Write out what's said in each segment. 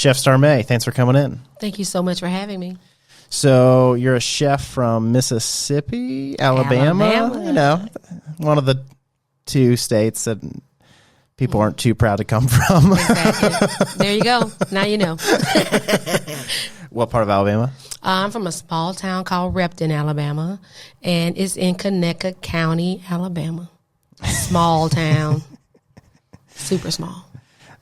Chef Star Maye, thanks for coming in. Thank you so much for having me. So you're a chef from Mississippi, Alabama. You know, one of the two states that people aren't too proud to come from. Exactly. There you go. Now you know. What part of Alabama? I'm from a small town called Repton, Alabama, and it's in Conecuh County, Alabama. Small town. Super small.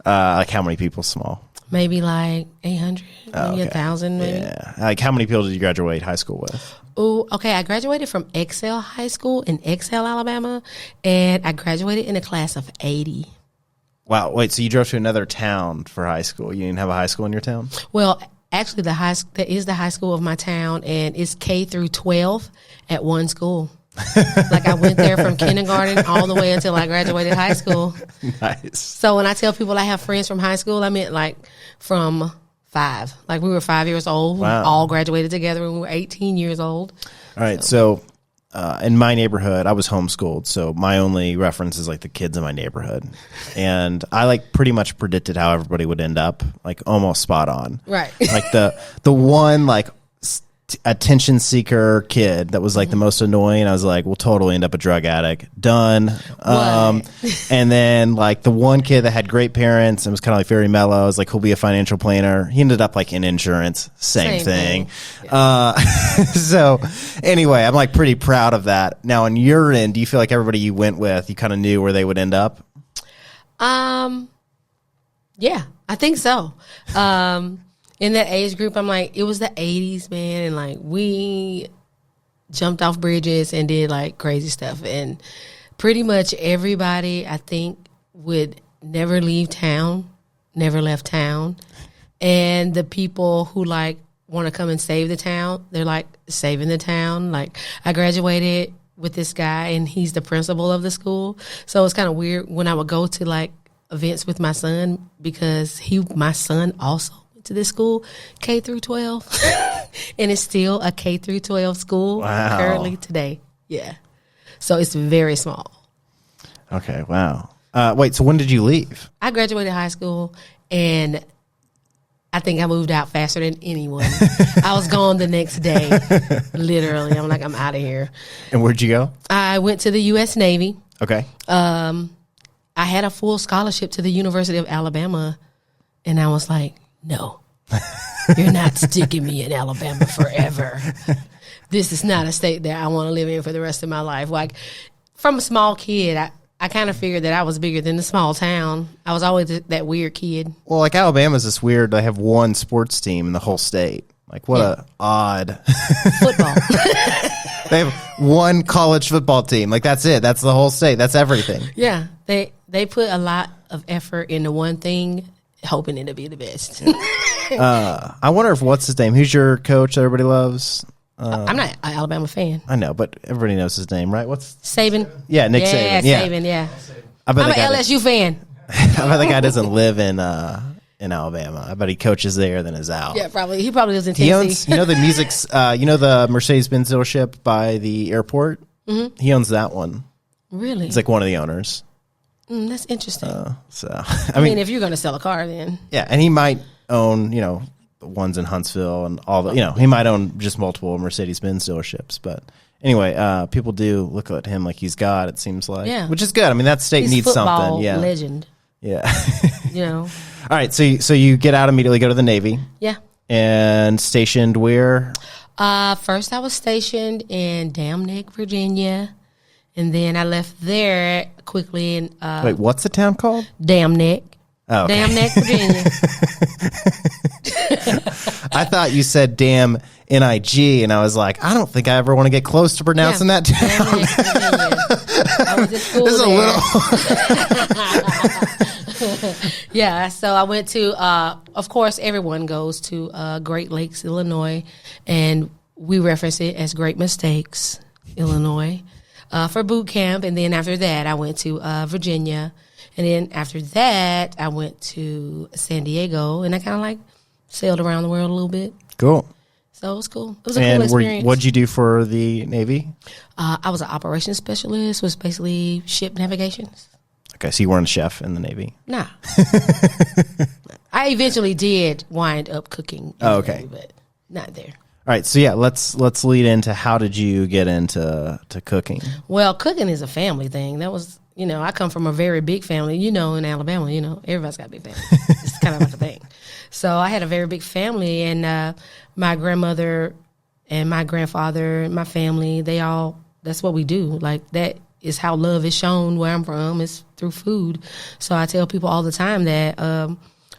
Like how many people small? Maybe like 800, maybe 1,000, maybe. Yeah. Like how many people did you graduate high school with? Oh, okay. I graduated from Excel High School in Excel, Alabama, and I graduated in a class of 80. Wow. Wait, so you drove to another town for high school? You didn't have a high school in your town? Well, actually, that is the high school of my town, and it's K through 12 at one school. Like I went there from kindergarten all the way until I graduated high school. Nice. So when I tell people I have friends from high school, I meant like from 5. Like we were 5 years old. Wow. We all graduated together when we were 18 years old. All right. So in my neighborhood, I was homeschooled. So my only reference is like the kids in my neighborhood. And I like pretty much predicted how everybody would end up, like almost spot on. Right. Like the one like attention seeker kid that was like the most annoying. I was like, we'll totally end up a drug addict. Done. And then like the one kid that had great parents and was kind of like very mellow. I was like, he'll be a financial planner. He ended up like in insurance. Same thing. Yeah. So anyway, I'm like pretty proud of that. Now on your end, do you feel like everybody you went with, you kind of knew where they would end up? Yeah, I think so. In that age group, I'm like, it was the 80s, man, and like we jumped off bridges and did like crazy stuff, and pretty much everybody I think would never leave town, never left town, and the people who like want to come and save the town, they're like saving the town. Like I graduated with this guy, and he's the principal of the school, so it's kind of weird when I would go to like events with my son because my son also to this school, K through 12, and it's still a K through 12 school currently today. Yeah, so it's very small. Okay, wow. Wait, so when did you leave? I graduated high school, and I think I moved out faster than anyone. I was gone the next day, literally. I'm like, I'm out of here. And where'd you go? I went to the U.S. Navy. Okay. I had a full scholarship to the University of Alabama, and I was like, no, you're not sticking me in Alabama forever. This is not a state that I want to live in for the rest of my life. Like, from a small kid, I kind of figured that I was bigger than the small town. I was always that weird kid. Well, like Alabama's this weird, they have one sports team in the whole state. Like, what a odd. Football. They have one college football team. Like, that's it. That's the whole state. That's everything. Yeah. They put a lot of effort into one thing, hoping it'll be the best. I wonder if what's his name? Who's your coach that everybody loves? I'm not an Alabama fan. I know, but everybody knows his name, right? What's Saban? Yeah, Nick Saban. Yeah, Saban. Yeah. I'm an LSU fan. I bet the guy doesn't live in Alabama. I bet he coaches there, then is out. Yeah, probably. He probably lives in Tennessee. He owns, you know, the music's, the Mercedes-Benz dealership by the airport. Mm-hmm. He owns that one. Really? He's like one of the owners. That's interesting. I mean, if you're going to sell a car, then yeah, and he might own, the ones in Huntsville and all the, he might own just multiple Mercedes-Benz dealerships. But anyway, people do look at him like he's God. It seems like, which is good. I mean, that state needs something. Yeah, legend. Yeah. All right. So you get out immediately, go to the Navy. Yeah. And stationed where? First, I was stationed in Dam Neck, Virginia. And then I left there quickly. And wait, what's the town called? Dam Neck. Oh, okay. Dam Neck, Virginia. I thought you said Dam N-I-G, and I was like, I don't think I ever want to get close to pronouncing that town. Dam Neck, Virginia. I was at school this is there. A little. Yeah, so I went to, of course, everyone goes to Great Lakes, Illinois, and we reference it as Great Mistakes, Illinois. For boot camp, and then after that, I went to Virginia, and then after that, I went to San Diego, and I kind of like sailed around the world a little bit. Cool. So it was cool. It was a cool experience. What'd you do for the Navy? I was an operations specialist, was basically ship navigations. Okay, so you weren't a chef in the Navy? Nah. I eventually did wind up cooking. Okay. But not there. All right, so yeah, let's lead into how did you get into cooking? Well, cooking is a family thing. That was, I come from a very big family. In Alabama, everybody's got a big family. It's kind of like a thing. So I had a very big family, and my grandmother and my grandfather and my family, that's what we do. Like, that is how love is shown where I'm from, is through food. So I tell people all the time that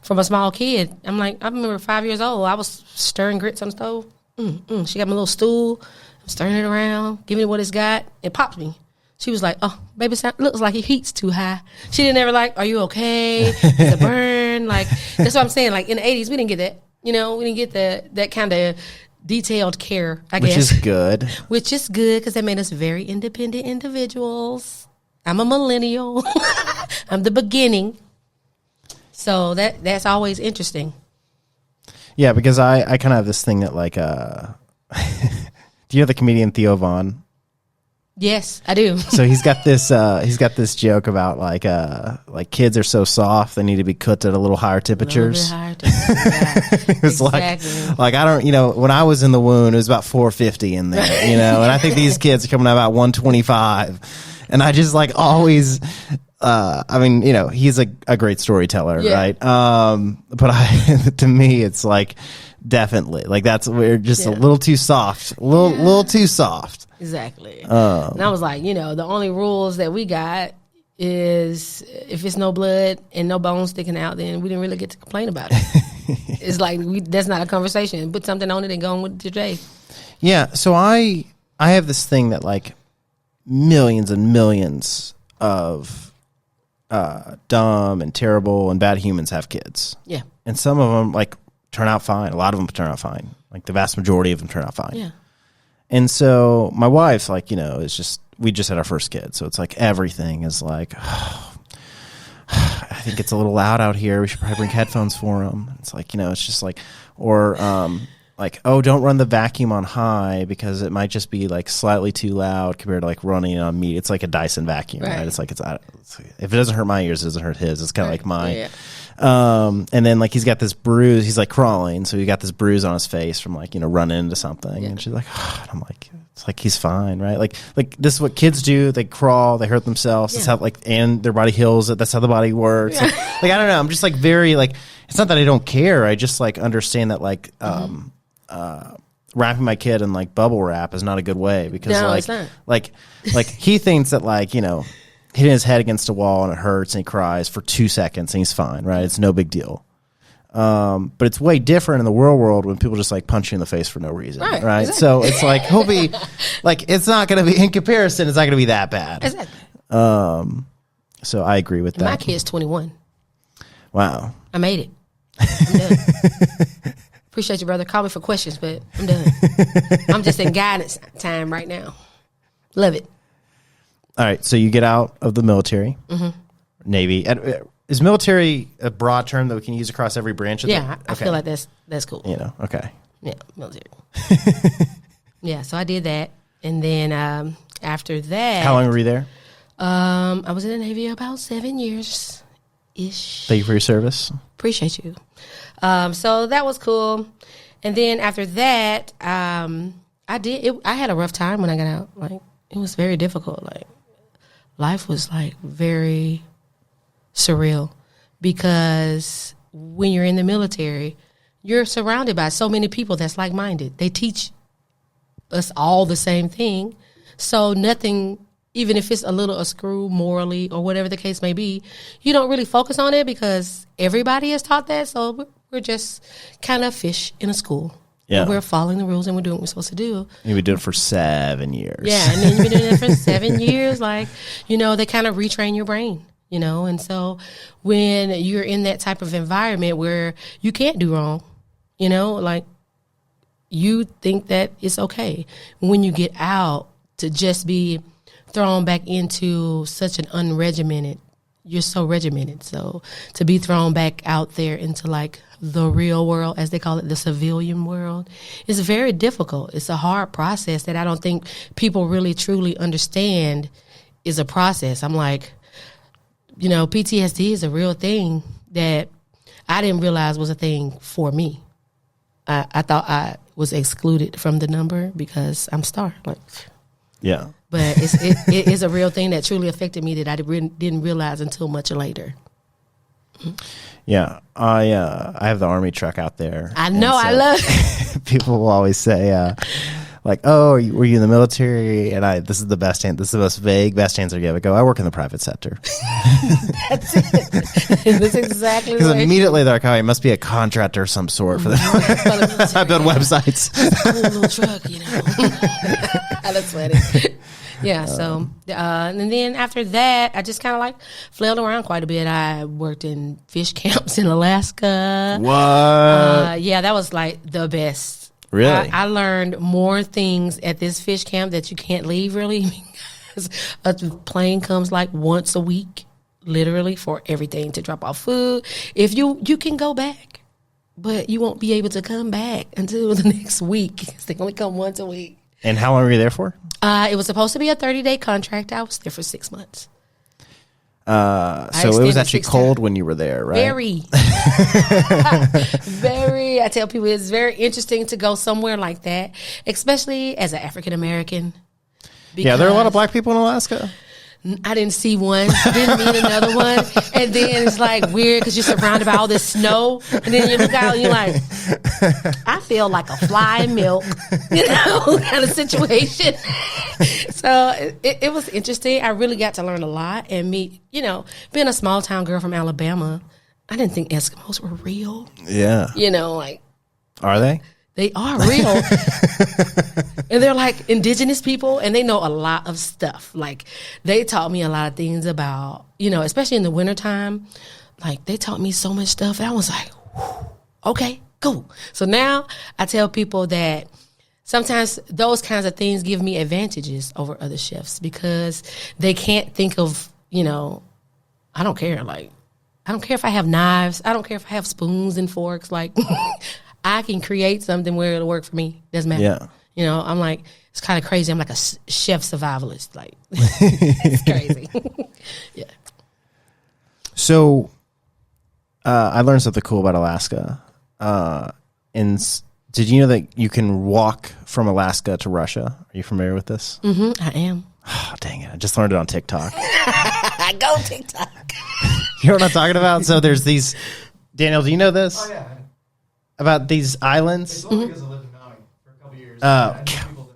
from a small kid, I remember 5 years old, I was stirring grits on the stove. She got my little stool. I'm stirring it around, giving it what it's got. It popped me. She was like, "Oh, baby, looks like your heat's too high." She didn't ever like, "Are you okay? It's a burn." Like, that's what I'm saying. Like, in the 80s, we didn't get that. We didn't get that kind of detailed care, I guess. Which is good. Which is good, because that made us very independent individuals. I'm a millennial. I'm the beginning. So that's always interesting. Yeah, because I kind of have this thing that, like, do you know the comedian Theo Von? Yes, I do. So he's got this joke about like kids are so soft they need to be cooked at a little higher temperatures. A little bit higher temperatures. Yeah. It was exactly. like I don't, when I was in the wound, it was about 450 in there, and I think these kids are coming out about 125, and I just like always. He's a great storyteller, yeah. Right? But to me, it's like definitely like we're just a little too soft, little too soft. Exactly. And I was like, the only rules that we got is if it's no blood and no bones sticking out, then we didn't really get to complain about it. It's like that's not a conversation. Put something on it and go on with your day. Yeah. So I have this thing that like millions and millions of dumb and terrible and bad humans have kids. Yeah. And some of them like turn out fine. A lot of them turn out fine. Like the vast majority of them turn out fine. Yeah. And so my wife, like, we just had our first kid. So it's like everything is like, I think it's a little loud out here. We should probably bring headphones for him. It's like, it's just like, or like, oh, don't run the vacuum on high because it might just be like slightly too loud compared to like running on meat. It's like a Dyson vacuum, right? It's like, if it doesn't hurt my ears, it doesn't hurt his. It's kind of like mine. Yeah. And then like he's got this bruise. He's like crawling, so he got this bruise on his face from like running into something. Yeah. And she's like, oh, and I'm like, it's like he's fine, right? Like this is what kids do. They crawl, they hurt themselves. Yeah. That's how and their body heals it. That's how the body works. Yeah. Like I don't know. I'm just like very like. It's not that I don't care. I just like understand that like wrapping my kid in like bubble wrap is not a good way because it's not. like he thinks that like hitting his head against a wall and it hurts and he cries for 2 seconds and he's fine, right? It's no big deal. But it's way different in the real world when people just like punch you in the face for no reason, right? Exactly. So it's like he'll be like it's not going to be in comparison. It's not going to be that bad. Exactly. So I agree with that. My kid's 21. Wow. I made it. I'm done. Appreciate you, brother. Call me for questions, but I'm done. I'm just in guidance time right now. Love it. All right, so you get out of the military, Navy. Is military a broad term that we can use across every branch of I feel like that's cool. Okay. Yeah, military. Yeah, so I did that. And then after that... How long were you there? I was in the Navy about 7 years-ish. Thank you for your service. Appreciate you. So that was cool. And then after that, I had a rough time when I got out. Like, it was very difficult. Like, life was like very surreal because when you're in the military, you're surrounded by so many people that's like-minded. They teach us all the same thing. So nothing, even if it's a little askew morally or whatever the case may be, you don't really focus on it because everybody is taught that. So we're just kind of fish in a school. Yeah. We're following the rules and we're doing what we're supposed to do. And we did it for 7 years. Yeah, and then you've been doing it for 7 years. Like, they kind of retrain your brain, And so when you're in that type of environment where you can't do wrong, like you think that it's okay. When you get out to just be thrown back into such an unregimented, you're so regimented. So to be thrown back out there into like the real world, as they call it, the civilian world, is very difficult. It's a hard process that I don't think people really truly understand is a process. I'm like, PTSD is a real thing that I didn't realize was a thing for me. I thought I was excluded from the number because I'm star. Like, yeah. But it is a real thing that truly affected me that I didn't realize until much later. Yeah, I have the Army truck out there. I know, so I love people will always say, like, oh, were you in the military? And this is the best answer. This is the most vague, best answer you give. I go, I work in the private sector. That's it. That's exactly Because right. immediately they're like, oh, he must be a contractor of some sort for the I build websites. It's a cool little truck, you know. That's funny. Yeah, so, and then after that, I just kind of like flailed around quite a bit. I worked in fish camps in Alaska. What? Yeah, that was like the best. Really? I learned more things at this fish camp that you can't leave really because a plane comes like once a week, literally, for everything to drop off food. If you can go back, but you won't be able to come back until the next week because they only come once a week. And how long were you there for? It was supposed to be a 30-day contract. I was there for 6 months. So it was actually cold when you were there, right? Very. Very. I tell people it's very interesting to go somewhere like that, especially as an African American. Yeah, there are a lot of black people in Alaska. I didn't see one, didn't meet another one. And then it's like weird because you're surrounded by all this snow. And then you look out and you're like, I feel like a fly in milk, you know, kind of situation. So it was interesting. I really got to learn a lot and meet, you know, being a small town girl from Alabama, I didn't think Eskimos were real. Yeah. You know, like. Are they? They are real. And they're like indigenous people and they know a lot of stuff. Like they taught me a lot of things about, you know, especially in the wintertime. Like they taught me so much stuff. And I was like, okay, cool. So now I tell people that sometimes those kinds of things give me advantages over other chefs because they can't think of, you know, I don't care. Like, I don't care if I have knives. I don't care if I have spoons and forks. Like, I can create something where it'll work for me. Doesn't matter. Yeah. You know, I'm like, it's kind of crazy. I'm like a chef survivalist. Like, it's crazy. Yeah. So, I learned something cool about Alaska. Did you know that you can walk from Alaska to Russia? Are you familiar with this? Mm-hmm, I am. Oh, dang it. I just learned it on TikTok. Go TikTok. You know what I'm talking about? So there's these, Daniel, do you know this? Oh, yeah. About these islands? It's only because I lived in Maui for a couple years.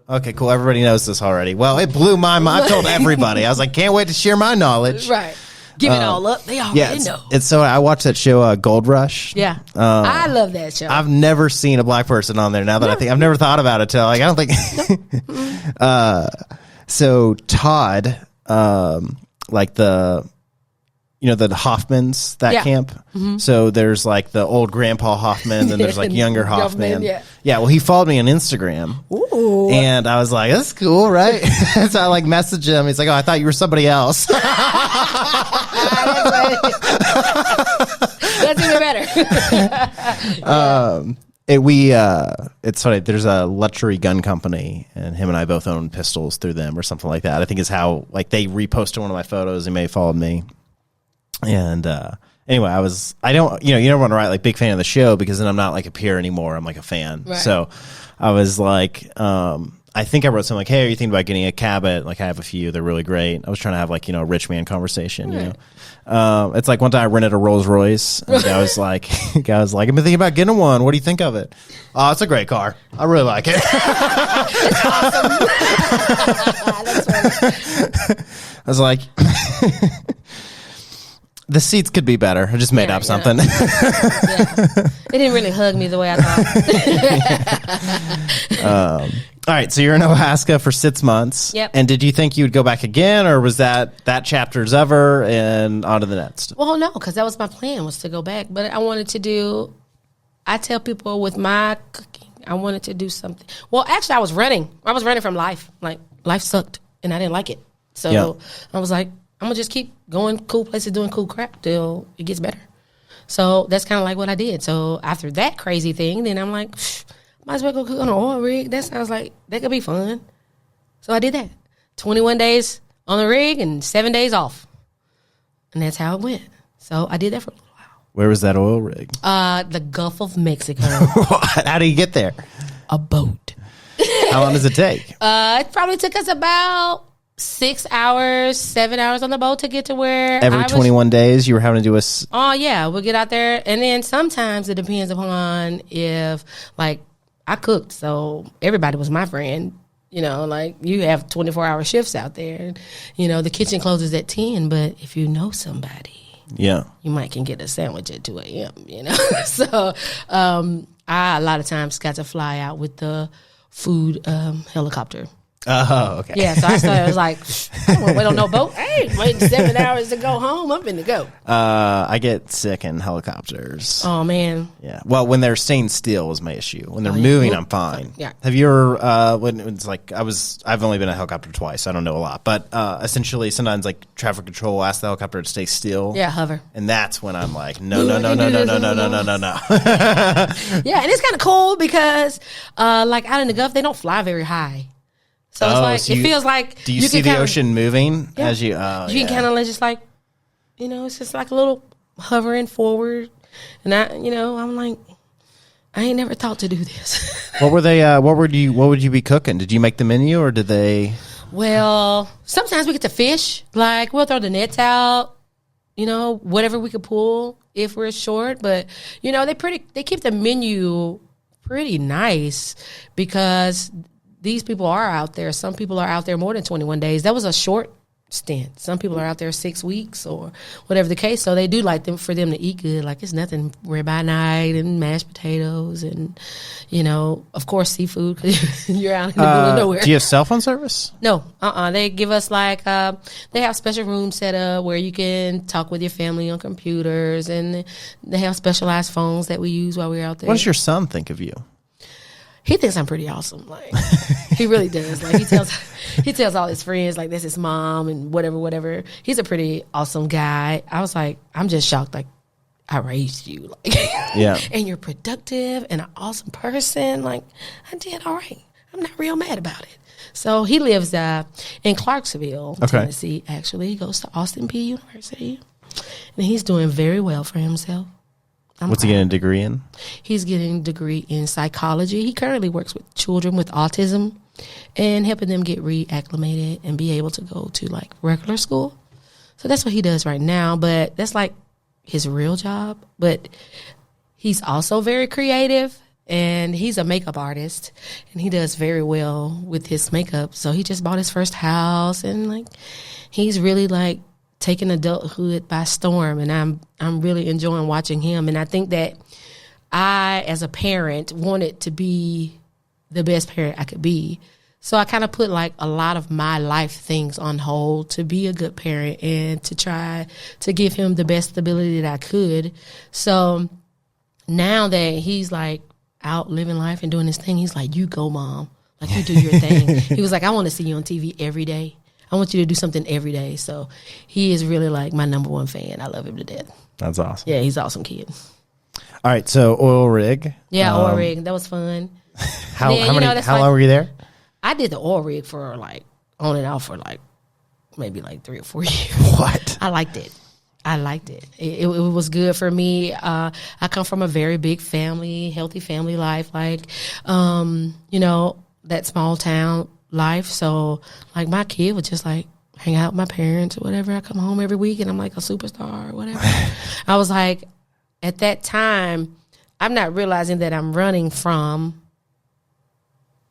Okay, cool. Everybody knows this already. Well, it blew my mind. I told everybody. I was like, can't wait to share my knowledge. Right. Give it all up. They already know. It's so I watched that show, Gold Rush. Yeah. I love that show. I've never seen a black person on there now that I think. I've never thought about it till, like, I don't think. So Todd, like the Hoffmans, that camp. Mm-hmm. So there's like the old grandpa Hoffman, and there's like younger Hoffman. Yeah. Well, he followed me on Instagram. Ooh. And I was like, that's cool, right? So I like messaged him. He's like, oh, I thought you were somebody else. That's even better. It's funny. There's a luxury gun company, and him and I both own pistols through them, or something like that. I think is how, like, they reposted one of my photos. He may have followed me, and anyway, I don't, you never want to write like big fan of the show because then I'm not like a peer anymore. I'm like a fan. Right. So I was like, I think I wrote something like, hey, are you thinking about getting a Cabot? Like, I have a few. They're really great. I was trying to have, like, a rich man conversation, you know. It's like one time I rented a Rolls Royce, and the guy was like, I've been thinking about getting one. What do you think of it? Oh, it's a great car. I really like it. It's awesome. That's funny. I was like, the seats could be better. I just made up something. Yeah. It didn't really hug me the way I thought. All right, so you're in Alaska for 6 months. Yep. And did you think you would go back again, or was that chapter's over and on to the next? Well, no, because that was my plan, was to go back. But I tell people with my cooking, I wanted to do something. Well, actually, I was running. I was running from life. Like, life sucked, and I didn't like it. So I was like, I'm going to just keep going cool places, doing cool crap till it gets better. So that's kind of like what I did. So after that crazy thing, then I'm like, might as well go cook on an oil rig. That sounds like that could be fun. So I did that. 21 days on the rig and 7 days off. And that's how it went. So I did that for a little while. Where was that oil rig? The Gulf of Mexico. How do you get there? A boat. How long does it take? It probably took us about 6 hours, 7 hours on the boat to get to where Every 21 days you were having to do a... Oh, yeah. We'll get out there. And then sometimes it depends upon if, like, I cooked. So everybody was my friend. You know, like, you have 24-hour shifts out there. You know, the kitchen closes at 10, but if you know somebody... Yeah, you might can get a sandwich at 2 a.m., you know? So I a lot of times got to fly out with the food helicopter. Oh, okay. Yeah, so I started, I was like, I don't want to wait on no boat. Hey, waiting 7 hours to go home. I'm finna go. I get sick in helicopters. Oh, man. Yeah. Well, when they're staying still is my issue. When they're moving, I'm fine. Yeah. Have you ever, when it's like, I've only been in a helicopter twice. So I don't know a lot. But essentially, sometimes like traffic control will ask the helicopter to stay still. Yeah, hover. And that's when I'm like, no. Yeah, and it's kind of cool because, like, out in the Gulf, they don't fly very high. So it's like, so it feels like... Do you see the ocean moving as you... you can kind of just like, you know, it's just like a little hovering forward. And I'm like, I ain't never thought to do this. What were they, what would you be cooking? Did you make the menu or did they... Well, sometimes we get to fish. Like, we'll throw the nets out, you know, whatever we could pull if we're short. But, you know, they keep the menu pretty nice because... These people are out there. Some people are out there more than 21 days. That was a short stint. Some people are out there 6 weeks or whatever the case. So they do like for them to eat good. Like, it's nothing ribeye night and mashed potatoes and, you know, of course, seafood because you're out in the middle of nowhere. Do you have cell phone service? No. They give us like, they have special rooms set up where you can talk with your family on computers, and they have specialized phones that we use while we're out there. What does your son think of you? He thinks I'm pretty awesome. Like, he really does. Like, he tells all his friends, like, that's his mom and whatever. He's a pretty awesome guy. I was like, I'm just shocked. Like, I raised you. Like, yeah. And you're productive and an awesome person. Like, I did all right. I'm not real mad about it. So he lives in Clarksville, Tennessee, actually. He goes to Austin Peay University. And he's doing very well for himself. What's he getting a degree in? He's getting a degree in psychology. He currently works with children with autism and helping them get reacclimated and be able to go to, like, regular school. So that's what he does right now. But that's, like, his real job. But he's also very creative, and he's a makeup artist, and he does very well with his makeup. So he just bought his first house, and, like, he's really, like, taking adulthood by storm, and I'm really enjoying watching him. And I think that I, as a parent, wanted to be the best parent I could be. So I kind of put, like, a lot of my life things on hold to be a good parent and to try to give him the best stability that I could. So now that he's, like, out living life and doing his thing, he's like, you go, Mom. Like, you do your thing. He was like, I want to see you on TV every day. I want you to do something every day. So he is really, like, my number one fan. I love him to death. That's awesome. Yeah, he's an awesome kid. All right, so oil rig. Yeah, oil rig. That was fun. How long were you there? I did the oil rig for, like, on and off for, like, maybe, like, 3 or 4 years. What? I liked it. It was good for me. I come from a very big family, healthy family life, like, you know, that small town life. So, like, my kid would just, like, hang out with my parents or whatever. I come home every week and I'm like a superstar or whatever. I was like, at that time, I'm not realizing that I'm running from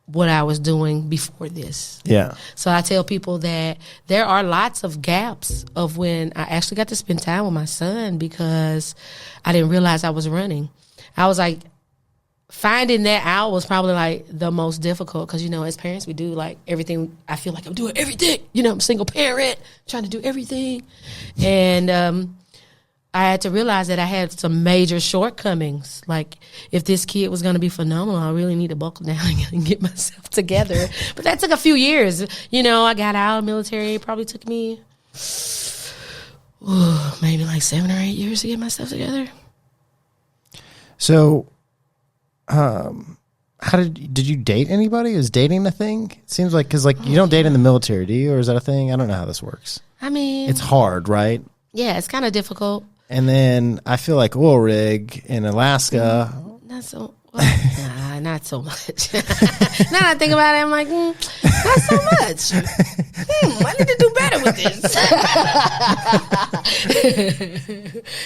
what I was doing before this. Yeah. So I tell people that there are lots of gaps of when I actually got to spend time with my son because I didn't realize I was running. I was like, finding that out was probably, like, the most difficult because, you know, as parents, we do, like, everything. I feel like I'm doing everything. You know, I'm a single parent, trying to do everything. And I had to realize that I had some major shortcomings. Like, if this kid was going to be phenomenal, I really need to buckle down and get myself together. But that took a few years. You know, I got out of the military. It probably took me maybe like 7 or 8 years to get myself together. So... how did you date anybody? Is dating a thing? It seems like, because, like, you don't date in the military, do you? Or is that a thing? I don't know how this works. I mean, it's hard, right? Yeah, it's kind of difficult. And then I feel like oil rig in Alaska. Not so. Well, not so much. Now that I think about it, I'm like, not so much. I need to do better with this.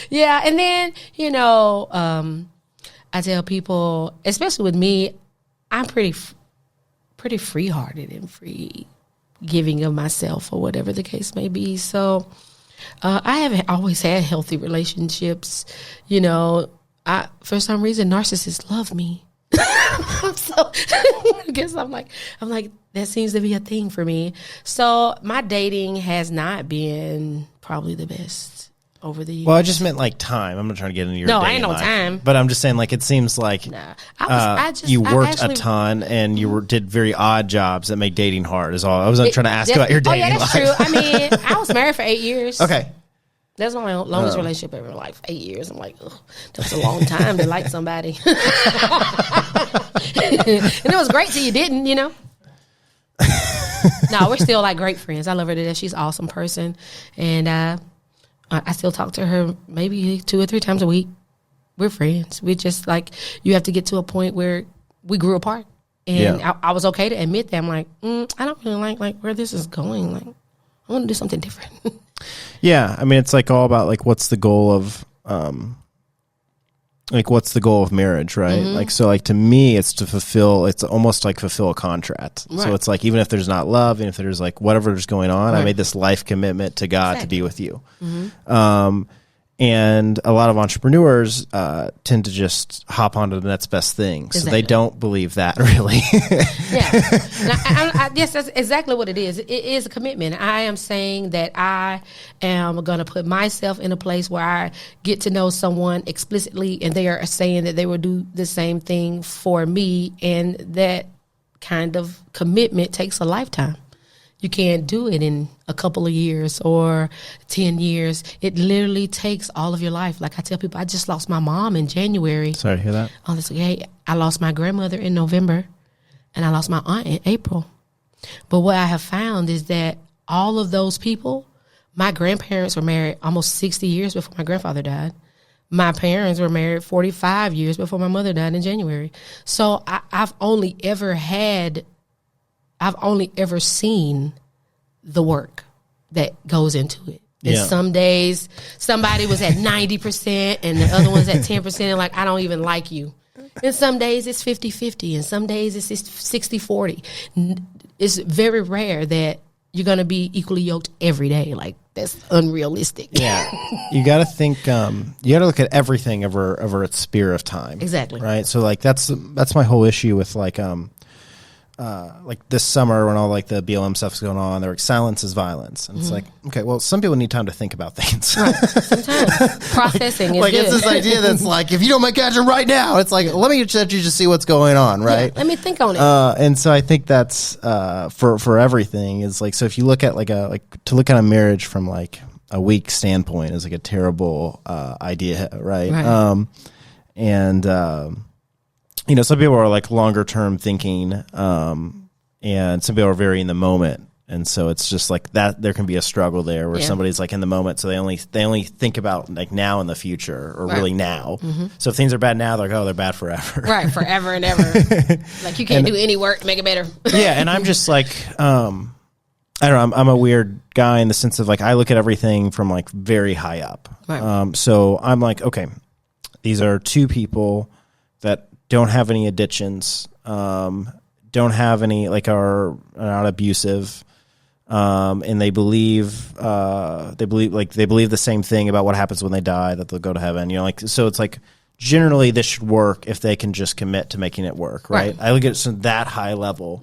Yeah, and then I tell people, especially with me, I'm pretty free-hearted and free giving of myself or whatever the case may be. So I haven't always had healthy relationships. For some reason, narcissists love me. So I guess I'm like, that seems to be a thing for me. So my dating has not been probably the best over the years. Well, I just meant like time. I'm not trying to get into your dating I ain't no life, time. But I'm just saying, like, it seems like you worked a ton and you did very odd jobs that make dating hard. Is all I was trying to ask about your dating life. Oh, yeah, that's true. I mean, I was married for 8 years. Okay. That's my longest relationship ever, like 8 years. I'm like, ugh, that's a long time to like somebody. And it was great till you didn't, No, we're still like great friends. I love her to death. She's an awesome person. And I still talk to her maybe 2 or 3 times a week. We're friends. We just like, you have to get to a point where we grew apart. And I was okay to admit that. I'm like, I don't really like where this is going. Like, I want to do something different. Yeah, I mean, it's like all about like what's the goal of marriage, right? Mm-hmm. Like, so like to me, it's almost like fulfill a contract. Right. So it's like, even if there's not love, and if there's like whatever's going on, I made this life commitment to God to be with you. Mm-hmm. And a lot of entrepreneurs tend to just hop onto the next best thing. So they don't believe that, really. I guess that's exactly what it is. It is a commitment. I am saying that I am going to put myself in a place where I get to know someone explicitly, and they are saying that they will do the same thing for me. And that kind of commitment takes a lifetime. You can't do it in a couple of years or 10 years. It literally takes all of your life. Like I tell people, I just lost my mom in January. Sorry to hear that. Oh, that's okay. I lost my grandmother in November, and I lost my aunt in April. But what I have found is that all of those people, my grandparents were married almost 60 years before my grandfather died. My parents were married 45 years before my mother died in January. So I've only ever seen the work that goes into it. And some days somebody was at 90% and the other one's at 10%, and like, I don't even like you. And some days it's 50-50, and some days it's 60-40. It's very rare that you're going to be equally yoked every day. Like, that's unrealistic. Yeah. You got to think, you got to look at everything over its sphere of time. Exactly. Right. So like, that's my whole issue with like this summer when all like the BLM stuff's going on, they're like, silence is violence. And it's like, okay, well, some people need time to think about things. Right. Sometimes processing is like good. It's this idea that's like, if you don't make action right now, it's like, let me let you just see what's going on, right? Yeah, let me think on it. And so I think that's for everything is like, so if you look at to look at a marriage from like a weak standpoint is like a terrible idea, right? Some people are like longer term thinking, and some people are very in the moment. And so it's just like that there can be a struggle there where somebody's like in the moment. So they only think about like now and the future, or really now. Mm-hmm. So if things are bad now, they're like, oh, they're bad forever. Right. Forever and ever. Like you can't do any work to make it better. Yeah. And I'm just like, I don't know. I'm a weird guy in the sense of like, I look at everything from like very high up. Right. So I'm like, okay, these are two people that don't have any addictions, don't have any, like, are not abusive, and they believe the same thing about what happens when they die, that they'll go to heaven. So it's like generally this should work if they can just commit to making it work, right? I look at it at that high level,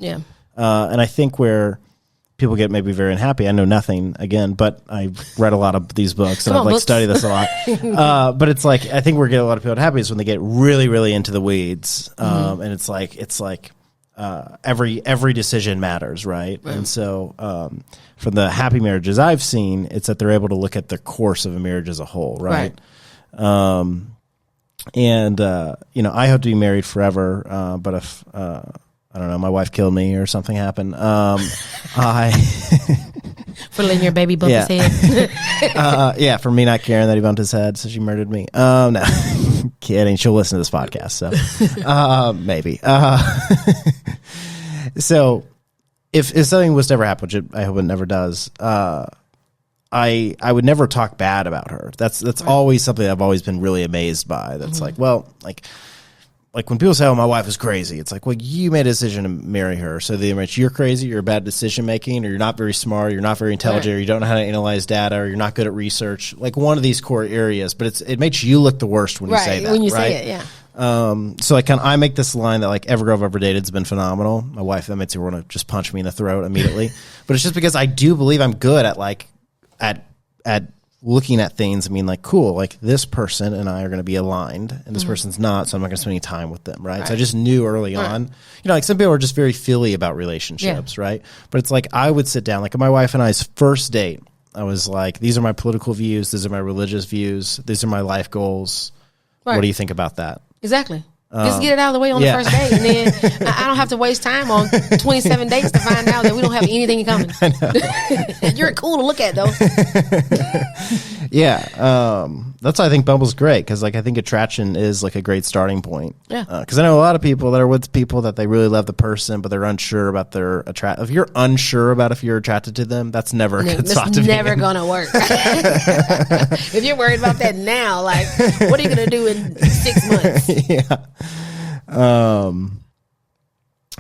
and I think where people get maybe very unhappy. I know nothing again, but I read a lot of these books and I've studied this a lot. But it's like, I think we're getting a lot of people unhappy is when they get really, really into the weeds. And it's like every decision matters. Right. And so, from the happy marriages I've seen, it's that they're able to look at the course of a marriage as a whole. Right. I hope to be married forever. But if, I don't know, my wife killed me or something happened. I For letting your baby bump his head. yeah, for me not caring that he bumped his head, so she murdered me. No, kidding. She'll listen to this podcast, so maybe. So if something was to ever happen, which I hope it never does, I would never talk bad about her. That's right. Always something I've always been really amazed by. That's like, well, like when people say, "Oh, my wife is crazy," it's like, well, you made a decision to marry her, so either you're crazy, you're bad decision making, or you're not very smart, you're not very intelligent, or you don't know how to analyze data, or you're not good at research. Like one of these core areas, but it makes you look the worst when you say that. When you say it, yeah. So I make this line that like every girl I've ever dated has been phenomenal. My wife, that makes her want to just punch me in the throat immediately, but it's just because I do believe I'm good at at looking at things. I mean, like, cool, like this person and I are going to be aligned and this person's not, so I'm not going to spend any time with them, right? So I just knew early on, you know, like some people are just very feely about relationships, right? But it's like I would sit down, like my wife and I's first date, I was like, these are my political views, these are my religious views, these are my life goals. What do you think about that? Exactly. Just get it out of the way on the first date, and then I don't have to waste time on 27 dates to find out that we don't have anything in common. You're cool to look at, though. Yeah, that's why I think Bumble's great, because like I think attraction is like a great starting point. Yeah, because I know a lot of people that are with people that they really love the person, but they're unsure about their attract. If you're unsure about if you're attracted to them, that's never a good spot to be. It's never gonna work. If you're worried about that now, like, what are you gonna do in 6 months? Yeah.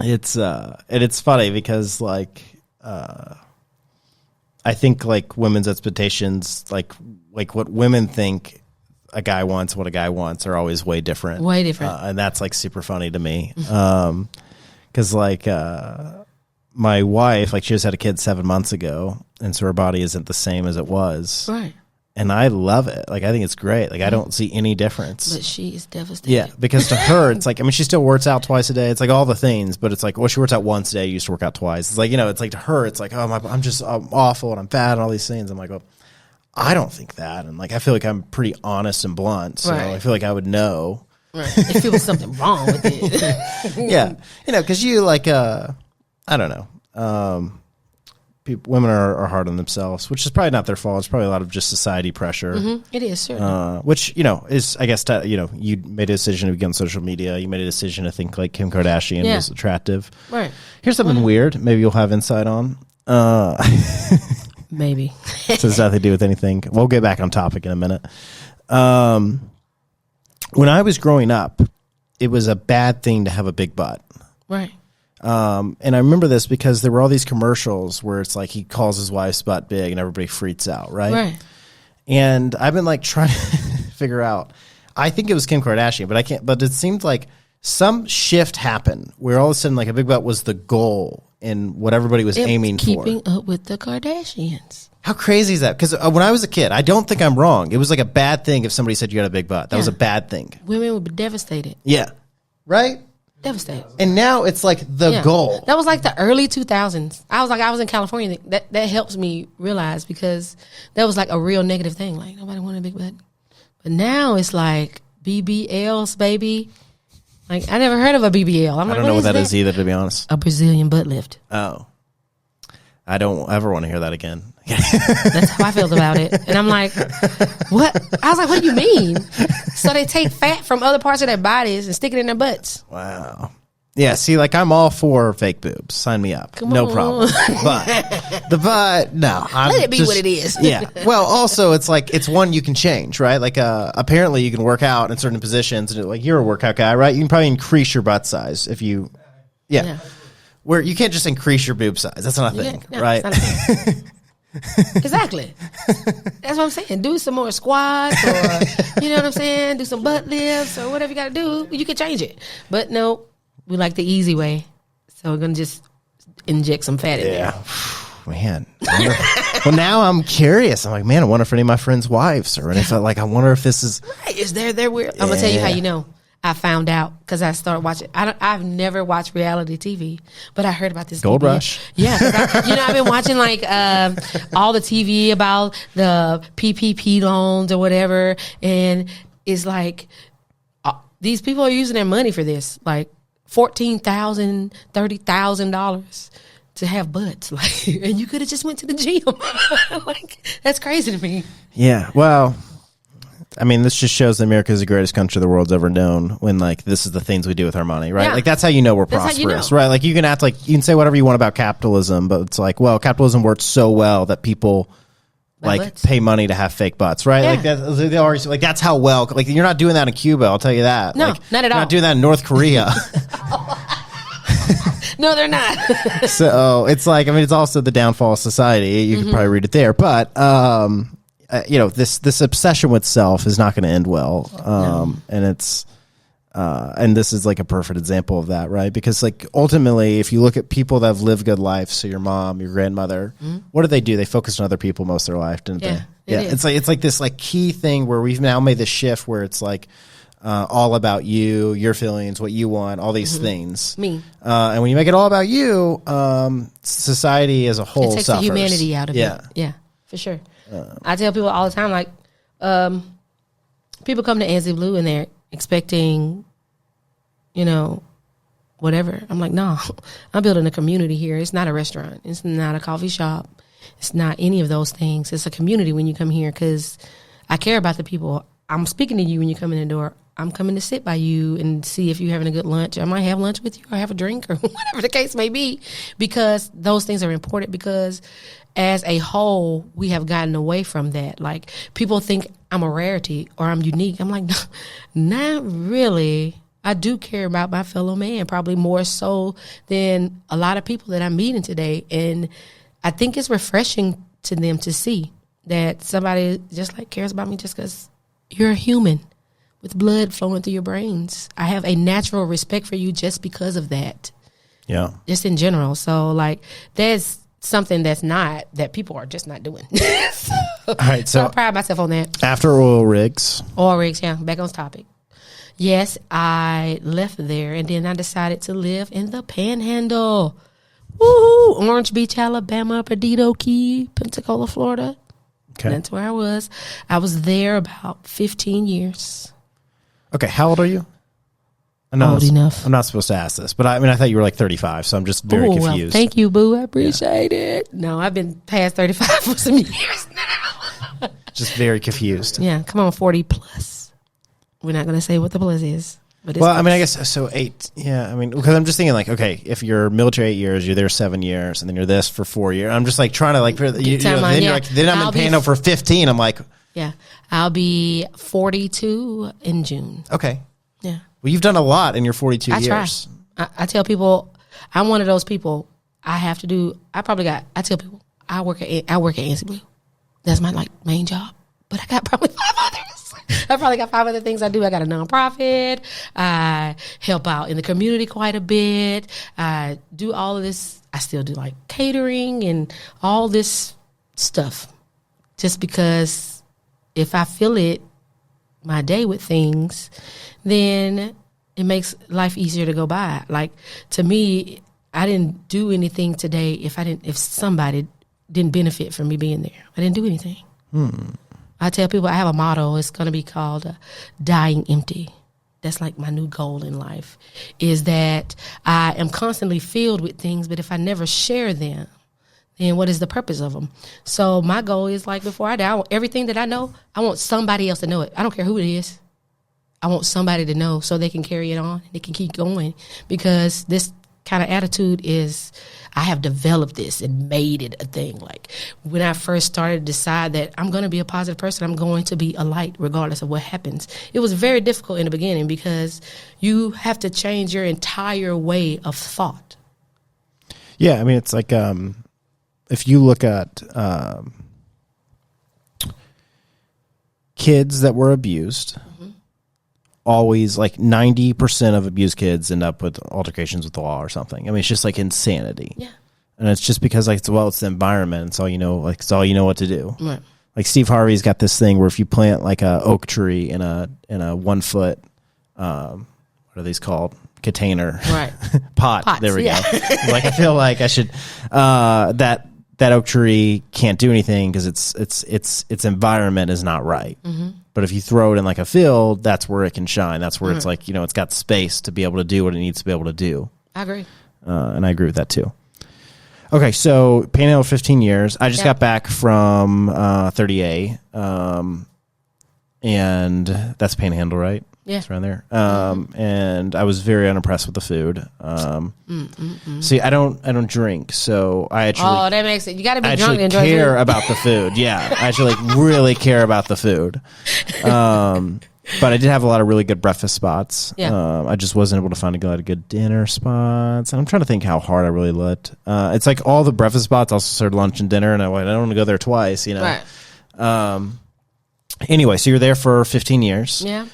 It's funny because like I think like women's expectations, like what women think a guy wants, what a guy wants, are always way different. And that's like super funny to me. Because like my wife, like she just had a kid 7 months ago, and so her body isn't the same as it was. Right. And I love it. Like, I think it's great. Like, I don't see any difference. But she is devastated. Yeah, because to her, it's like, I mean, she still works out twice a day. It's like all the things, but it's like, well, she works out once a day. Used to work out twice. It's like, you know, it's like to her, it's like, oh, I'm awful and I'm fat and all these things. I'm like, well, I don't think that. And like, I feel like I'm pretty honest and blunt. So I feel like I would know. Right. If there was something wrong with it. Yeah. You know, because you like, I don't know. Women are hard on themselves, which is probably not their fault. It's probably a lot of just society pressure. It is, certainly. Which, you know, is, I guess, you know, you made a decision to be on social media. You made a decision to think like Kim Kardashian was attractive. Right. Here's something weird. Maybe you'll have insight on. Maybe. So it's nothing to do with anything. We'll get back on topic in a minute. When I was growing up, it was a bad thing to have a big butt. Right. And I remember this because there were all these commercials where it's like he calls his wife's butt big and everybody freaks out, right? Right. And I've been like trying to figure out. I think it was Kim Kardashian, but I can't. But it seemed like some shift happened where all of a sudden, like a big butt was the goal and what everybody was aiming for. Keeping up with the Kardashians. How crazy is that? Because when I was a kid, I don't think I'm wrong. It was like a bad thing if somebody said you had a big butt. That was a bad thing. Women would be devastated. Yeah. Right. Devastated. And now it's like the goal. That was like the early 2000s. I was in California. That helps me realize, because that was like a real negative thing. Like, nobody wanted a big butt. But now it's like BBLs, baby. Like, I never heard of a BBL. I don't know what that is either, to be honest. A Brazilian butt lift. Oh. I don't ever want to hear that again. That's how I felt about it. And I'm like, what? I was like, what do you mean? So they take fat from other parts of their bodies and stick it in their butts. Wow. Yeah, see, like, I'm all for fake boobs. Sign me up. No problem. But no. Let it be what it is. Yeah. Well, also, it's like, it's one you can change, right? Like, apparently you can work out in certain positions. And like, you're a workout guy, right? You can probably increase your butt size if you, yeah. Where you can't just increase your boob size. That's not a thing, right? Not a thing. Exactly. That's what I'm saying. Do some more squats, or you know what I'm saying? Do some butt lifts or whatever you got to do. You can change it. But no, we like the easy way. So we're going to just inject some fat in there. Man. Well, now I'm curious. I'm like, man, I wonder if any of my friends' wives or anything. Like, I wonder if this is. Right. Is they're weird. I'm going to tell you how you know. I found out because I started watching. I've never watched reality TV, but I heard about this Gold Rush. Yeah, I've been watching like all the TV about the PPP loans or whatever, and it's like these people are using their money for this, like $14,000, $30,000 to have butts, like, and you could have just went to the gym. Like, that's crazy to me. Yeah, well, I mean, this just shows that America is the greatest country the world's ever known. When like this is the things we do with our money, right? Yeah. Like that's how you know we're That's how you prosperous, know. right? Like you can act like you can say whatever you want about capitalism, but it's like, well, capitalism works so well that people like butts. pay money to have fake butts, right? Yeah. Like they always like that's how well. Like you're not doing that in Cuba, I'll tell you that. No, like, not at you're all. Not doing that in North Korea. No, they're not. So it's like, I mean, it's also the downfall of society. You could probably read it there, but this obsession with self is not going to end well. And it's and this is like a perfect example of that, right? Because like ultimately, if you look at people that have lived good lives, so your mom, your grandmother, what do? They focused on other people most of their life, didn't Yeah, they? it is. It's like this like key thing where we've now made this shift where it's like all about you, your feelings, what you want, all these things. Me. And when you make it all about you, society as a whole It takes suffers. the humanity out of it. Yeah, for sure. I tell people all the time, like, people come to Anzie Blue and they're expecting, whatever. I'm like, no, I'm building a community here. It's not a restaurant. It's not a coffee shop. It's not any of those things. It's a community when you come here because I care about the people. I'm speaking to you when you come in the door. I'm coming to sit by you and see if you're having a good lunch. I might have lunch with you or have a drink or whatever the case may be, because those things are important, because as a whole, we have gotten away from that. Like, people think I'm a rarity or I'm unique. I'm like, no, not really. I do care about my fellow man, probably more so than a lot of people that I'm meeting today. And I think it's refreshing to them to see that somebody just like cares about me just because you're a human with blood flowing through your brains. I have a natural respect for you just because of that. Yeah. Just in general. So like, there's something that people are just not doing. All right. So I So pride myself on that. after oil rigs, Oil rigs, yeah, back on topic. Yes, I left there and then I decided to live in the Panhandle. Woohoo! Orange Beach, Alabama, Perdido Key, Pensacola, Florida. okay. That's where I was. I was there about 15 years. Okay. How old are you? I know Old enough. I'm not supposed to ask this, but I mean, I thought you were like 35, so I'm just very Ooh, well, confused. thank you, boo. I appreciate it. No, I've been past 35 for some years now. Just very confused. Yeah, come on, 40 plus. We're not going to say what the plus is. But it's Well, I mean, plus. I guess so. 8. Yeah, I mean, because I'm just thinking like, okay, if you're military 8 years, you're there 7 years, and then you're this for 4 years. I'm just like trying to like, then you're yeah. like, then I'm I'll in be Pano for 15. I'm like, Yeah, I'll be 42 in June. okay, Yeah. well, you've done a lot in your 42 I years. try. I tell people, I'm one of those people. I tell people, I work at Anzie Blue. That's my like main job. But I got probably 5 others. I probably got 5 other things I do. I got a nonprofit. I help out in the community quite a bit. I do all of this. I still do like catering and all this stuff. Just because if I fill it my day with things, then it makes life easier to go by. Like, to me, I didn't do anything today if somebody didn't benefit from me being there. I didn't do anything. I tell people I have a motto. It's going to be called dying empty. That's like my new goal in life, is that I am constantly filled with things, but if I never share them, then what is the purpose of them? So my goal is, like, before I die, everything that I know, I want somebody else to know it. I don't care who it is. I want somebody to know so they can carry it on. They can keep going, because this kind of attitude is, I have developed this and made it a thing. Like, when I first started to decide that I'm going to be a positive person, I'm going to be a light regardless of what happens. It was very difficult in the beginning, because you have to change your entire way of thought. Yeah, I mean, it's like if you look at kids that were abused, always like 90% of abused kids end up with altercations with the law or something. I mean, it's just like insanity. Yeah. And it's just because like, it's the environment. It's all you know, like it's all you know what to do. Right. Like Steve Harvey's got this thing where if you plant like a oak tree in a 1 foot, what are these called? Container. Right. Pot. Pots, There we yeah. go. Like, I feel like I should, that oak tree can't do anything because its environment is not right. But But if you throw it in like a field, that's where it can shine. That's where it's like, you know, it's got space to be able to do what it needs to be able to do. I agree. And I agree with that too. Okay, so Panhandle 15 years. I just got back from 30A, and that's Panhandle, right? Yeah. It's around there. And I was very unimpressed with the food. See, I don't drink, so I actually that makes it. You got to be drunk actually to enjoy care food. about the food. Yeah, I actually like really care about the food. But I did have a lot of really good breakfast spots. Yeah. I just wasn't able to find a lot of good dinner spots. I'm trying to think how hard I really looked. It's like all the breakfast spots also serve lunch and dinner, and I don't want to go there twice, you know. Right. Anyway, so you're there for 15 years. Yeah.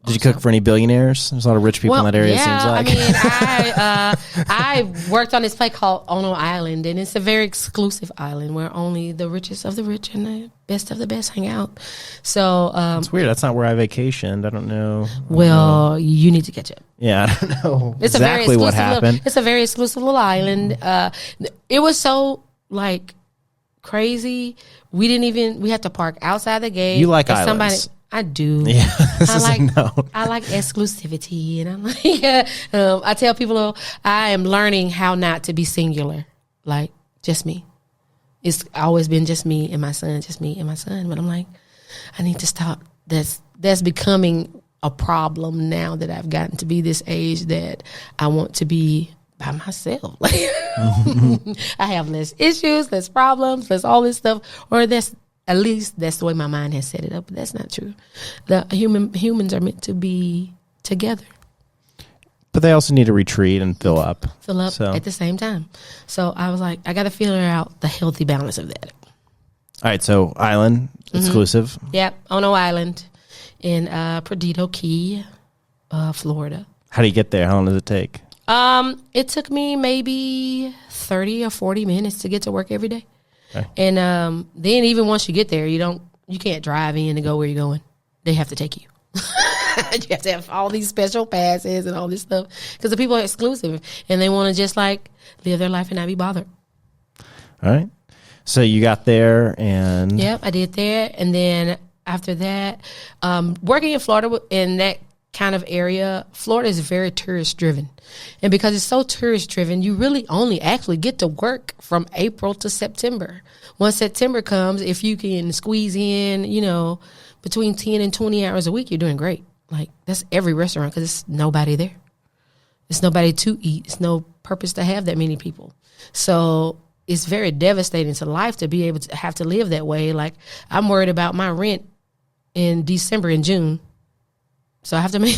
Did you cook for any billionaires? There's a lot of rich people in that area, it seems like. I mean, I worked on this place called Ono Island, and it's a very exclusive island where only the richest of the rich and the best of the best hang out. So it's weird. That's not where I vacationed. I don't know. Well, you need to catch up. Yeah, I don't know It's exactly what happened. It's a very exclusive little island. It was so like crazy. We had to park outside the gate. You like islands. I do. Yeah, I like exclusivity, and I'm like, I tell people I am learning how not to be singular, like just me. It's always been just me and my son, just me and my son. But I'm like, I need to stop. That's becoming a problem now that I've gotten to be this age that I want to be by myself. Like, I have less issues, less problems, less all this stuff, or at least that's the way my mind has set it up. But that's not true. The humans are meant to be together. But they also need to retreat and fill up. At the same time. So I was like, I got to figure out the healthy balance of that. All right, so island, exclusive. Yep, Ono Island in Perdido Key, Florida. How do you get there? How long does it take? It took me maybe 30 or 40 minutes to get to work every day. Okay. And then even once you get there, you can't drive in to go where you're going. They have to take you. You have to have all these special passes and all this stuff because the people are exclusive and they want to just like live their life and not be bothered. All right. So you got there and... Yep, I did there. And then after that, working in Florida in that kind of area, Florida is very tourist driven. And because it's so tourist driven, you really only actually get to work from April to September. Once September comes, if you can squeeze in, between 10 and 20 hours a week, you're doing great. Like, that's every restaurant because there's nobody there. There's nobody to eat. It's no purpose to have that many people. So it's very devastating to life to be able to have to live that way. Like, I'm worried about my rent in December and June. So I have to make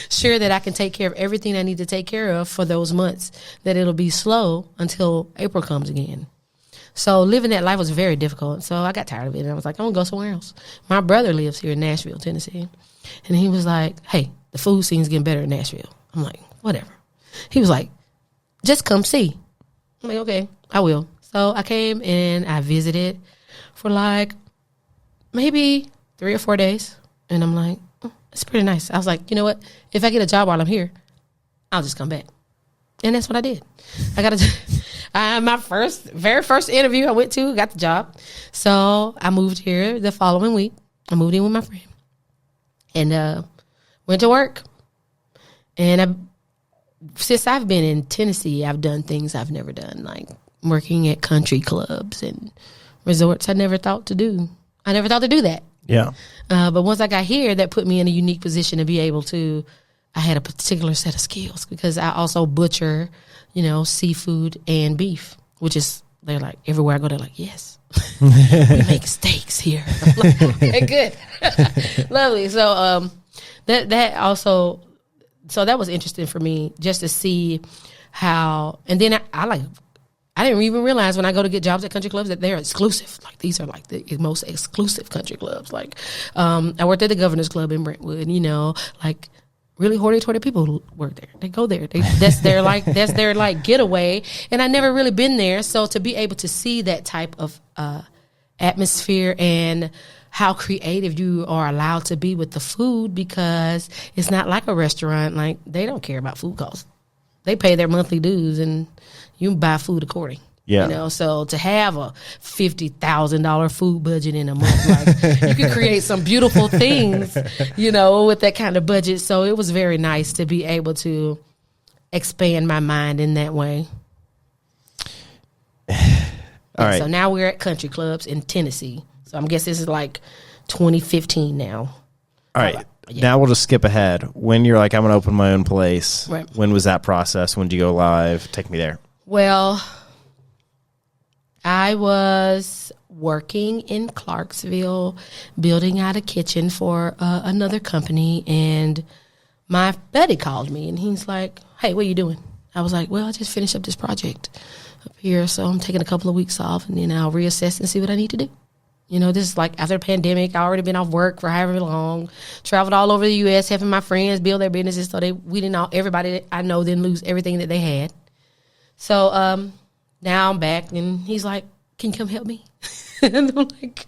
sure that I can take care of everything I need to take care of for those months, that it'll be slow until April comes again. So living that life was very difficult. So I got tired of it, and I was like, I'm going to go somewhere else. My brother lives here in Nashville, Tennessee, and he was like, hey, the food scene's getting better in Nashville. I'm like, whatever. He was like, just come see. I'm like, okay, I will. So I came and I visited for like maybe 3 or 4 days, and I'm like, it's pretty nice. I was like, you know what? If I get a job while I'm here, I'll just come back. And that's what I did. I got my very first interview I went to, got the job. So I moved here the following week. I moved in with my friend and went to work. And since I've been in Tennessee, I've done things I've never done, like working at country clubs and resorts I never thought to do. I never thought to do that. Yeah. But once I got here, that put me in a unique position to be able to, I had a particular set of skills because I also butcher, seafood and beef, which is, they're like, everywhere I go, they're like, yes, we make steaks here. I'm like, okay, good. Lovely. So that also, so that was interesting for me just to see how, and then I didn't even realize when I go to get jobs at country clubs that they're exclusive. Like, these are like the most exclusive country clubs. Like, I worked at the Governor's Club in Brentwood, like really hoity-toity people who work there. They go there. That's their getaway. And I never really been there. So to be able to see that type of atmosphere and how creative you are allowed to be with the food, because it's not like a restaurant. Like, they don't care about food costs. They pay their monthly dues and you buy food according. Yeah. You know, so to have a $50,000 food budget in a month, like you can create some beautiful things, you know, with that kind of budget. So it was very nice to be able to expand my mind in that way. All right. So now we're at country clubs in Tennessee. So I guess this is like 2015 now. All right. Now we'll just skip ahead. When you're like, I'm going to open my own place. Right. When was that process? When did you go live? Take me there. Well, I was working in Clarksville, building out a kitchen for another company, and my buddy called me, and he's like, hey, what are you doing? I was like, well, I just finished up this project up here, so I'm taking a couple of weeks off, and then I'll reassess and see what I need to do. You know, this is like after the pandemic. I already been off work for however long, traveled all over the U.S., helping my friends build their businesses so everybody that I know didn't lose everything that they had. So now I'm back, and he's like, can you come help me? And I'm like,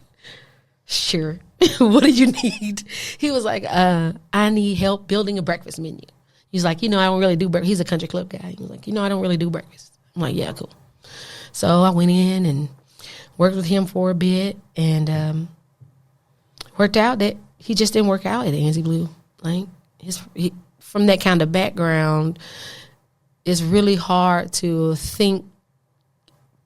sure. What do you need? He was like, I need help building a breakfast menu. He's like, I don't really do breakfast. He's a country club guy. He was like, I don't really do breakfast. I'm like, yeah, cool. So I went in and worked with him for a bit, and worked out that he just didn't work out at Anzie Blue. Like from that kind of background, it's really hard to think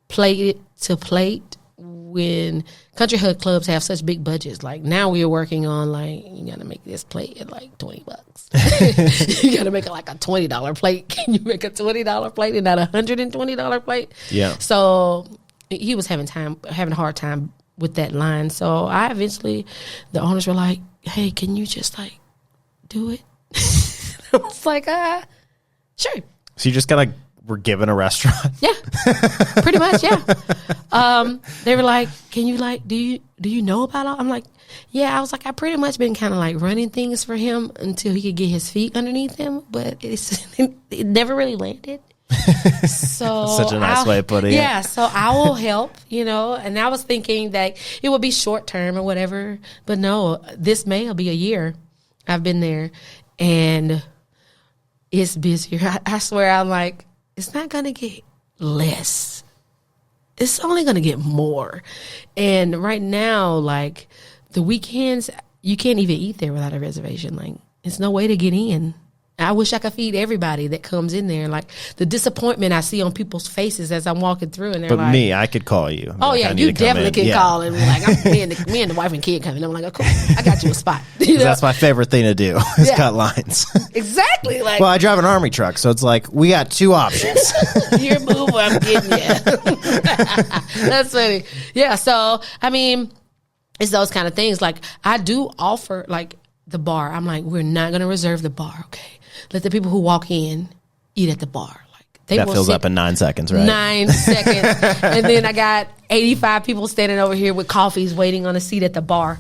plate to plate when country hood clubs have such big budgets. Like now we are working on like, you got to make this plate at like $20. You got to make it like a $20 plate. Can you make a $20 plate and not a $120 plate? Yeah. So he was having a hard time with that line. So I eventually, the owners were like, hey, can you just like do it? I was like, sure. So you just kind of were given a restaurant? Yeah, pretty much, yeah. They were like, can you like, do you know about all? I'm like, yeah. I was like, I pretty much been kind of like running things for him until he could get his feet underneath him, but it never really landed. So such a nice way of putting it. Yeah, so I will help, and I was thinking that it would be short term or whatever, but no, this May will be a year I've been there, and it's busier. I swear, I'm like, it's not going to get less. It's only going to get more. And right now, like, the weekends, you can't even eat there without a reservation. Like, there's no way to get in. I wish I could feed everybody that comes in there. Like, the disappointment I see on people's faces as I'm walking through, and they're but like, me, I could call you. Oh, yeah, you definitely can call and be like, me and the wife and kid coming. I'm like, oh, cool, I got you a spot. That's my favorite thing to do is cut lines. Exactly. Like, well, I drive an army truck, so it's like we got two options. Your move, I'm getting you. That's funny. Yeah, so, I mean, it's those kind of things. Like, I do offer, like, the bar. I'm like, we're not going to reserve the bar, okay? Let the people who walk in eat at the bar. That fills up in 9 seconds, right? 9 seconds. And then I got 85 people standing over here with coffees waiting on a seat at the bar.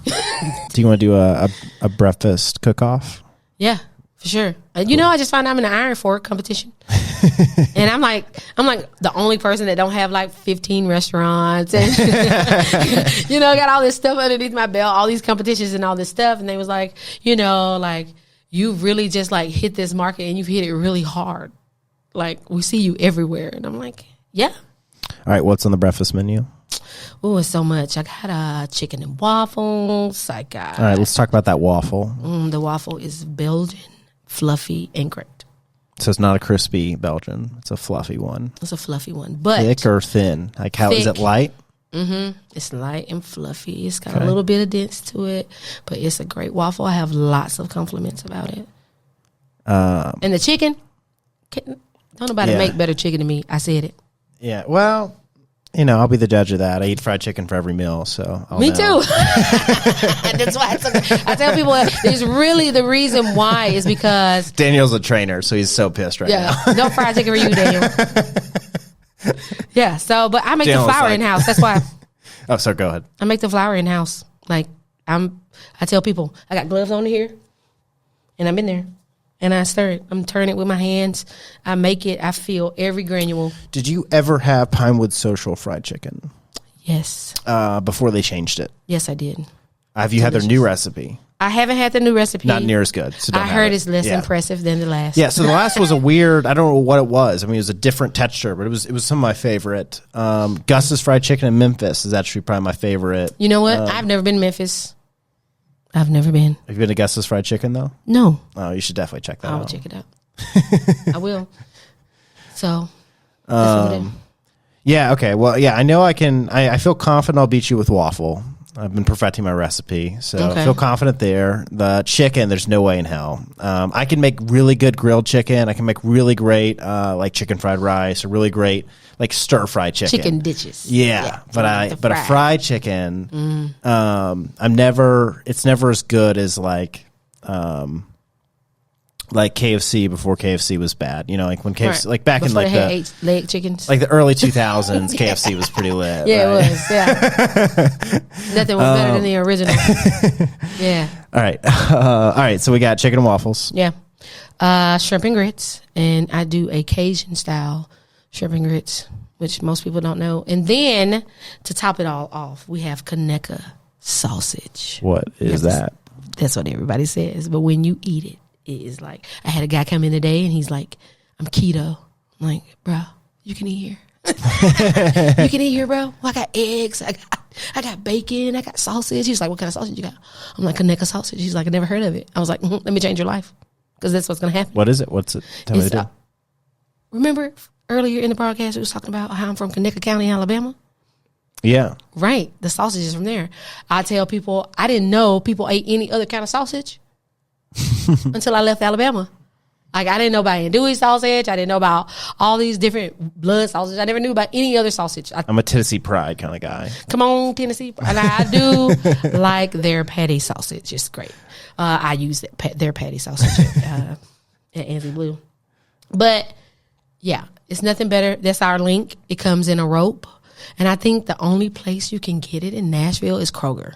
Do you want to do a breakfast cook-off? Yeah, for sure. Cool. I just found I'm in an Iron Fork competition. And I'm like the only person that don't have like 15 restaurants and got all this stuff underneath my belt, all these competitions and all this stuff. And they was like, like, you really just like hit this market and you've hit it really hard. Like, we see you everywhere. And I'm like, yeah. All right, what's on the breakfast menu? Oh, it's so much. I got chicken and waffles. I got... All right, let's talk about that waffle. The waffle is Belgian, fluffy, and great. So it's not a crispy Belgian. It's a fluffy one. It's a fluffy one. But thick or thin? Like, how is it light? Mm-hmm. It's light and fluffy. It's got a little bit of dense to it, but it's a great waffle. I have lots of compliments about it. And the chicken... Don't nobody make better chicken than me. I said it. Yeah, well, I'll be the judge of that. I eat fried chicken for every meal, so I'll me know. too. That's why I tell people it's really the reason why is because Daniel's a trainer, so he's so pissed right now. No fried chicken for you, Daniel. Yeah, so but I make the flour in house. That's why. Oh, so go ahead. I make the flour in house. Like I tell people I got gloves on here, and I'm in there. And I stir it. I'm turning it with my hands. I make it. I feel every granule. Did you ever have Pinewood Social fried chicken? Yes. Before they changed it? Yes, I did. Have you had their new recipe? I haven't had the new recipe. Not near as good. So I heard it's less impressive than the last. Yeah, so the last was a weird, I don't know what it was. I mean, it was a different texture, but it was some of my favorite. Gus's Fried Chicken in Memphis is actually probably my favorite. You know what? I've never been to Memphis. I've never been. Have you been to Gus's Fried Chicken, though? No. Oh, you should definitely check that out. I will check it out. I will. So, that's what we do. Yeah, okay. Well, yeah, I know I can. I feel confident I'll beat you with waffle. I've been perfecting my recipe, so I feel confident there. The chicken, there's no way in hell. I can make really good grilled chicken. I can make really great like chicken fried rice, or really great like stir fried chicken. Chicken dishes. Yeah, but a fried chicken, it's never as good as like KFC before KFC was bad. You know, like when KFC, like back before in like they had 8-leg chickens. like the early 2000s, KFC was pretty lit. Yeah, right? it was. Yeah. Nothing was better than the original. Yeah. All right. So we got chicken and waffles. Yeah. Shrimp and grits. And I do a Cajun style shrimp and grits, which most people don't know. And then to top it all off, we have Conecuh sausage. What is that? That's what everybody says. But when you eat it, it is like, I had a guy come in today and he's like, I'm keto. I'm like, bro, you can eat here. You can eat here, bro. Well, I got eggs. I got bacon. I got sausage. He's like, what kind of sausage you got? I'm like, Conecuh sausage. He's like, I never heard of it. I was like, let me change your life, because that's what's going to happen. What is it? What's it? Tell me to do. Remember earlier in the broadcast, we was talking about how I'm from Conecuh County, Alabama? Yeah. Right. The sausage is from there. I tell people, I didn't know people ate any other kind of sausage until I left Alabama. Like, I didn't know about andouille sausage. I didn't know about all these different blood sausage. I never knew about any other sausage. I'm a Tennessee Pride kind of guy. Come on, Tennessee. And I do like their patty sausage. It's great. I use their patty sausage at Anzie Blue. But, yeah, it's nothing better. That's our link. It comes in a rope. And I think the only place you can get it in Nashville is Kroger.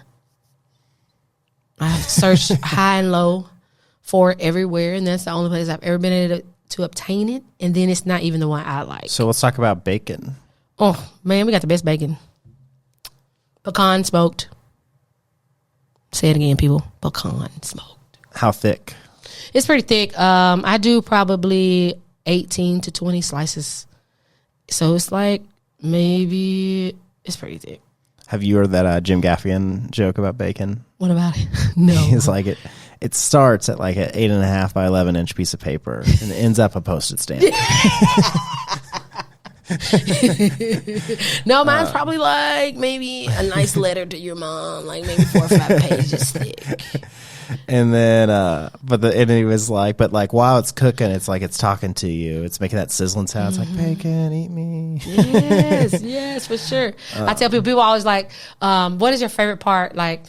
I've searched high and low for it everywhere, and that's the only place I've ever been able to obtain it. And then it's not even the one I like. So let's talk about bacon. Oh, man, we got the best bacon. Pecan smoked. Say it again, people. Pecan smoked. How thick? It's pretty thick. I do probably 18 to 20 slices. So it's like maybe, it's pretty thick. Have you heard that Jim Gaffigan joke about bacon? What about it? No. He's like, it starts at like an 8.5 by 11 inch piece of paper and it ends up a postage stamp. No, mine's probably like maybe a nice letter to your mom, like maybe 4 or 5 pages thick. And then, and he was like, but like while it's cooking, it's like it's talking to you. It's making that sizzling sound. It's like, bacon, eat me. Yes, for sure. I tell people always like, what is your favorite part? Like,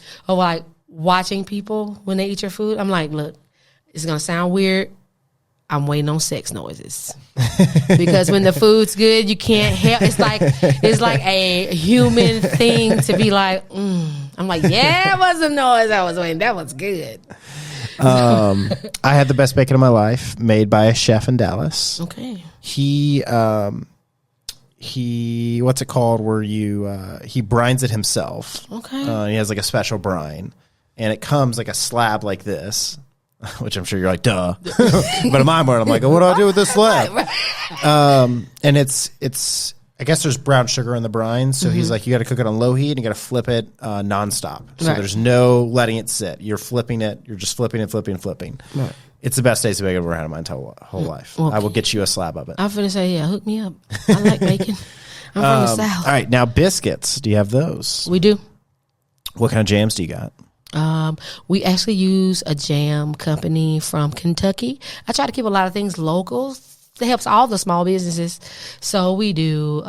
watching people when they eat your food. I'm like, look, it's gonna sound weird. I'm waiting on sex noises because when the food's good, you can't help. It's like a human thing to be like, I'm like, yeah, it was a noise I was waiting. That was good. I had the best bacon of my life, made by a chef in Dallas. Okay. He what's it called? Where he brines it himself. Okay. He has like a special brine, and it comes like a slab like this. Which I'm sure you're like, duh. But in my mind, I'm like, what do I do with this slab? And it's I guess there's brown sugar in the brine. So he's like, you got to cook it on low heat and you got to flip it nonstop. So there's no letting it sit. You're flipping it. You're just flipping and flipping and flipping. Right. It's the best taste of bacon I've ever had in my whole life. Okay. I will get you a slab of it. I'm going to say, yeah, hook me up. I like bacon. I'm from the South. All right. Now, biscuits. Do you have those? We do. What kind of jams do you got? We actually use a jam company from Kentucky. I try to keep a lot of things local. It helps all the small businesses. So we do,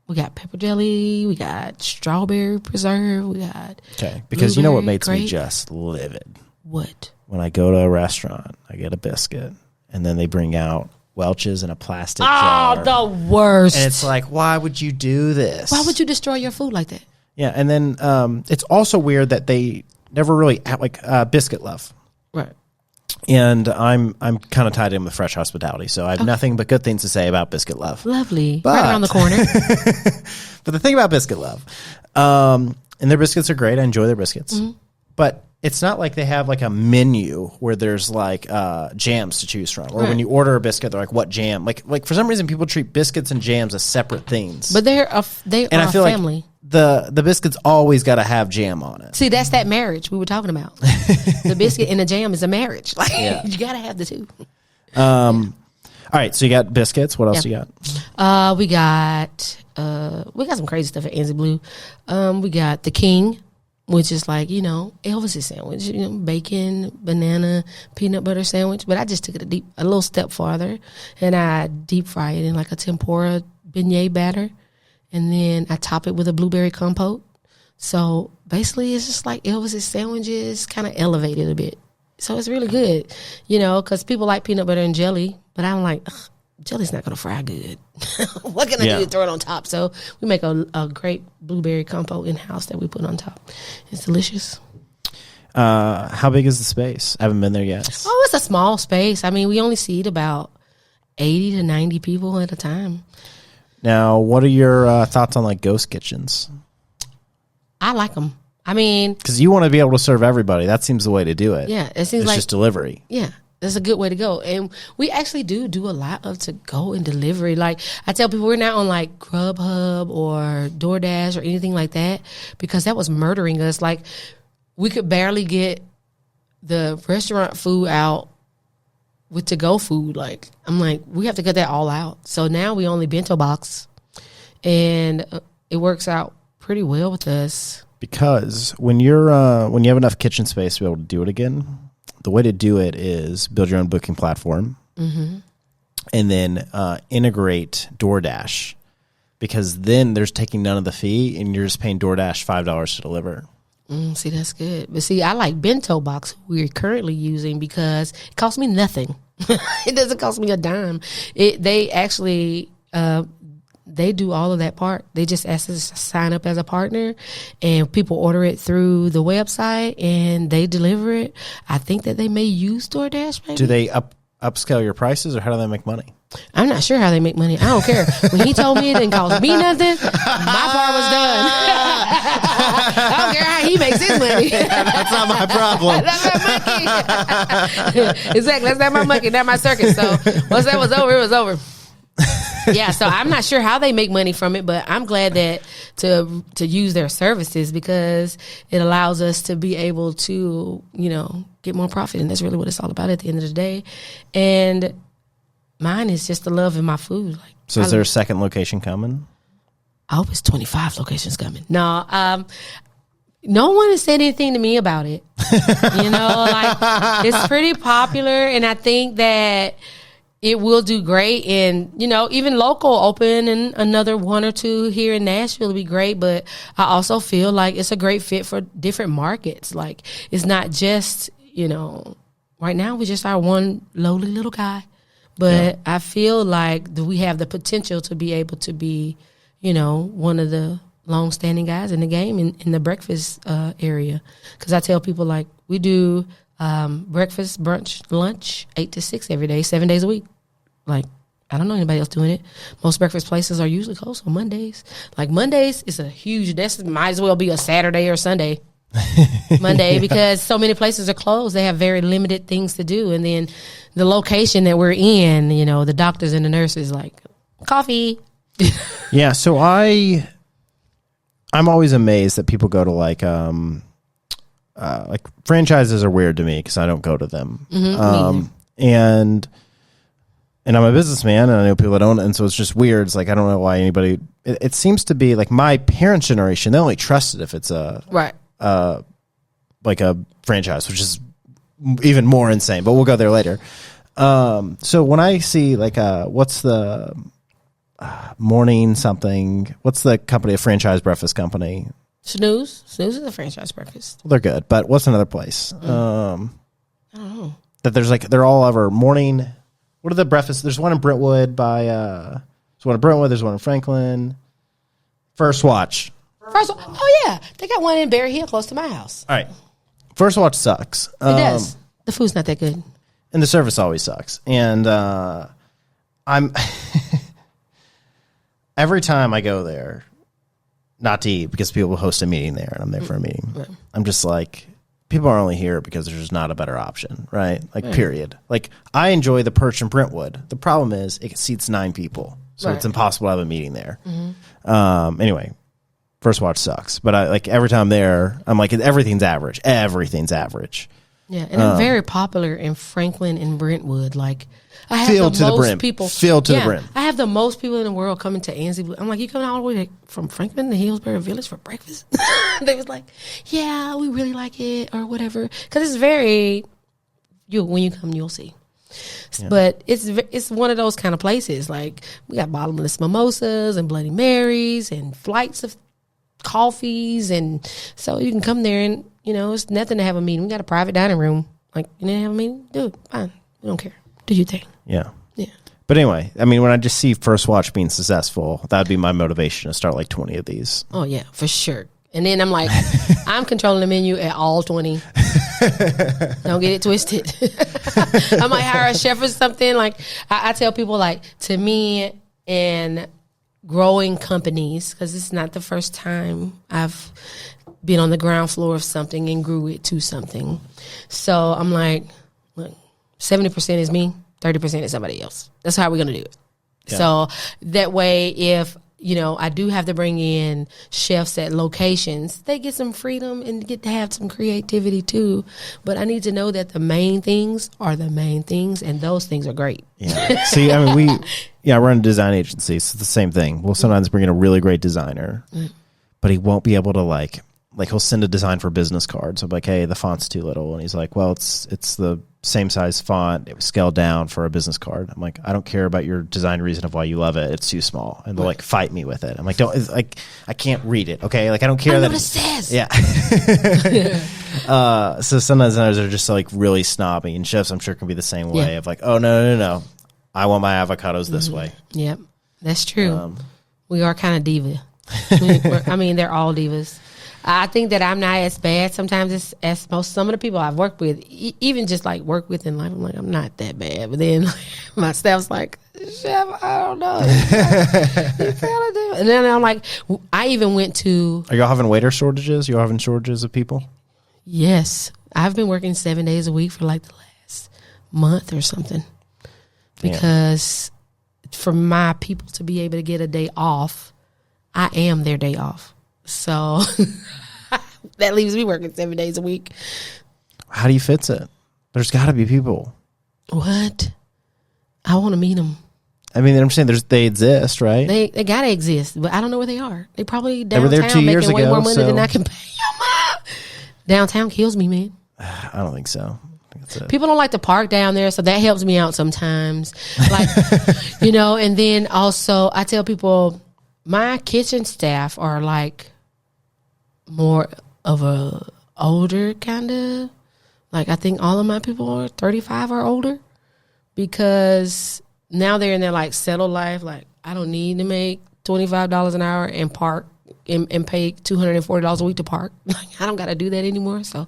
we got pepper jelly, we got strawberry preserve, we got. Okay. Because you know what makes me just livid? What? When I go to a restaurant, I get a biscuit and then they bring out Welch's in a plastic jar. Oh, the worst. And it's like, why would you do this? Why would you destroy your food like that? Yeah, and then it's also weird that they never really Biscuit Love, right? And I'm kind of tied in with Fresh Hospitality, so I have nothing but good things to say about Biscuit Love. Lovely, right around the corner. But the thing about Biscuit Love, and their biscuits are great. I enjoy their biscuits, but it's not like they have like a menu where there's like jams to choose from, or when you order a biscuit, they're like, "What jam?" Like for some reason, people treat biscuits and jams as separate things. But they are a family. Like the biscuits always got to have jam on it. See, that's that marriage we were talking about. The biscuit and the jam is a marriage. Like you got to have the two. All right, so you got biscuits. What else you got? We got some crazy stuff at Anzie Blue. We got the King, which is like, Elvis's sandwich, bacon, banana, peanut butter sandwich. But I just took it a little step farther, and I deep fry it in like a tempura beignet batter, and then I top it with a blueberry compote. So basically, it's just like Elvis's sandwiches, kind of elevated a bit. So it's really good, because people like peanut butter and jelly, but I'm like, jelly's not going to fry good. What can I do to throw it on top? So we make a great blueberry compote in-house that we put on top. It's delicious. How big is the space? I haven't been there yet. Oh, it's a small space. I mean, we only seat about 80 to 90 people at a time. Now, what are your thoughts on like ghost kitchens? I like them. I mean, because you want to be able to serve everybody. That seems the way to do it. Yeah, it seems it's just delivery. Yeah. That's a good way to go. And we actually do a lot of to-go and delivery. Like, I tell people we're not on, like, Grubhub or DoorDash or anything like that because that was murdering us. Like, we could barely get the restaurant food out with to-go food. Like, I'm like, we have to cut that all out. So now we only bento box. And it works out pretty well with us. Because when you have enough kitchen space to be able to do it again, the way to do it is build your own booking platform and then integrate DoorDash, because then there's taking none of the fee and you're just paying DoorDash $5 to deliver. See, that's good. But see, I like Bento Box we're currently using because it costs me nothing. It doesn't cost me a dime. They actually... they do all of that part. They just ask us to sign up as a partner, and people order it through the website, and they deliver it. I think that they may use DoorDash, maybe. Do they upscale your prices, or how do they make money? I'm not sure how they make money. I don't care. When he told me it didn't cost me nothing, my part was done. I don't care how he makes his money. That's not my problem. That's my monkey. Exactly. That's not my monkey. Not my circus. So once that was over, it was over. Yeah, so I'm not sure how they make money from it, but I'm glad that to use their services because it allows us to be able to, get more profit, and that's really what it's all about at the end of the day. And mine is just the love in my food. Like, so is there a second location coming? I hope it's 25 locations coming. No, no one has said anything to me about it. It's pretty popular, and I think that it will do great. And, even local open and another one or two here in Nashville will be great. But I also feel like it's a great fit for different markets. Like, it's not just, right now we just are one lowly little guy. But I feel like we have the potential to be able to be, one of the long-standing guys in the game in the breakfast area. Because I tell people, like, we do breakfast, brunch, lunch, 8 to 6 every day, 7 days a week. Like, I don't know anybody else doing it. Most breakfast places are usually closed on Mondays. Like, Mondays is a huge, that might as well be a Saturday or Sunday. Monday, because so many places are closed. They have very limited things to do. And then the location that we're in, the doctors and the nurses, like, coffee. Yeah, so I'm always amazed that people go to like franchises are weird to me because I don't go to them. And I'm a businessman and I know people that don't, and so it's just weird. It's like I don't know why anybody. It seems to be like my parents' generation. They only trust it if it's like a franchise, which is even more insane. But we'll go there later. So when I see like what's the morning something? What's the company, a franchise breakfast company? Snooze is a franchise breakfast. Well, they're good, but what's another place? I don't know. That there's like they're all over morning. What are the breakfasts? There's one in Brentwood by. There's one in Brentwood. There's one in Franklin. First Watch. Oh yeah, they got one in Berry Hill, close to my house. All right, First Watch sucks. It does. The food's not that good, and the service always sucks. And I'm every time I go there, not to eat because people host a meeting there, and I'm there for a meeting. Right. I'm just like, people are only here because there's just not a better option, right? Like, period. Like, I enjoy the Perch in Brentwood. The problem is it seats 9 people, so it's impossible to have a meeting there. Anyway, First Watch sucks, but I like every time I'm there, I'm like, everything's average. Everything's average. Yeah, and I'm very popular in Franklin and Brentwood. Like, I have Filled the to the most brim. people. Filled to the brim. I have the most people in the world coming to Anzie Blue. I'm like, you coming all the way from Franklin to Hillsboro Village for breakfast? They was like, yeah, we really like it or whatever. Because it's very, when you come, you'll see. Yeah. But it's one of those kind of places. Like, we got bottomless mimosas and Bloody Marys and flights of coffees, and so you can come there and it's nothing to have a meeting. We got a private dining room. Like, you didn't have a meeting, do it, fine, we don't care, do your thing. Yeah. But anyway, I mean, when I just see First Watch being successful, that would be my motivation to start like 20 of these. Oh yeah, for sure. And then I'm like, I'm controlling the menu at all 20. Don't get it twisted. I might hire a chef or something. Like, I tell people, like, to me, and growing companies, because this is not the first time I've been on the ground floor of something and grew it to something. So I'm like, look, 70% is me, 30% is somebody else. That's how we're going to do it. Yeah. So that way, if I do have to bring in chefs at locations, they get some freedom and get to have some creativity too. But I need to know that the main things are the main things, and those things are great. Yeah. See, I mean, I run a design agency, so it's the same thing. We'll sometimes bring in a really great designer, but he won't be able to like he'll send a design for business cards. I'm like, hey, the font's too little. And he's like, well, it's the same size font. It was scaled down for a business card. I'm like, I don't care about your design reason of why you love it. It's too small. And they'll like fight me with it. I'm like, I can't read it. Okay. Like, I don't care I know that what it says. Yeah. So sometimes designers are just like really snobby, and chefs I'm sure can be the same way of like, oh, no. I want my avocados this way. Yep. That's true. We are kind of diva. I mean, they're all divas. I think that I'm not as bad sometimes as some of the people I've worked with, even just like work with in life. I'm like, I'm not that bad. But then my staff's like, chef, I don't know. You kind of do. And then I'm like, I even went to. Are y'all having waiter shortages? Y'all having shortages of people? Yes. I've been working 7 days a week for like the last month or something. Because for my people to be able to get a day off, I am their day off. So that leaves me working 7 days a week. How do you fix it? There's got to be people. What? I want to meet them. I mean, I'm saying they exist, right? They got to exist, but I don't know where they are. They probably downtown were there 2 years making way ago, more money than I can pay them. Downtown kills me, man. I don't think so. People don't like to park down there, so that helps me out sometimes. Like, and then also I tell people my kitchen staff are like more of a older kind of, like, I think all of my people are 35 or older, because now they're in their like settled life. Like, I don't need to make $25 an hour and park and pay $240 a week to park. Like, I don't got to do that anymore. So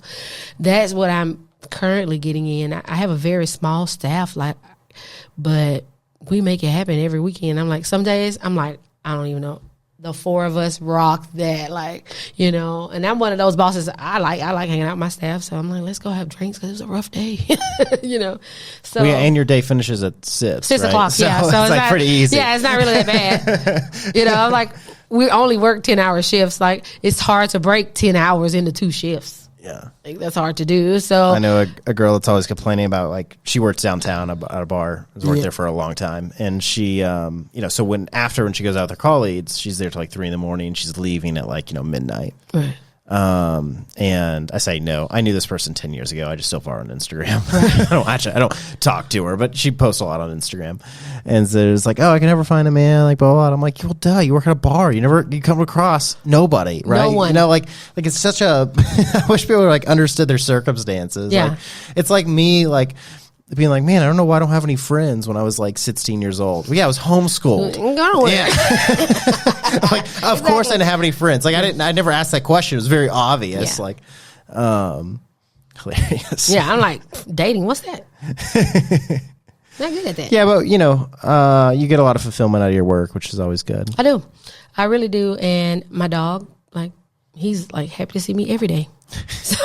that's what I'm currently getting in. I have a very small staff, like, but we make it happen every weekend. I'm like, some days I'm like, I don't even know. The 4 of us rock that, like, and I'm one of those bosses. I like hanging out with my staff, so I'm like, let's go have drinks because it was a rough day, So and your day finishes at 6 o'clock, right? So it's like not, pretty easy. Yeah, it's not really that bad. I'm like, we only work 10-hour shifts. Like, it's hard to break 10 hours into 2 shifts. Yeah, like, that's hard to do. So I know a girl that's always complaining about, like, she works downtown at a bar. Has worked there for a long time, and she, so when she goes out with her colleagues, she's there till like 3 a.m. She's leaving at like midnight. Right. And I say, no, I knew this person 10 years ago. I just still follow her on Instagram. I don't talk to her, but she posts a lot on Instagram. And so it's like, oh, I can never find a man, like, blah, blah, blah. I'm like, well, duh, you work at a bar. You come across nobody, right? No one. Like it's such a, I wish people like understood their circumstances. Yeah. Like, it's like me, like, being like, man, I don't know why I don't have any friends when I was like 16 years old. Well, yeah, I was homeschooled. Yeah. Like, of course I didn't have any friends. Like, I never asked that question. It was very obvious. Yeah. Like, hilarious. Yeah, I'm like, dating, what's that? Not good at that. Yeah, but you get a lot of fulfillment out of your work, which is always good. I do. I really do. And my dog, like, he's like happy to see me every day. So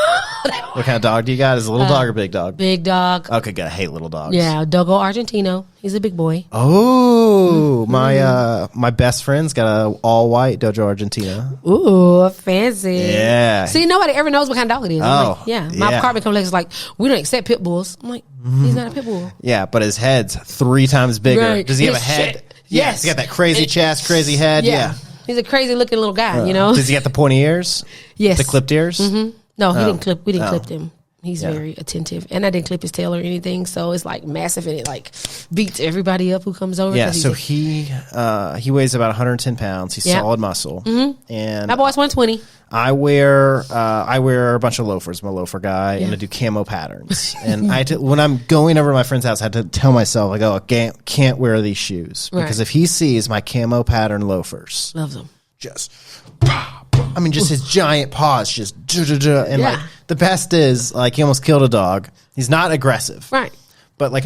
What kind of dog do you got? Is it a little dog or big dog? Big dog. Okay, good. I hate little dogs. Yeah, Dogo Argentino. He's a big boy. Oh, my best friend's got a all white Dojo Argentina. Ooh, fancy. Yeah. See, nobody ever knows what kind of dog it is. I'm like, Oh, yeah. My yeah. apartment complex is like, we don't accept pit bulls. I'm like, he's not a pit bull. Yeah, but his head's 3 times bigger. Right. Does he have a His head? shit. Yes. He's got that crazy chest, crazy head. Yeah. He's a crazy looking little guy, you know? Does he got the pointy ears? Yes. The clipped ears? Mm-hmm. No, he didn't clip. We didn't Oh. clip him. He's very attentive, and I didn't clip his tail or anything, so it's like massive, and it like beats everybody up who comes over. Yeah, 'cause he's so a- he weighs about 110 pounds. He's Yeah. solid muscle. And my boy's 120. I wear a bunch of loafers. I'm a loafer guy, and I do camo patterns. And when I'm going over to my friend's house, I had to tell myself, like, oh, I can't wear these shoes because Right. if he sees my camo pattern loafers, Loves him. just just his giant paws just and Yeah. like the best is like he almost killed a dog. He's not aggressive, Right. but like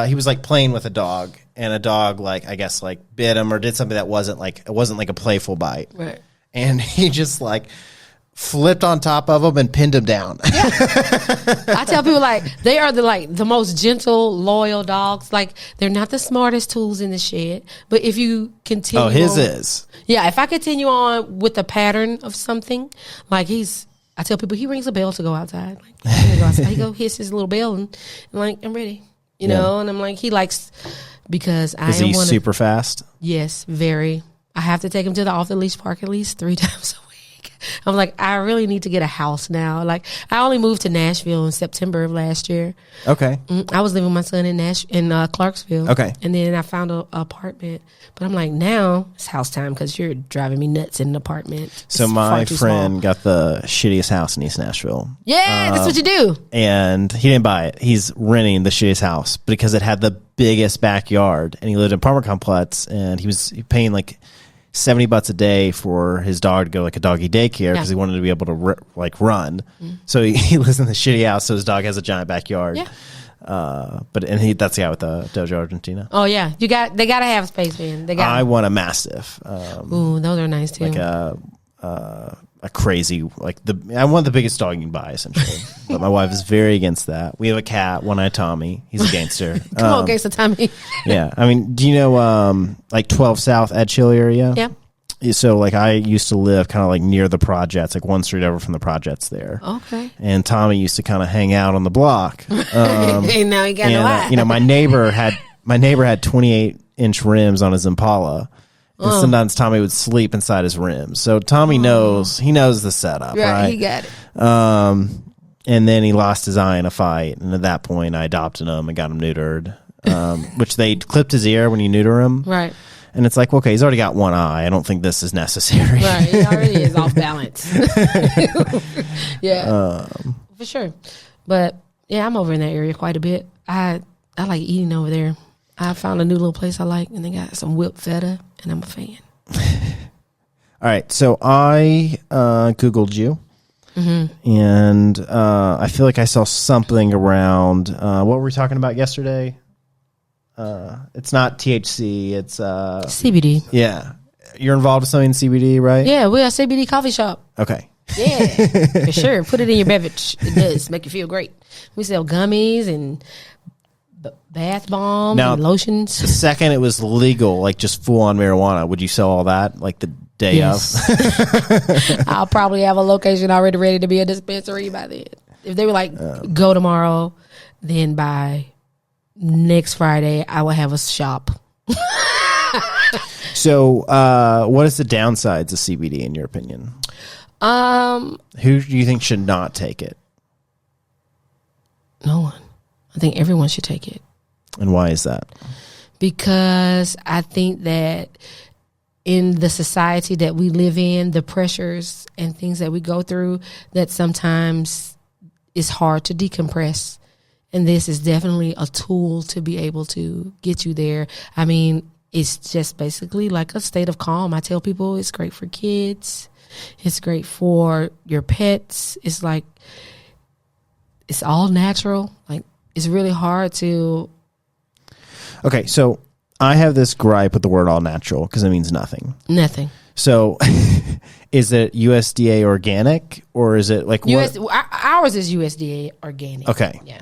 he was like playing with a dog, and a dog like I guess like bit him or did something that wasn't like a playful bite, Right. and he just like flipped on top of him and pinned him down. I tell people like they are the most gentle, loyal dogs. Like they're not the smartest tools in the shed, but if you continue, Oh, his on- is. Yeah, if I continue on with the pattern of something, like I tell people he rings a bell to go outside. Like he's gonna go outside. He go hiss his little bell and like I'm ready, you know. And I'm like he likes because I Is am he one super fast? Yes, very. I have to take him to the off the leash park at least 3 times a week. I'm like, I really need to get a house now. Like, I only moved to Nashville in September of last year. Okay. I was living with my son in Clarksville. Okay. And then I found an apartment. But I'm like, now it's house time because you're driving me nuts in an apartment. So It's my far too friend small. got the shittiest house in East Nashville. Yeah, that's what you do. And he didn't buy it. He's renting the shittiest house because it had the biggest backyard, and he lived in an apartment complex, and he was paying like $70 a day for his dog to go like a doggy daycare because he wanted to be able to run. So he lives in the shitty house, so his dog has a giant backyard. Yeah. That's the guy with the Dojo Argentina. Oh yeah, they gotta have space, man. They got. I want a mastiff. Ooh, those are nice too. Like a crazy I want the biggest dog you can buy essentially, but my wife is very against that. We have a cat, one-eyed Tommy. He's a gangster. Come on, gangsta Tommy. Yeah, I mean, do you know like 12 South Ed Chill area? Yeah. So like I used to live kind of like near the projects, like one street over from the projects there. Okay. And Tommy used to kind of hang out on the block. And now you got no eye. You know, my neighbor had 28-inch rims on his Impala. And sometimes Tommy would sleep inside his rims. So Tommy knows the setup, right? He got it. And then he lost his eye in a fight. And at that point, I adopted him and got him neutered, which they clipped his ear when you neuter him. Right. And it's like, okay, he's already got one eye. I don't think this is necessary. Right. He already is off balance. Yeah. For sure. But yeah, I'm over in that area quite a bit. I like eating over there. I found a new little place I like, and they got some whipped feta, and I'm a fan. All right, so I Googled you, and I feel like I saw something around, what were we talking about yesterday? It's not THC, it's... CBD. yeah. You're involved with something in CBD, right? Yeah, we're a CBD coffee shop. Okay. Yeah, for sure. Put it in your beverage. It does make you feel great. We sell gummies and bath bombs Now, and lotions. The second it was legal, like just full-on marijuana, would you sell all that, like the day of? I'll probably have a location already ready to be a dispensary by then. If they were like, go tomorrow, then by next Friday, I will have a shop. So, what is the downsides of CBD in your opinion? Who do you think should not take it? No one. I think everyone should take it. And why is that? Because I think that in the society that we live in, the pressures and things that we go through, that sometimes it's hard to decompress. And this is definitely a tool to be able to get you there. I mean, it's just basically like a state of calm. I tell people it's great for kids. It's great for your pets. It's like, it's all natural. Like, it's really hard to... Okay, so I have this gripe with the word all natural because it means nothing. Nothing. So is it USDA organic or is it like ours is USDA organic. Okay. Yeah.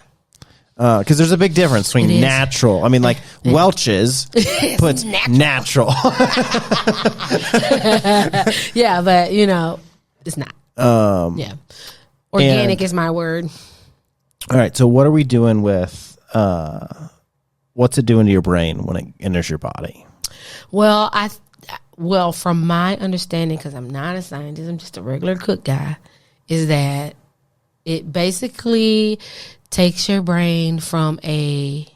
Because there's a big difference between natural. I mean, like Welch's puts natural. Yeah, but it's not. Yeah. Organic is my word. All right. So what are we doing with what's it doing to your brain when it enters your body? Well, from my understanding, because I'm not a scientist, I'm just a regular cook guy, is that it basically takes your brain from a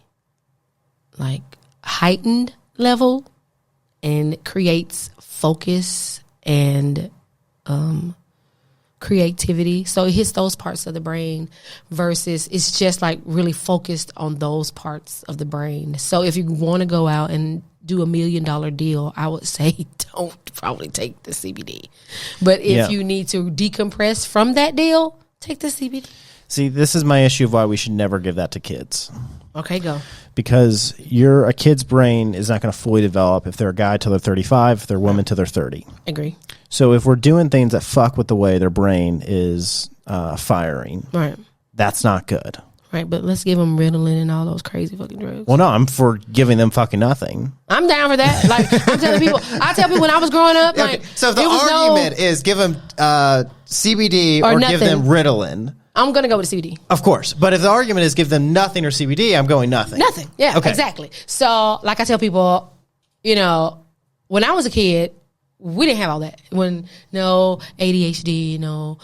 heightened level and creates focus and creativity. So it hits those parts of the brain versus it's just really focused on those parts of the brain. So if you want to go out and do $1 million deal, I would say don't probably take the CBD. But if you need to decompress from that deal, take the CBD. See, this is my issue of why we should never give that to kids. Okay, go. Because a kid's brain is not going to fully develop if they're a guy till they're 35, if they're a woman till they're 30. Agree. So if we're doing things that fuck with the way their brain is firing, right, that's not good. Right, but let's give them Ritalin and all those crazy fucking drugs. Well, no, I'm for giving them fucking nothing. I'm down for that. I tell people when I was growing up, so if the argument is give them CBD or give them Ritalin, I'm going to go with CBD. Of course. But if the argument is give them nothing or CBD, I'm going nothing. Nothing. Yeah, okay. Exactly. So, I tell people, when I was a kid, we didn't have all that. No ADHD,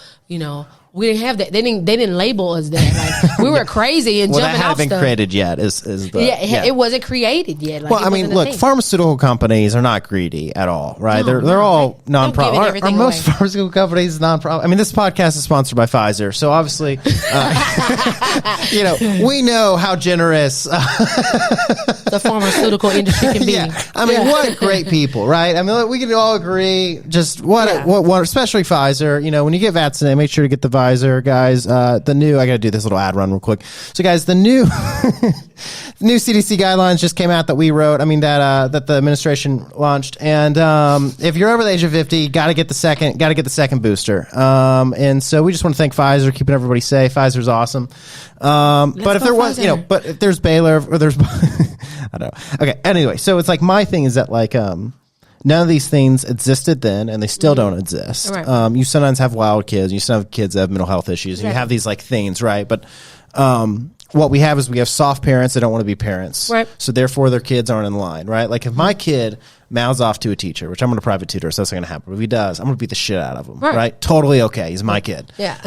we didn't have that. They didn't label us that. We were crazy and jumping off stuff. Well, that hadn't been created yet. It wasn't created yet. Look, pharmaceutical companies are not greedy at all, right? No, they're all non-profit. Are most pharmaceutical companies non-profit? I mean, this podcast is sponsored by Pfizer, so obviously, we know how generous the pharmaceutical industry can be. Yeah. I mean, what great people, right? I mean, we can all agree. Just what, especially Pfizer. When you get vaccinated, make sure to get the Pfizer, guys. I got to do this little ad run real quick. So, guys, the new CDC guidelines just came out that we wrote. I mean that the administration launched, and if you're over the age of 50, got to get the second booster. And so we just want to thank Pfizer, keeping everybody safe. Pfizer's awesome. But if there was, but if there's Baylor or there's, I don't know. Okay. Anyway, so it's my thing is that none of these things existed then, and they still don't exist. Right. You sometimes have wild kids. You still have kids that have mental health issues. And you have these things, right? But what we have is we have soft parents that don't want to be parents. Right. So therefore, their kids aren't in line, right? If my kid mouths off to a teacher, which I'm going to private tutor, so that's not going to happen. But if he does, I'm going to beat the shit out of him, right? Totally okay. He's my kid. Yeah.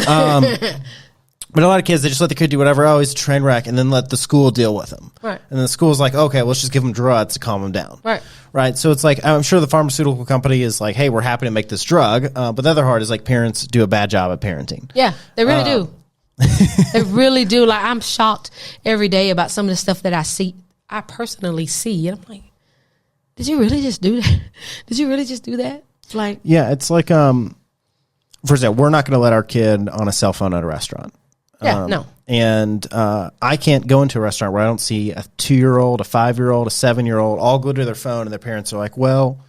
But a lot of kids, they just let the kid do whatever. Oh, he's a train wreck, and then let the school deal with him. Right. And then the school's like, okay, let's just give him drugs to calm him down. Right. Right. So it's I'm sure the pharmaceutical company is hey, we're happy to make this drug. But the other part is parents do a bad job at parenting. Yeah, they really do. They really do. I'm shocked every day about some of the stuff that I personally see. And I'm like, did you really just do that? Did you really just do that? Yeah, it's for example, we're not going to let our kid on a cell phone at a restaurant. Yeah, no. And I can't go into a restaurant where I don't see a 2-year-old, a 5-year-old, a 7-year-old all glued to their phone, and their parents are like, well,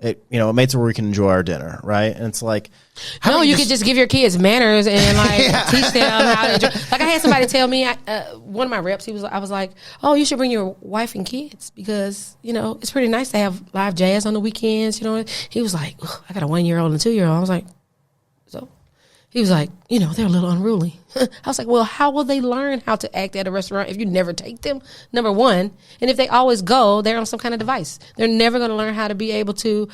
it makes it where we can enjoy our dinner, right? And it's no, you could just give your kids manners and teach them how to enjoy. I had somebody tell me, one of my reps, I was like, oh, you should bring your wife and kids because it's pretty nice to have live jazz on the weekends. He was like, I got a 1-year-old and a 2-year-old. I was like, so. He was like, they're a little unruly. I was like, well, how will they learn how to act at a restaurant if you never take them? Number one. And if they always go, they're on some kind of device. They're never going to learn how to be able to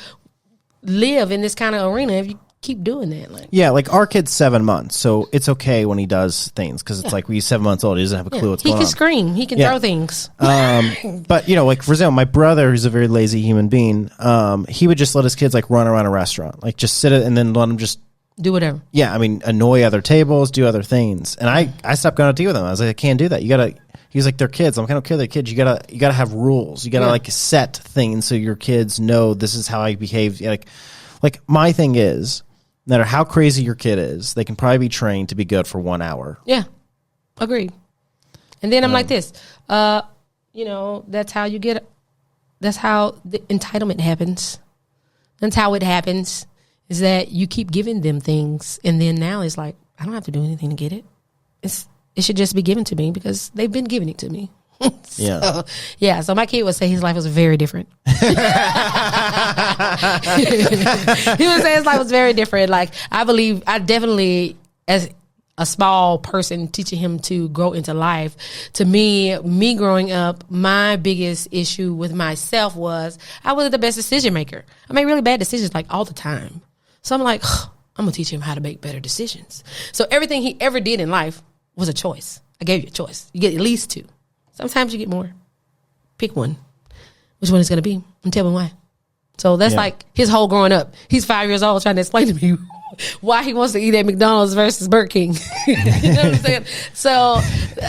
live in this kind of arena if you keep doing that. Yeah, our kid's 7 months, so it's okay when he does things because it's when he's 7 months old, he doesn't have a clue what's going on. He can scream. He can throw things. But, for example, my brother, who's a very lazy human being, he would just let his kids run around a restaurant, just sit it and then let them just do whatever. Yeah, I mean, annoy other tables, do other things. And I stopped going out to eat with them. I was like, I can't do that. You gotta. He's like, they're kids. I'm like, I don't care. They're kids. You gotta have rules. You gotta set things so your kids know this is how I behave. Like my thing is, no matter how crazy your kid is, they can probably be trained to be good for 1 hour. Yeah, agreed. And then I'm like this. That's how you get. That's how the entitlement happens. That's how it happens, is that you keep giving them things. And then now it's like, I don't have to do anything to get it. It should just be given to me because they've been giving it to me. So my kid would say his life was very different. He would say his life was very different. Like, I definitely, as a small person, teaching him to grow into life. To me growing up, my biggest issue with myself was I wasn't the best decision maker. I made really bad decisions like all the time. So I'm like, I'm gonna teach him how to make better decisions. So everything he ever did in life was a choice. I gave you a choice. You get at least 2. Sometimes you get more. Pick one. Which one it's gonna be? And tell me why. So that's like his whole growing up. He's 5 years old trying to explain to me why he wants to eat at McDonald's versus Burger King. You know what I'm saying? So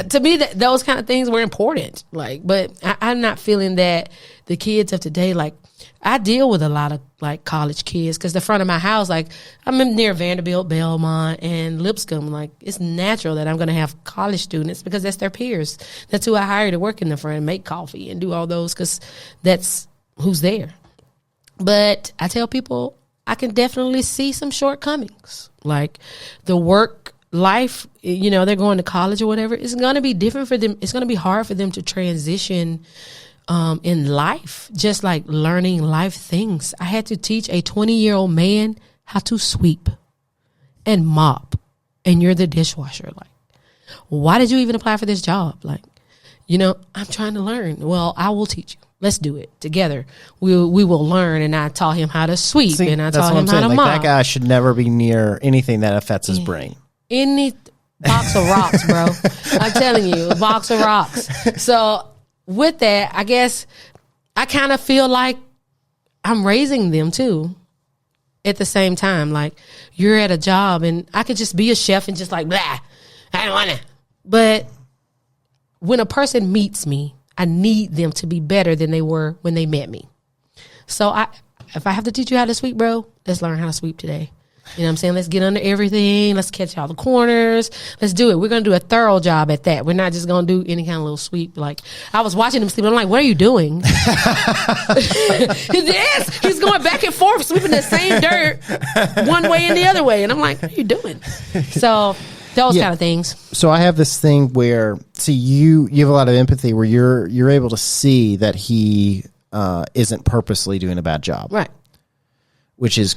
to me, those kind of things were important. Like, but I'm not feeling that the kids of today, like, I deal with a lot of like college kids because the front of my house, like I'm near Vanderbilt, Belmont, and Lipscomb. Like, it's natural that I'm going to have college students because that's their peers. That's who I hire to work in the front and make coffee and do all those because that's who's there. But I tell people I can definitely see some shortcomings. Like the work life, they're going to college or whatever. It's going to be different for them. It's going to be hard for them to transition in life, just like learning life things. I had to teach a 20-year-old man how to sweep and mop, and you're the dishwasher. Like, why did you even apply for this job? Like, I'm trying to learn. Well, I will teach you. Let's do it together. We will learn. And I taught him how to sweep, and I taught him how to mop. That guy should never be near anything that affects his brain. Any box of rocks, bro. I'm telling you, a box of rocks. So with that, I guess I kind of feel like I'm raising them too at the same time. Like, you're at a job and I could just be a chef and just like, blah, I don't want to. But when a person meets me, I need them to be better than they were when they met me. So if I have to teach you how to sweep, bro, let's learn how to sweep today. You know what I'm saying? Let's get under everything. Let's catch all the corners. Let's do it. We're going to do a thorough job at that. We're not just going to do any kind of little sweep. Like, I was watching him sleep. I'm like, what are you doing? Yes, he's going back and forth, sweeping the same dirt one way and the other way. And I'm like, what are you doing? So those kind of things. So I have this thing where, see, you have a lot of empathy where you're able to see that he isn't purposely doing a bad job. Right. Which is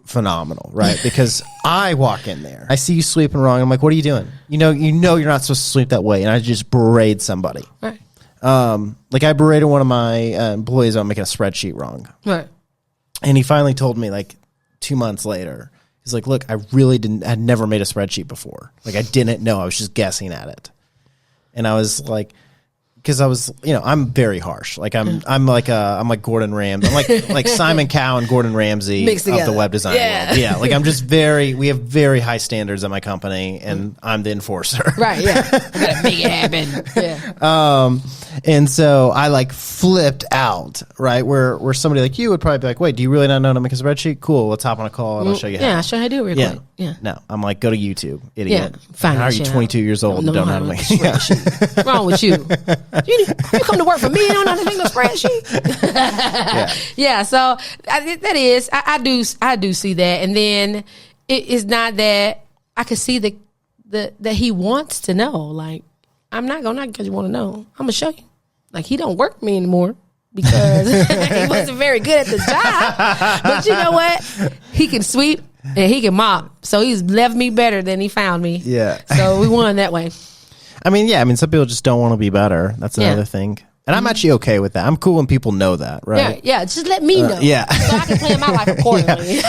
phenomenal, right? Because I walk in there, I see you sweeping wrong. I'm like, what are you doing? You know, you're not supposed to sweep that way. And I just berate somebody. Right. Like I berated one of my employees on making a spreadsheet wrong. Right. And he finally told me like 2 months later, he's like, look, I really had never made a spreadsheet before. Like I didn't know. I was just guessing at it. And I was like, because I was, I'm very harsh. Like I'm like Gordon Ramsay. I'm like Simon Cowell and Gordon Ramsay of the web design world. Yeah. Like I'm just we have very high standards at my company, and I'm the enforcer. Right. Yeah. I gotta make it happen. Yeah. And so I like flipped out, right? Where somebody like you would probably be like, wait, do you really not know how to make a spreadsheet? Cool. Let's hop on a call and I'll show you how. Yeah, I'll show you how to do it real quick. Yeah. No, I'm like, go to YouTube, idiot. Yeah. Fine. How are you 22 years old and don't know how to make a spreadsheet? What's wrong with you? You come to work for me, you don't know how to make a spreadsheet. Yeah. So I do see that, and then it's not that I can see that he wants to know. Like, I'm not gonna because you want to know. I'm gonna show you. Like, he don't work for me anymore because he wasn't very good at the job. But you know what? He can sweep and he can mop, so he's left me better than he found me. Yeah. So we won that way. I mean, some people just don't want to be better. That's another thing. And I'm actually okay with that. I'm cool when people know that, right? Yeah, just let me know. So I can plan my life accordingly.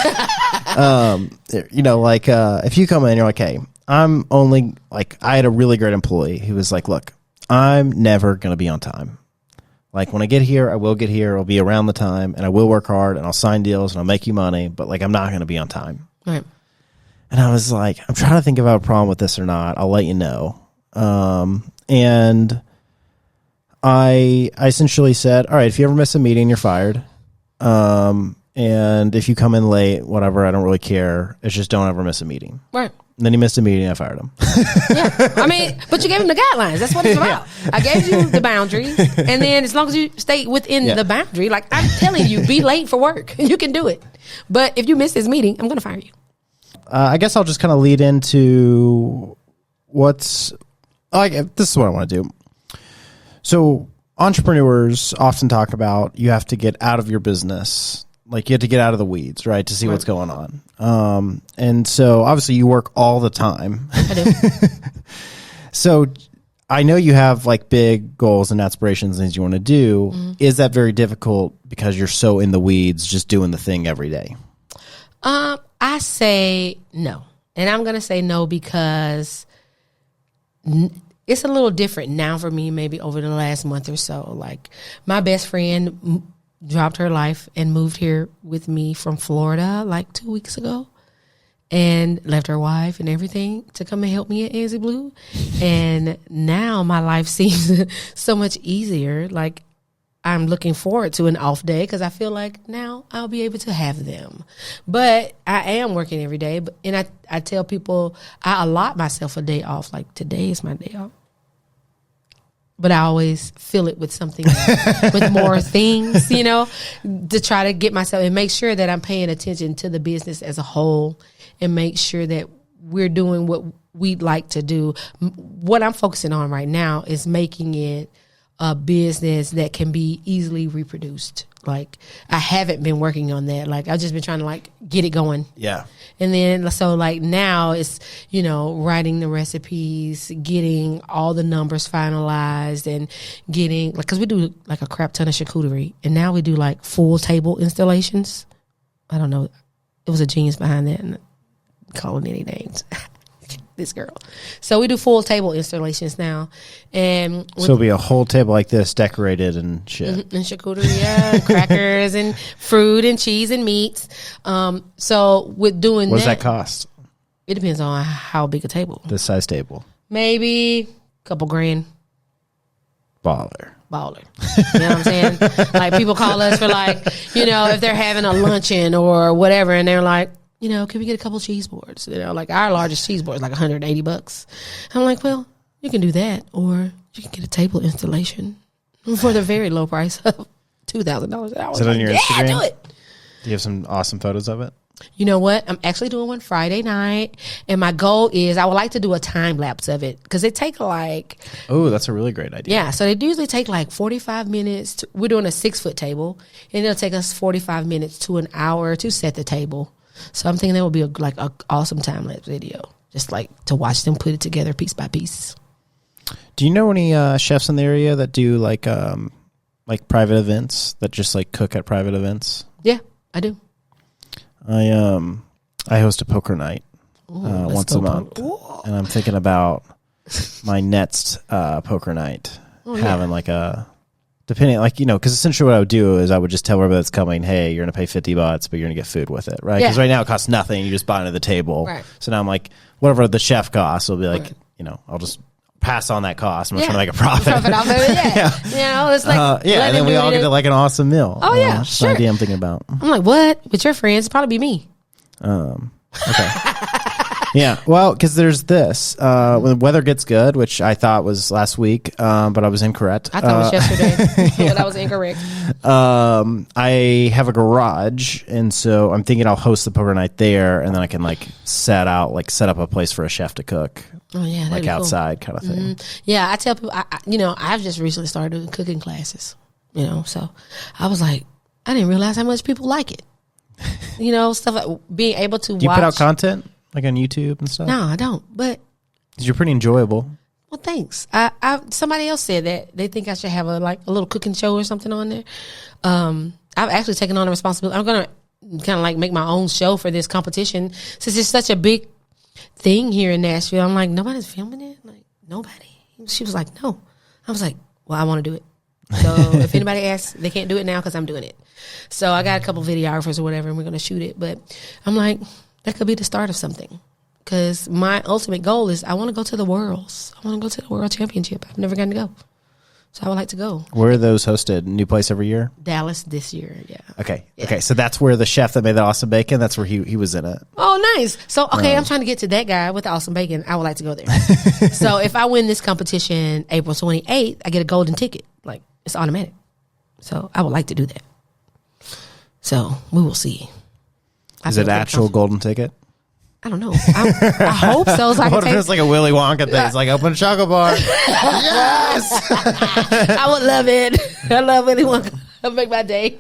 If you come in and you're like, hey, I'm only, like, I had a really great employee who was like, look, I'm never going to be on time. Like, when I get here, I will get here. I'll be around the time, and I will work hard, and I'll sign deals, and I'll make you money. But, like, I'm not going to be on time. Right. And I was like, I'm trying to think if I have a problem with this or not. I'll let you know. And I essentially said, all right, if you ever miss a meeting, you're fired. and if you come in late, whatever, I don't really care. It's just don't ever miss a meeting. Right. And then he missed a meeting. I fired him. Yeah. I mean, but you gave him the guidelines. That's what it's about. I gave you the boundary. And then as long as you stay within the boundary, like I'm telling you, be late for work. You can do it. But if you miss this meeting, I'm going to fire you. I guess I'll just kind of lead into this is what I want to do. So entrepreneurs often talk about you have to get out of your business. Like you have to get out of the weeds, right, to see what's going on. And so obviously you work all the time. I do. So I know you have like big goals and aspirations and things you want to do. Mm-hmm. Is that very difficult because you're so in the weeds, just doing the thing every day? I say no. And I'm going to say no because it's a little different now for me, maybe over the last month or so. Like my best friend dropped her life and moved here with me from Florida like 2 weeks ago and left her wife and everything to come and help me at Anzie Blue. And now my life seems so much easier. Like I'm looking forward to an off day because I feel like now I'll be able to have them. But I am working every day. And I tell people I allot myself a day off. Like today is my day off. But I always fill it with something, with more things, to try to get myself and make sure that I'm paying attention to the business as a whole and make sure that we're doing what we'd like to do. What I'm focusing on right now is making it a business that can be easily reproduced. Like I haven't been working on that. Like I've just been trying to like get it going. Yeah. And then so like now it's, writing the recipes, getting all the numbers finalized and getting like, cause we do like a crap ton of charcuterie and now we do like full table installations. I don't know. It was a genius behind that and calling any names. This girl. So we do full table installations now. And so it'll be a whole table like this decorated and shit. And charcuterie, and crackers and fruit and cheese and meats. So with doing what does that cost? It depends on how big a table. This size table. Maybe a couple grand. Baller. You know what I'm saying? Like people call us for like, if they're having a luncheon or whatever and they're like, can we get a couple cheese boards? Like our largest cheese board is like $180. I'm like, well, you can do that, or you can get a table installation for the very low price of $2,000. Is it on your Instagram? Do it. Do you have some awesome photos of it? You know what? I'm actually doing one Friday night, and my goal is I would like to do a time lapse of it because it take like. Oh, that's a really great idea. Yeah, so they usually take like 45 minutes. We're doing a 6-foot table, and it'll take us 45 minutes to an hour to set the table. So I'm thinking that would be a awesome time lapse video, just like to watch them put it together piece by piece. Do you know any chefs in the area that do like private events that just like cook at private events? Yeah, I do. I host a poker night once a month, and I'm thinking about my next poker night having like a. Depending, because essentially what I would do is I would just tell everybody that's coming, hey, you're going to pay $50, but you're going to get food with it, right? Because right now it costs nothing. You just buy it at the table. Right. So now I'm like, whatever the chef costs, will be like, I'll just pass on that cost. I'm just trying to make a profit. Profit off of it, yeah. It's like, and then we all get like an awesome meal. Oh, yeah, that's sure. the idea I'm thinking about. I'm like, what? With your friends? It'd probably be me. Okay. Yeah, well, because there's this. When the weather gets good, which I thought was last week, but I was incorrect. I thought it was yesterday, but I was incorrect. I have a garage, and so I'm thinking I'll host the poker night there, and then I can set up a place for a chef to cook. Oh yeah, like outside kind of thing. Mm-hmm. Yeah, I tell people, I've just recently started doing cooking classes. So I was like, I didn't realize how much people like it. Stuff like being able to. Do you put out content? Like on YouTube and stuff? No, I don't. But you're pretty enjoyable. Well, thanks. Somebody else said that they think I should have a little cooking show or something on there. I've actually taken on the responsibility. I'm gonna kind of make my own show for this competition since it's such a big thing here in Nashville. I'm like, nobody's filming it. Like nobody. She was like, no. I was like, well, I want to do it. So if anybody asks, they can't do it now because I'm doing it. So I got a couple videographers or whatever, and we're gonna shoot it. But I'm like, that could be the start of something. Because my ultimate goal is I want to go to the Worlds. I want to go to the World Championship. I've never gotten to go. So I would like to go. Where are those hosted? New place every year? Dallas this year, yeah. Okay. So that's where the chef that made the awesome bacon, that's where he was in it. Oh, nice. So, I'm trying to get to that guy with the awesome bacon. I would like to go there. So if I win this competition April 28th, I get a golden ticket. Like, it's automatic. So I would like to do that. So we will see. Is it actual golden ticket? I don't know. I hope so. So What if it's like a Willy Wonka thing? It's like, open a chocolate bar. Yes! I would love it. I love Willy Wonka. It'll make my day.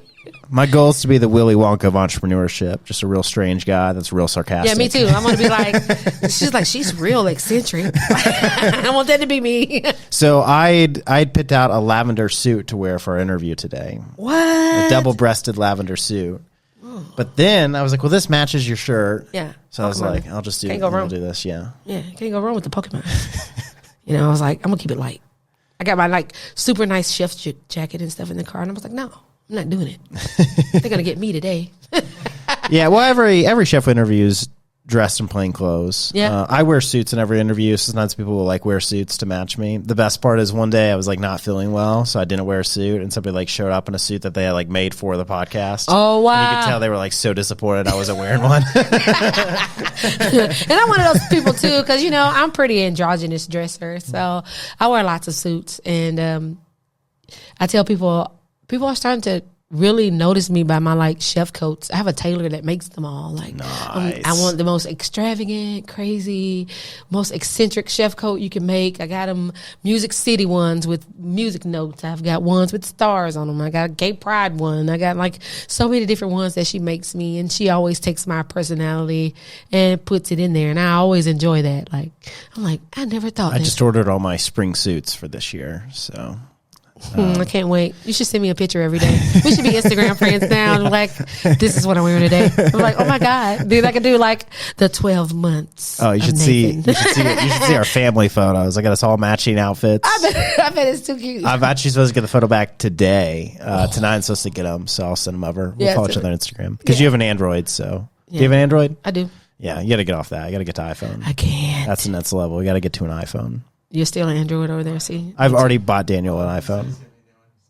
My goal is to be the Willy Wonka of entrepreneurship. Just a real strange guy that's real sarcastic. Yeah, me too. I want to be like, she's real eccentric. I want that to be me. So I'd picked out a lavender suit to wear for our interview today. What? A double-breasted lavender suit. But then I was like, well, this matches your shirt. Yeah. So I was like, I'll just do this. Yeah. Yeah, can't go wrong with the Pokemon. I was like, I'm going to keep it light. I got my super nice chef's jacket and stuff in the car. And I was like, no, I'm not doing it. They're going to get me today. Yeah, well, every chef interviews dressed in plain clothes. Yeah. I wear suits in every interview. Sometimes people will wear suits to match me. The best part is one day I was not feeling well, so I didn't wear a suit, and somebody showed up in a suit that they had made for the podcast. Oh, wow. And you could tell they were so disappointed I wasn't wearing one. And I'm one of those people too, because I'm pretty androgynous dresser, so I wear lots of suits, and I tell people are starting to really notice me by my chef coats. I have a tailor that makes them all. Nice. I want the most extravagant, crazy, most eccentric chef coat you can make. I got them Music City ones with music notes. I've got ones with stars on them. I got a gay pride one. I got so many different ones that she makes me, and she always takes my personality and puts it in there, and I always enjoy that. I'm I never thought I just ordered all my spring suits for this year, so I can't wait. You should send me a picture every day. We should be Instagram friends now. This is what I'm wearing today. I'm oh my God. Dude, I could do the 12 months. Oh, you should see our family photos. I got us all matching outfits. I bet it's too cute. I'm actually supposed to get the photo back today. Tonight I'm supposed to get them, so I'll send them over. We'll follow each other on Instagram. Because you have an Android, so. Do you have an Android? I do. Yeah, you got to get off that. I got to get to iPhone. I can't. That's the next level. You got to get to an iPhone. You're still an Android over there, see? I've already bought Daniel an iPhone.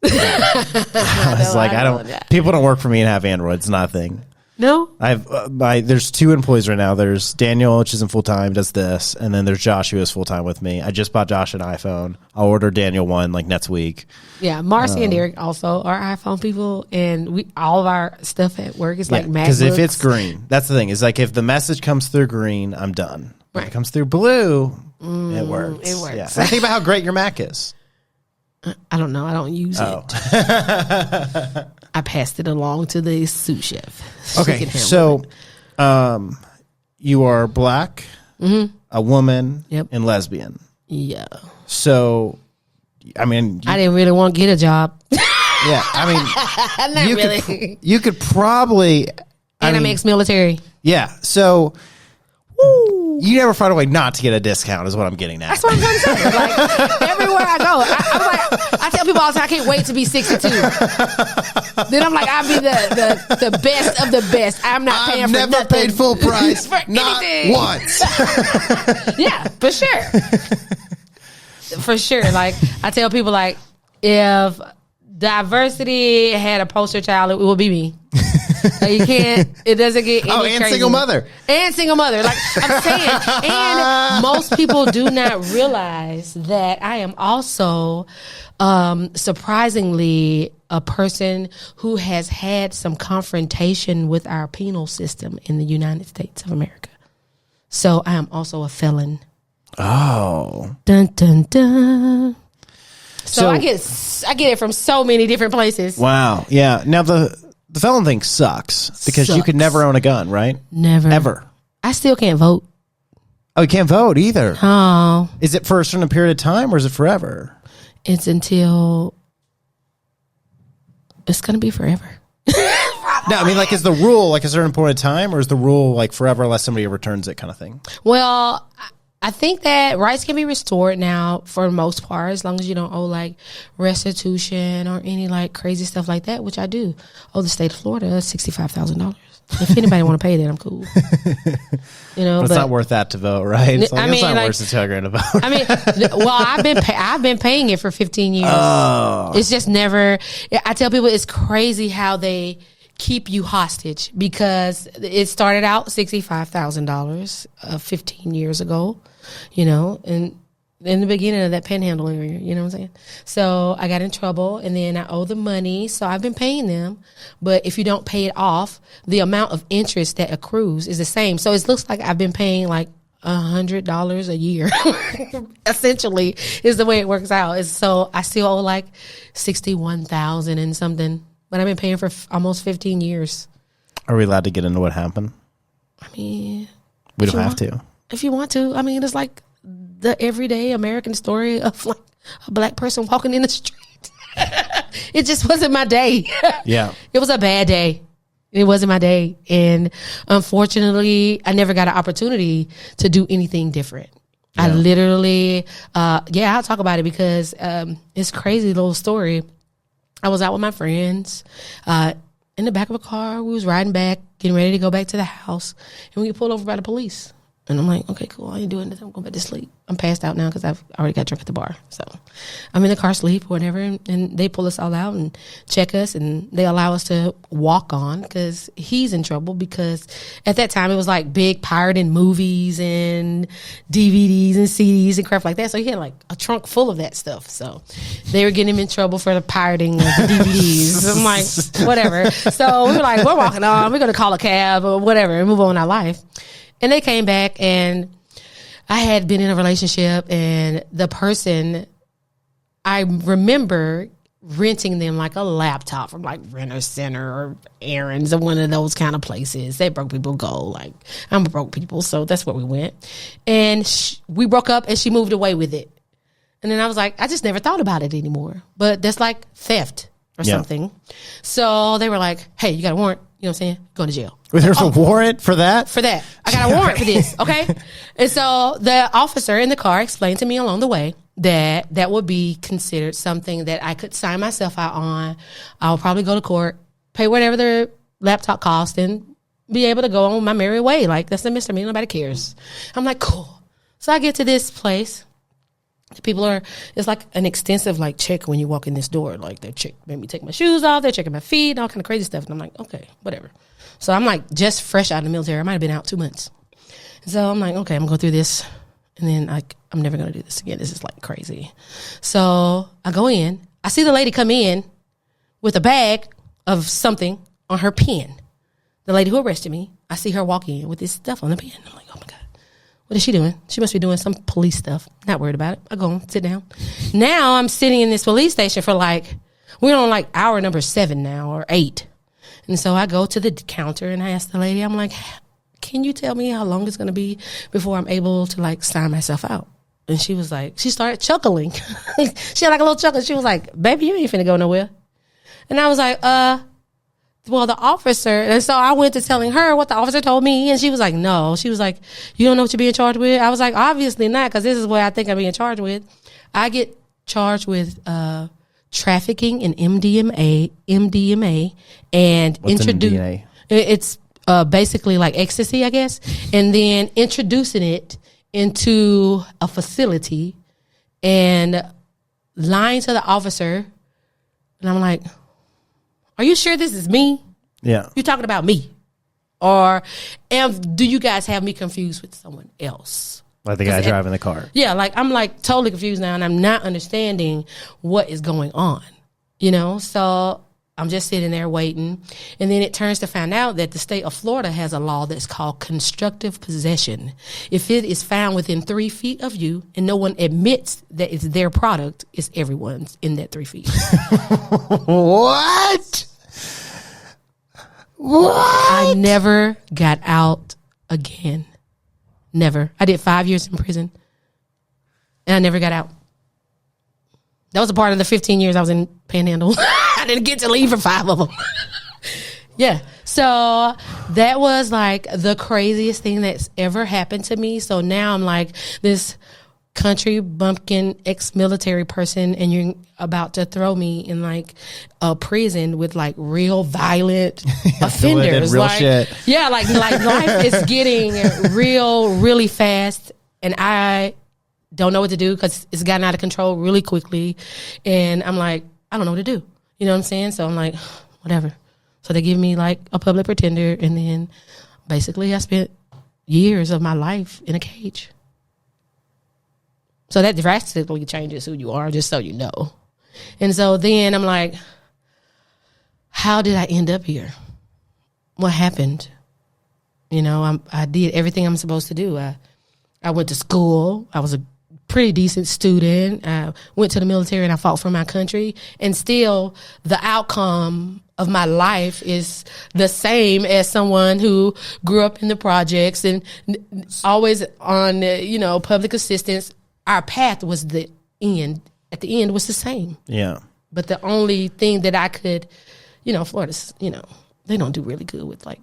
I was people don't work for me and have Android. It's not a thing. No? There's two employees right now. There's Daniel, which isn't full-time, does this, and then there's Josh, who is full-time with me. I just bought Josh an iPhone. I'll order Daniel one next week. Yeah, Marcy and Derek also are iPhone people, and all of our stuff at work is MacBooks. Because if it's green, that's the thing. Is if the message comes through green, I'm done. Right. If it comes through blue, it works. It works. Yeah. Think about how great your Mac is. I don't know. I don't use it. I passed it along to the sous chef. Okay, so you are black, a woman, and lesbian. Yeah. So, I mean, I didn't really want to get a job. Yeah, I mean, really. You could probably. I'm ex-military. Yeah, so. Woo. You never find a way not to get a discount, is what I'm getting at. That's what I'm trying to say. Everywhere I go, I tell people all the time, I can't wait to be 62. Then I'm I'll be the best of the best. I'm not paying for nothing. I've never paid full price for not anything. Once. Yeah, for sure. For sure. I tell people, if diversity had a poster child, it would be me. You can't. It doesn't get any and crazy. single mother. And single mother. I'm saying. And most people do not realize that I am also surprisingly a person who has had some confrontation with our penal system in the United States of America. So I am also a felon. Oh. Dun dun dun. So I get it from so many different places. Wow. Yeah. Now the felon thing sucks because you could never own a gun, right? Never. Ever. I still can't vote. Oh, you can't vote either. Oh. Is it for a certain period of time or is it forever? It's until it's going to be forever. No, I mean, is the rule a certain point of time or is the rule forever unless somebody returns it kind of thing? Well, I think that rights can be restored now for the most part, as long as you don't owe like restitution or any like crazy stuff like that, which I do. Owe the state of Florida $65,000. If anybody want to pay that, I'm cool. You know, but it's not worth that to vote, right? It's, I mean, it's not like, worth the $200 to vote. I mean, well, I've been paying it for 15 years. Oh. It's just never. I tell people it's crazy how they keep you hostage, because it started out $65,000 15 years ago, you know, and in the beginning of that panhandle area, you know what I'm saying? So I got in trouble, and then I owe the money, so I've been paying them. But if you don't pay it off, the amount of interest that accrues is the same. So it looks like I've been paying like $100 a year, essentially, is the way it works out. So I still owe like $61,000 and something, but I've been paying for almost 15 years. Are we allowed to get into what happened? I mean, we don't have to. If you want to, I mean, it's like the everyday American story of like a black person walking in the street. It just wasn't my day. Yeah. It was a bad day. It wasn't my day. And unfortunately, I never got an opportunity to do anything different. Yeah. I literally, I'll talk about it because it's a crazy little story. I was out with my friends in the back of a car. We was riding back, getting ready to go back to the house, and we get pulled over by the police. And I'm like, okay, cool. I ain't doing nothing. I'm going back to sleep. I'm passed out now because I've already got drunk at the bar. So I'm in the car asleep or whatever. And they pull us all out and check us. And they allow us to walk on because he's in trouble, because at that time it was like big pirating movies and DVDs and CDs and crap like that. So he had like a trunk full of that stuff. So they were getting him in trouble for the pirating of the DVDs. I'm like, whatever. So we were like, we're walking on. We're going to call a cab or whatever and move on with our life. And they came back, and I had been in a relationship, and the person, I remember renting them like a laptop from like Renter Center or Aaron's or one of those kind of places that broke people go. Like, I'm a broke people, so that's where we went. And we broke up, and she moved away with it. And then I was like, I just never thought about it anymore. But that's like theft or something. So they were like, hey, you got a warrant? You know what I'm saying? Going to jail. There's a warrant for that? For that. I got a warrant for this, okay? And so the officer in the car explained to me along the way that that would be considered something that I could sign myself out on. I'll probably go to court, pay whatever the laptop cost, and be able to go on my merry way. Like, that's a misdemeanor. Nobody cares. I'm like, cool. So I get to this place. The people are, it's like an extensive like check when you walk in this door. Like, they made me take my shoes off, they're checking my feet and all kind of crazy stuff. And I'm like, okay, whatever. So I'm like just fresh out of the military. I might have been out 2 months. So I'm like, okay, I'm gonna go through this, and then I'm never gonna do this again. This is like crazy. So I go in, I see the lady come in with a bag of something on her pen. The lady who arrested me, I see her walk in with this stuff on the pen. I'm like, oh my God. What is she doing? She must be doing some police stuff. Not worried about it. I go on, sit down. Now I'm sitting in this police station for we're on like hour number 7 now, or 8. And so I go to the counter and I ask the lady, I'm like, can you tell me how long it's going to be before I'm able to like sign myself out? And she was like, she started chuckling. She had like a little chuckle. She was like, baby, you ain't finna go nowhere. And I was like, well, the officer, and so I went to telling her what the officer told me, and she was like, no. She was like, you don't know what you're being charged with? I was like, obviously not, because this is what I think I'm being charged with. I get charged with trafficking in Mdma, and MDMA? It's basically like ecstasy, I guess, and then introducing it into a facility and lying to the officer. And I'm like, are you sure this is me? Yeah. You talking about me? Or do you guys have me confused with someone else? Like the guy driving the car. Yeah, like I'm like totally confused now, and I'm not understanding what is going on, you know? So I'm just sitting there waiting. And then it turns to find out that the state of Florida has a law that's called constructive possession. If it is found within 3 feet of you and no one admits that it's their product, it's everyone's in that 3 feet. What? I never got out again. Never. I did 5 years in prison, and I never got out. That was a part of the 15 years I was in Panhandle. I didn't get to leave for 5 of them. Yeah. So that was like the craziest thing that's ever happened to me. So now I'm like this country bumpkin ex-military person, and you're about to throw me in like a prison with like real violent offenders. Real like, shit. Yeah, like life is getting really fast, and I don't know what to do because it's gotten out of control really quickly. And I'm like, I don't know what to do. You know what I'm saying? So I'm like, whatever. So they give me like a public pretender, and then basically I spent years of my life in a cage. So that drastically changes who you are, just so you know. And so then I'm like, how did I end up here? What happened? You know, I did everything I'm supposed to do. I went to school. I was a pretty decent student. I went to the military and I fought for my country. And still, the outcome of my life is the same as someone who grew up in the projects and always on, public assistance. Our path was the end. At the end was the same. Yeah. But the only thing that I could, Florida's, they don't do really good with like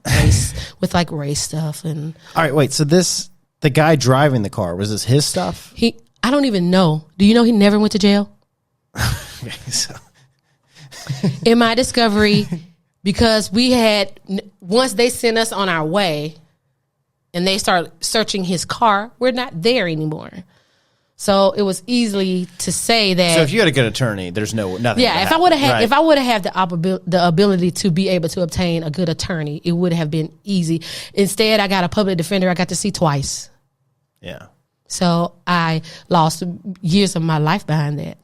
race stuff. And all right, wait. So the guy driving the car, was this his stuff? I don't even know. Do you know he never went to jail? Okay, so. In my discovery, because once they sent us on our way and they started searching his car, we're not there anymore. So it was easily to say that. So if you had a good attorney, there's nothing. Yeah, if I would have had the ability to be able to obtain a good attorney, it would have been easy. Instead, I got a public defender I got to see twice. Yeah. So I lost years of my life behind that,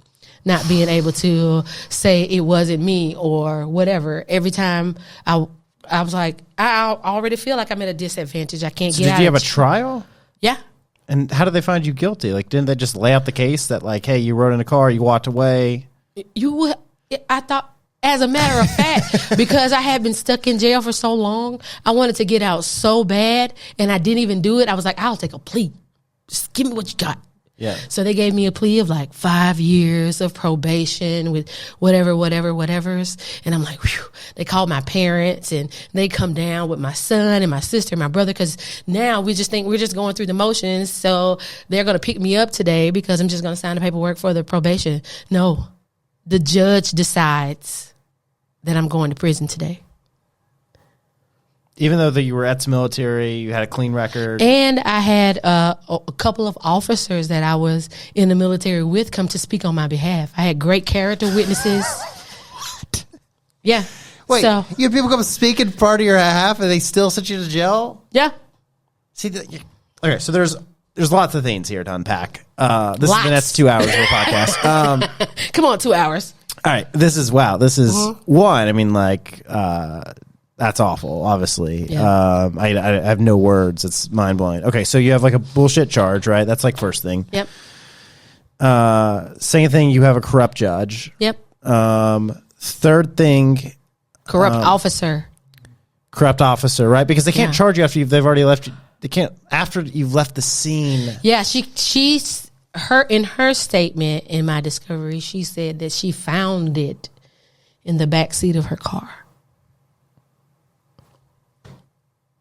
not being able to say it wasn't me or whatever. Every time I was like, I already feel like I'm at a disadvantage. I can't get out. Did you have a trial? Yeah. And how did they find you guilty? Like, didn't they just lay out the case that, like, hey, you rode in a car, you walked away? I thought, as a matter of fact, because I had been stuck in jail for so long, I wanted to get out so bad, and I didn't even do it. I was like, I'll take a plea. Just give me what you got. Yeah. So they gave me a plea of like 5 years of probation with whatever's. And I'm like, whew. They called my parents and they come down with my son and my sister and my brother, because now we just think we're just going through the motions. So they're going to pick me up today because I'm just going to sign the paperwork for the probation. No, the judge decides that I'm going to prison today. Even though you were ex-military, you had a clean record. And I had a couple of officers that I was in the military with come to speak on my behalf. I had great character witnesses. What? Yeah. Wait, you had people come speak in part of your behalf and they still sent you to jail? Yeah. See, okay, so there's lots of things here to unpack. This is the next 2 hours of the podcast. Come on, 2 hours. All right, this is one. I mean, like, that's awful, obviously. Yeah. I have no words. It's mind-blowing. Okay, so you have like a bullshit charge, right? That's like first thing. Yep. Second thing, you have a corrupt judge. Yep. Third thing, corrupt officer, right? Because they can't charge you after they've already left you. They can't after you've left the scene. Yeah, in her statement in my discovery, she said that she found it in the back seat of her car.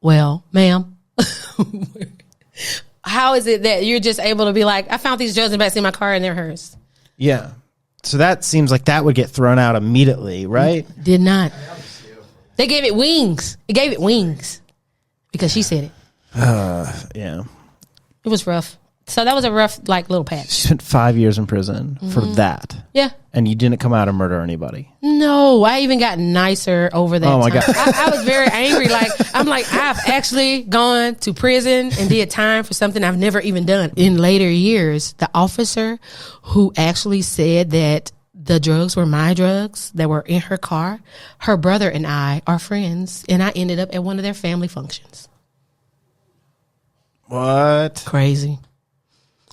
Well, ma'am, how is it that you're just able to be like, I found these drugs in the backseat of my car and they're hers? Yeah. So that seems like that would get thrown out immediately, right? Did not. They gave it wings. It gave it wings because she said it. Yeah. It was rough. So that was a rough, like, little patch. She spent 5 years in prison for that. Yeah. And you didn't come out and murder anybody. No, I even got nicer over that. Oh my time. God. I was very angry. I've actually gone to prison and did time for something I've never even done. In later years, the officer who actually said that the drugs were my drugs that were in her car, her brother and I are friends, and I ended up at one of their family functions. What? Crazy.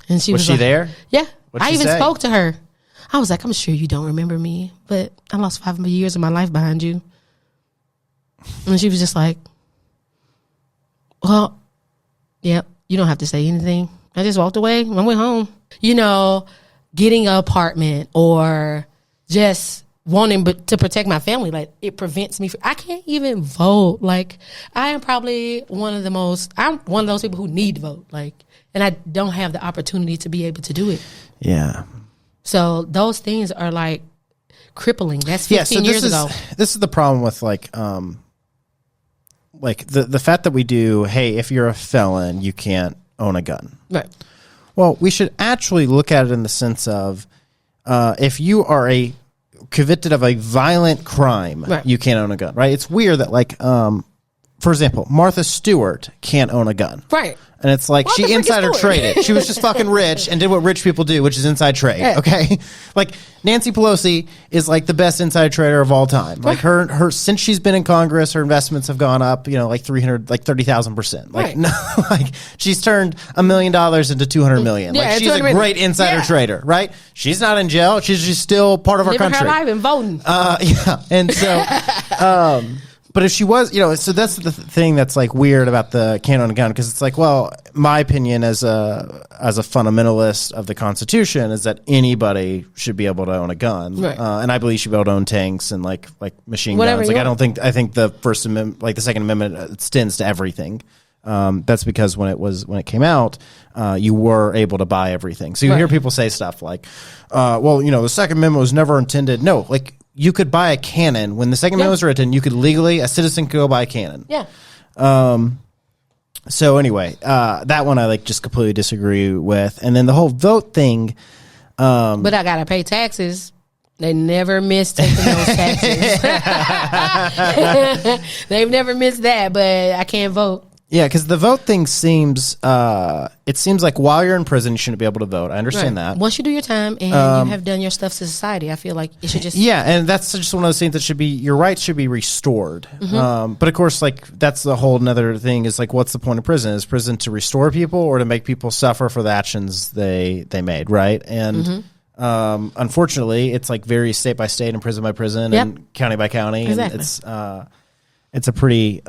And she was she like, there? Yeah. What'd I she even say? spoke to her. I was like, I'm sure you don't remember me, but I lost 5 years of my life behind you. And she was just like, well, yep, you don't have to say anything. I just walked away. I went home. Getting an apartment or just wanting but to protect my family. Like, it prevents me. I can't even vote. Like, I am probably I'm one of those people who need to vote. Like, and I don't have the opportunity to be able to do it. Yeah. So those things are like crippling. That's 15 years ago. This is the problem with like the fact that we do, hey, if you're a felon, you can't own a gun. Right. Well, we should actually look at it in the sense of if you are convicted of a violent crime, right, you can't own a gun, right? It's weird that, like, for example, Martha Stewart can't own a gun. Right. And it's like Martha she insider Stewart. traded. She was just fucking rich and did what rich people do, which is inside trade. Yeah. Okay. Like, Nancy Pelosi is like the best inside trader of all time. Like, her since she's been in Congress, her investments have gone up, like 30,000%. Like, Right. no, like she's turned $1 million into 200 million. Yeah, Like, she's a great insider trader, right? She's not in jail. She's just still part of our Living country. her life and voting. Yeah. And so, but if she was, so that's the thing that's like weird about the can't own a gun, because it's like, well, my opinion as a fundamentalist of the Constitution is that anybody should be able to own a gun, Right. And I believe you should be able to own tanks and like machine Whatever guns. you Like, I think the First Amendment, like the Second Amendment, extends to everything. That's because when it came out, you were able to buy everything. So you hear people say stuff like, well, the Second Amendment was never intended. No, like, you could buy a cannon. When the Second Amendment was written, you could legally, a citizen could go buy a cannon. Yeah. So anyway, that one I just completely disagree with. And then the whole vote thing. But I got to pay taxes. They never miss taking those taxes. They've never missed that, but I can't vote. Yeah, because the vote thing seems, it seems like while you're in prison, you shouldn't be able to vote. I understand that. Once you do your time and you have done your stuff to society, I feel like it should just... Yeah, and that's just one of those things that should be, your rights should be restored. But of course, that's the whole another thing is like, what's the point of prison? Is prison to restore people or to make people suffer for the actions they made, right? And unfortunately, it's like very state by state and prison by prison and county by county. Exactly. And it's a pretty...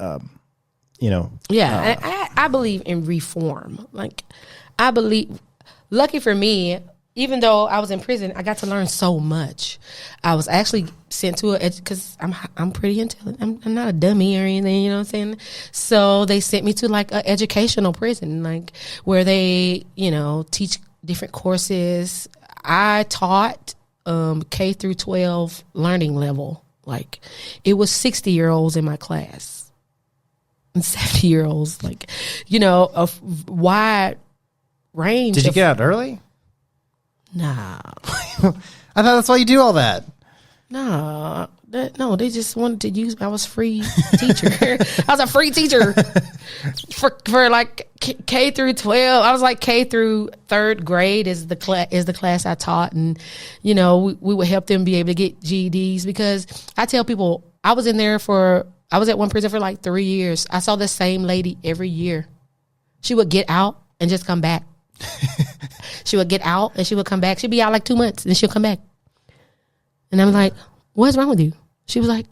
I believe in reform. Like, I believe, lucky for me, even though I was in prison, I got to learn so much. I was actually sent to because I'm pretty intelligent. I'm not a dummy or anything, you know what I'm saying? So they sent me to like an educational prison, like where they, teach different courses. I taught K through 12 learning level. Like, it was 60-year-olds in my class. 70-year-olds, like, a wide range. Did you get out early? Nah. I thought that's why you do all that. Nah. No, they just wanted to use me. I was free teacher. I was a free teacher for like K through 12. I was like K through third grade is the class I taught, and we would help them be able to get GEDs, because I tell people I was at one prison for like 3 years. I saw the same lady every year. She would get out and just come back. She would get out and she would come back. She'd be out like 2 months and she'll come back. And I'm like, what's wrong with you? She was like,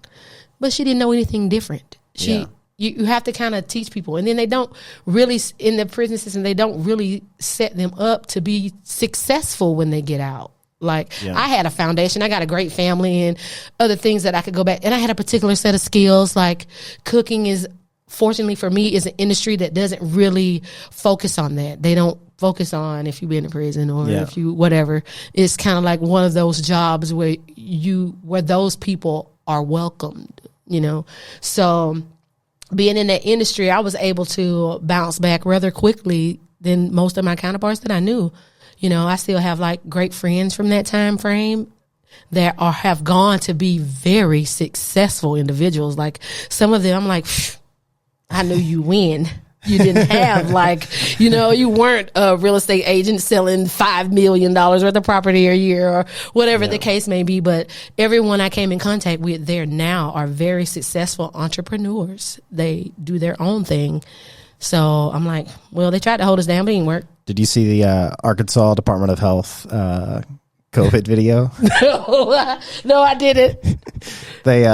but she didn't know anything different. You have to kind of teach people. And then they don't really, in the prison system, they don't really set them up to be successful when they get out. Like, I had a foundation. I got a great family and other things that I could go back. And I had a particular set of skills. Like, cooking is, fortunately for me, is an industry that doesn't really focus on that. They don't focus on if you've been in prison or if you whatever. It's kind of like one of those jobs where those people are welcomed, So being in that industry, I was able to bounce back rather quickly than most of my counterparts that I knew. I still have like great friends from that time frame that have gone to be very successful individuals. Like, some of them, I'm like, I knew you win. You didn't have you weren't a real estate agent selling $5 million worth of property a year or whatever the case may be. But everyone I came in contact with there now are very successful entrepreneurs. They do their own thing. So I'm like, well, they tried to hold us down, but it didn't work. Did you see the Arkansas Department of Health COVID video? No, I didn't. They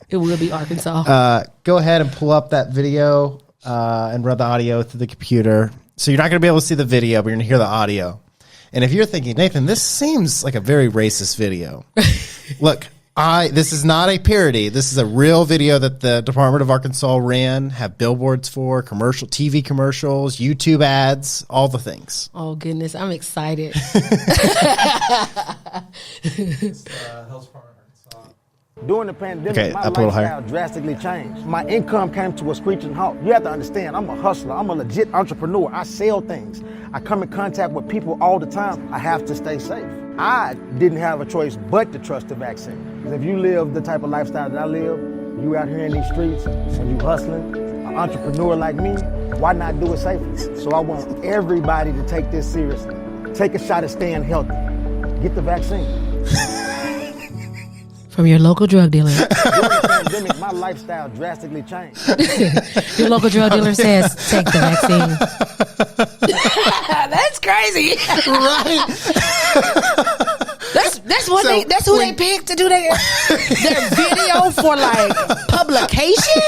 it will be Arkansas. Go ahead and pull up that video and run the audio through the computer. So you're not going to be able to see the video, but you're going to hear the audio. And if you're thinking, Nathan, this seems like a very racist video. Look, this is not a parody. This is a real video that the Department of Arkansas ran, have billboards for, TV commercials, YouTube ads, all the things. Oh, goodness. I'm excited. Health Department, Arkansas. During the pandemic, Okay, my up a little higher. lifestyle drastically changed. My income came to a screeching halt. You have to understand, I'm a hustler. I'm a legit entrepreneur. I sell things. I come in contact with people all the time. I have to stay safe. I didn't have a choice but to trust the vaccine. Because if you live the type of lifestyle that I live, you out here in these streets and you hustling, an entrepreneur like me, why not do it safely? So I want everybody to take this seriously. Take a shot at staying healthy. Get the vaccine. From your local drug dealer. During the pandemic, my lifestyle drastically changed. Your local drug dealer says, take the vaccine. That's crazy. Right. That's who they picked to do their video for like publication.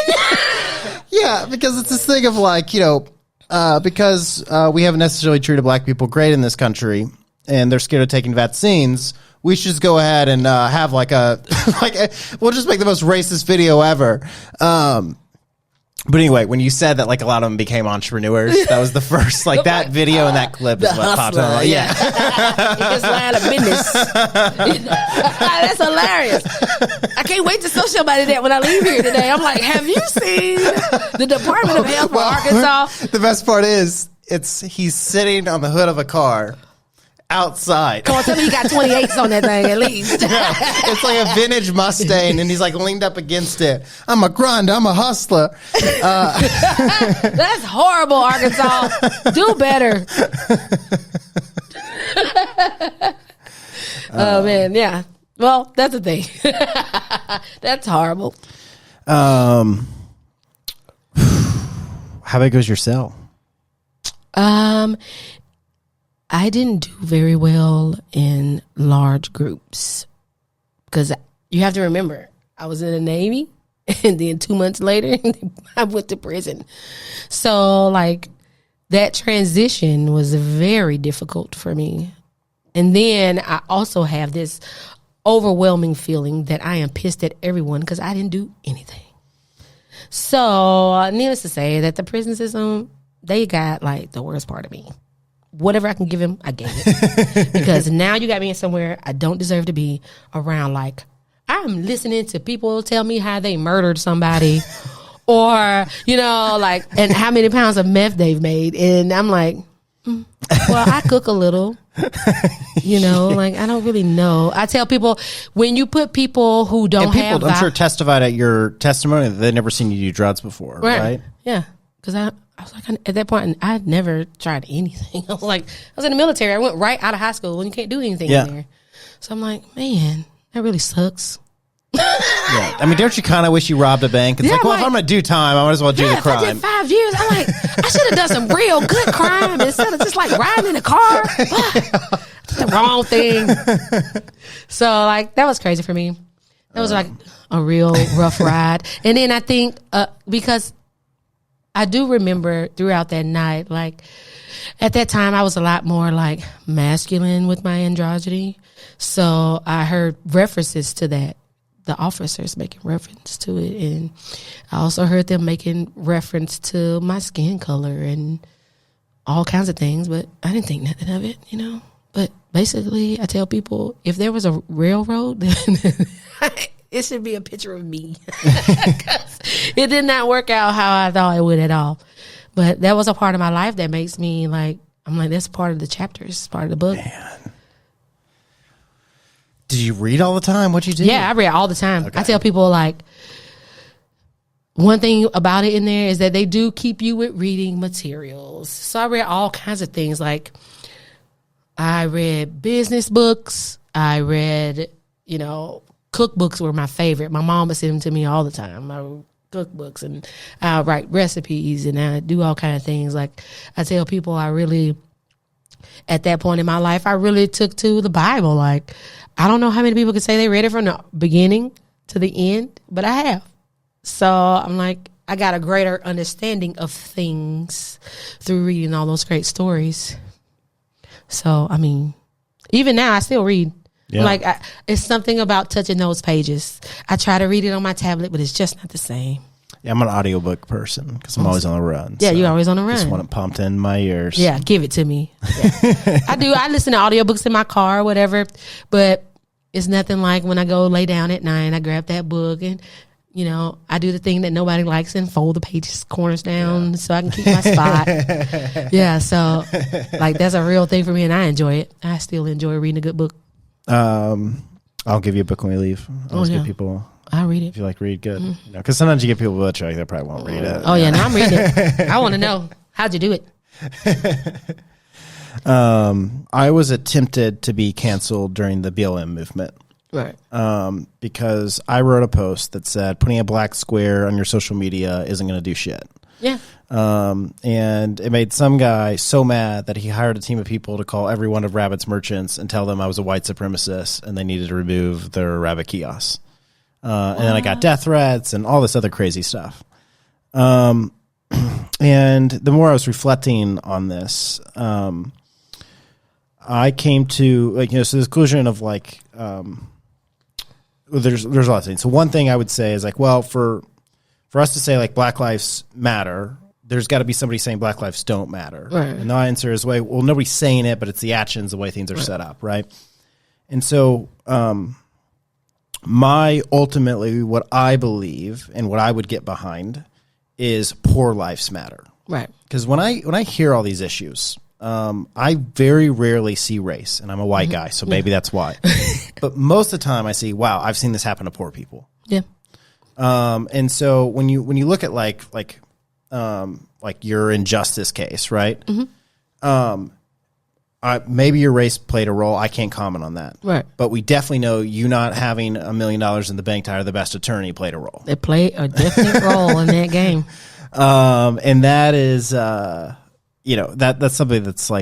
Yeah, because it's this thing of like, because we haven't necessarily treated black people great in this country and they're scared of taking vaccines, we should just go ahead and have we'll just make the most racist video ever. But anyway, when you said that, like, a lot of them became entrepreneurs, that was the first, like, that video and that clip is what popped up. Like, yeah. He just went out of business. That's hilarious. I can't wait to show somebody that when I leave here today. I'm like, have you seen the Department of Health for Arkansas? The best part is, he's sitting on the hood of a car outside. Come on, tell me you got 28s on that thing at least. Yeah, it's like a vintage Mustang, and he's like leaned up against it. I'm a grinder. I'm a hustler. That's horrible, Arkansas. Do better. Oh man, yeah. Well, that's the thing. That's horrible. How big was your cell? I didn't do very well in large groups because you have to remember I was in the Navy and then 2 months later I went to prison. So like that transition was very difficult for me. And then I also have this overwhelming feeling that I am pissed at everyone because I didn't do anything. So needless to say that the prison system, they got like the worst part of me. Whatever I can give him, I gave it. Because now you got me in somewhere I don't deserve to be around. Like, I'm listening to people tell me how they murdered somebody or, like, and how many pounds of meth they've made. And I'm like, well, I cook a little, like, I don't really know. I tell people, when you put people who don't have... I'm sure testified at your testimony that they'd never seen you do drugs before, right? Yeah. Because I was like, at that point, I had never tried anything. I was in the military. I went right out of high school and you can't do anything in there. So I'm like, man, that really sucks. Yeah. I mean, don't you kind of wish you robbed a bank? It's if I'm going to do time, I might as well do the crime. If I did 5 years, I'm like, I should have done some real good crime instead of just like riding in a car. The wrong thing. So like, that was crazy for me. That was like a real rough ride. And then I think, because I do remember throughout that night, like at that time I was a lot more like masculine with my androgyny. So I heard references to that, the officers making reference to it. And I also heard them making reference to my skin color and all kinds of things, but I didn't think nothing of it, But basically I tell people if there was a railroad, then it should be a picture of me. It did not work out how I thought it would at all. But that was a part of my life that makes me like, I'm like, that's part of the chapters, part of the book. Man. Did you read all the time? What'd you do? Yeah, I read all the time. Okay. I tell people like, one thing about it in there is that they do keep you with reading materials. So I read all kinds of things. Like I read business books. I read, cookbooks were my favorite. My mom would send them to me all the time. I wrote cookbooks and I write recipes and I do all kinds of things. Like I tell people at that point in my life, I really took to the Bible. Like I don't know how many people could say they read it from the beginning to the end, but I have. So I'm like, I got a greater understanding of things through reading all those great stories. So, I mean, even now I still read. Yeah. Like, it's something about touching those pages. I try to read it on my tablet, but it's just not the same. Yeah, I'm an audiobook person because I'm always on the run. Yeah, you're always on the run. Just want it pumped in my ears. Yeah, give it to me. Yeah. I do. I listen to audiobooks in my car or whatever, but it's nothing like when I go lay down at night, I grab that book and, you know, I do the thing that nobody likes and fold the pages corners down so I can keep my spot. Yeah, so like that's a real thing for me and I enjoy it. I still enjoy reading a good book. I'll give you a book when we leave. I always give people. I'll read it. If you like read, good. You know, because sometimes you get people that like they probably won't read it. Oh yeah, no, I'm reading it. I want to know how'd you do it. I was attempted to be canceled during the BLM movement. Right. Because I wrote a post that said putting a black square on your social media isn't going to do shit. Yeah. And it made some guy so mad that he hired a team of people to call every one of Rabbit's merchants and tell them I was a white supremacist and they needed to remove their Rabbit kiosks. And then I got death threats and all this other crazy stuff. And the more I was reflecting on this, I came to so this conclusion of there's a lot of things. So one thing I would say is well, for us to say Black Lives Matter, there's got to be somebody saying Black Lives don't matter. Right. And the answer is well, nobody's saying it, but it's the actions, the way things are set up. Right. And so, ultimately what I believe and what I would get behind is poor lives matter. Right. Because when I hear all these issues, I very rarely see race, and I'm a white guy, so maybe that's why. But most of the time I see, wow, I've seen this happen to poor people. Yeah. And so when you look at like your injustice case, right? Maybe your race played a role. I can't comment on that. Right. But we definitely know you not having $1 million in the bank to hire the best attorney played a role. It played a definite role in that game. And that is, that's something that's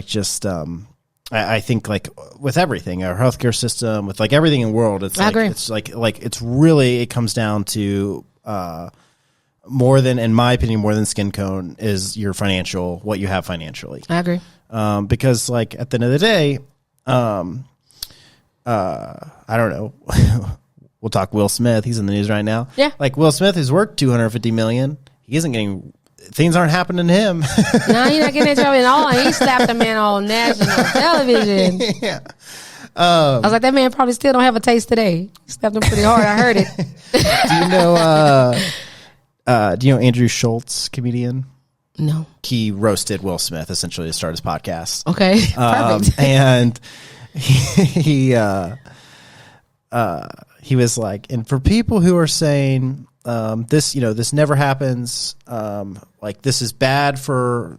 I think with everything, our healthcare system, with everything in the world, it's I agree. It's it's really, it comes down to, more than, in my opinion, more than skin tone is your what you have financially. I agree. Because at the end of the day, I don't know. We'll talk Will Smith. He's in the news right now. Yeah. Will Smith is worth $250 million. He isn't getting, things aren't happening to him. No, he's not getting in trouble at all. He slapped a man on national television. Yeah. I was like, that man probably still don't have a taste today. He slapped him pretty hard. I heard it. Do you know Andrew Schultz, comedian? No. He roasted Will Smith essentially to start his podcast. Okay. Perfect. And he was and for people who are saying this never happens, this is bad for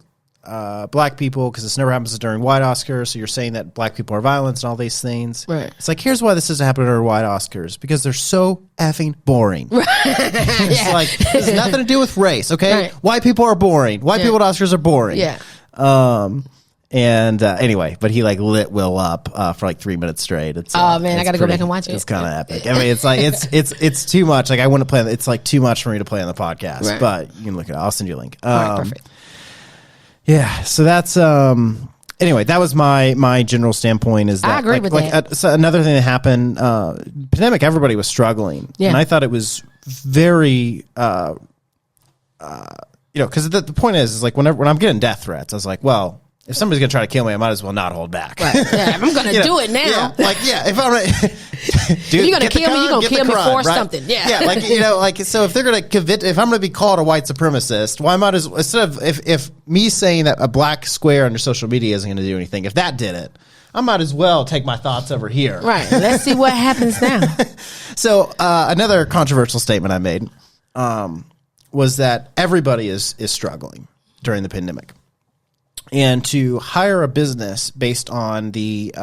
black people because this never happens during white Oscars, so you're saying that black people are violent and all these things. Right. It's here's why this doesn't happen during white Oscars, because they're so effing boring. Right. It's there's nothing to do with race, okay? Right. White people are boring. White people at Oscars are boring. Yeah. Anyway, but he lit Will up for 3 minutes straight. It's I got to go back and watch it. It's kind of epic. I mean, it's too much. I wouldn't play. It's too much for me to play on the podcast. Right. But you can look it up. I'll send you a link. All right, perfect. Yeah. So that's anyway. That was my general standpoint. Is that I agree with that. So another thing that happened? Pandemic. Everybody was struggling. Yeah. And I thought it was very. Because the point is when I'm getting death threats, I was like, well, if somebody's gonna try to kill me, I might as well not hold back. Right. Yeah, I'm gonna do it now. Yeah, if I'm if you're gonna kill me, you're gonna kill me for something. Yeah. So if they're gonna convict, if I'm gonna be called a white supremacist, why might as instead of if me saying that a black square on your social media isn't gonna do anything, if that did it, I might as well take my thoughts over here. Right. Let's see what happens now. So another controversial statement I made was that everybody is struggling during the pandemic. And to hire a business based on the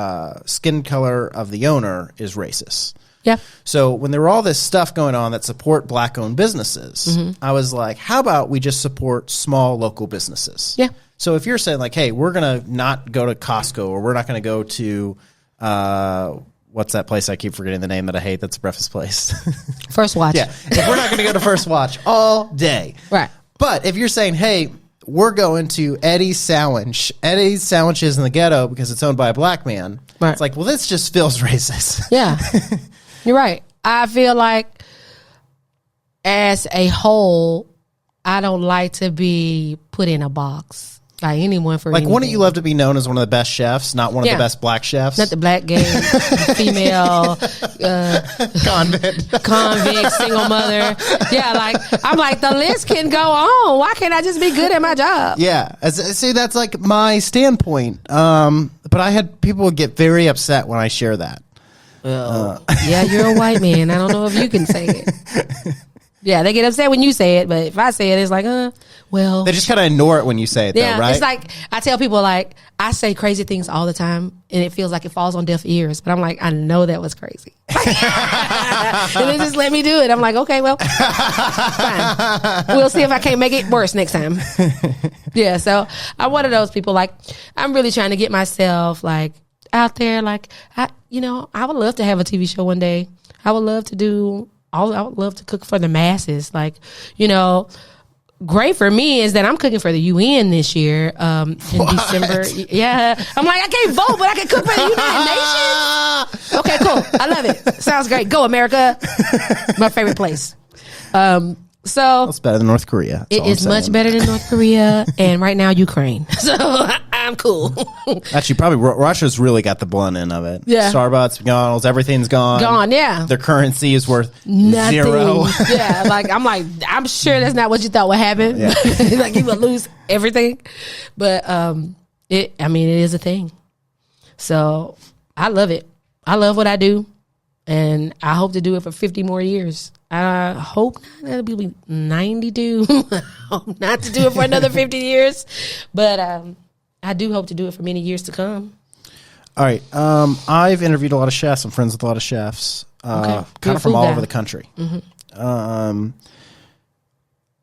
skin color of the owner is racist. Yeah. So when there were all this stuff going on that support black-owned businesses, I was like, how about we just support small local businesses? Yeah. So if you're saying hey, we're going to not go to Costco, or we're not going to go to what's that place I keep forgetting the name that I hate, that's a breakfast place. First Watch. Yeah. If we're not going to go to First Watch all day. Right. But if you're saying, hey, we're going to Eddie's Sandwich. Eddie's Sandwiches in the ghetto because it's owned by a black man. Right. It's like, well, this just feels racist. Yeah, you're right. I feel like as a whole, I don't like to be put in a box by anyone for Like, anything. wouldn't you love to be known as one of the best chefs, not one of Yeah. the best black chefs? Not the black, gay, female, convict, single mother. Yeah, like I'm like the list can go on. Why can't I just be good at my job? Yeah, see, that's like my standpoint. But I had people would get very upset when I share that. Well, yeah, you're a white man. I don't know if you can say it. Yeah, they get upset when you say it, but if I say it, it's like, well. They just kind of ignore it when you say it, Yeah, though, right? it's like I tell people, like, I say crazy things all the time, and it feels like it falls on deaf ears. But I'm like, I know that was crazy, and they just let me do it. I'm like, okay, well, fine. We'll see if I can't make it worse next time. Yeah, so I'm one of those people. Like, I'm really trying to get myself like out there. Like, I would love to have a TV show one day. I would love to do. I would love to cook for the masses. Like, great for me is that I'm cooking for the UN this year in December. Yeah. I'm like, I can't vote, but I can cook for the United Nations. Okay, cool. I love it. Sounds great. Go, America. My favorite place. So It's better than North Korea. it is much better than North Korea and right now Ukraine. So I'm cool. Actually, probably Russia's really got the blunt end of it. Yeah. Starbucks, McDonald's, everything's gone. Gone, yeah. Their currency is worth Nothing. 0. Yeah, I'm sure that's not what you thought would happen. Yeah. Like you would lose everything. But it is a thing. So I love it. I love what I do. And I hope to do it for 50 more years. I hope not. That'll be 92. I hope not to do it for another 50 years. But I do hope to do it for many years to come. All right. I've interviewed a lot of chefs. I'm friends with a lot of chefs, kind of from all over the country. Mm-hmm.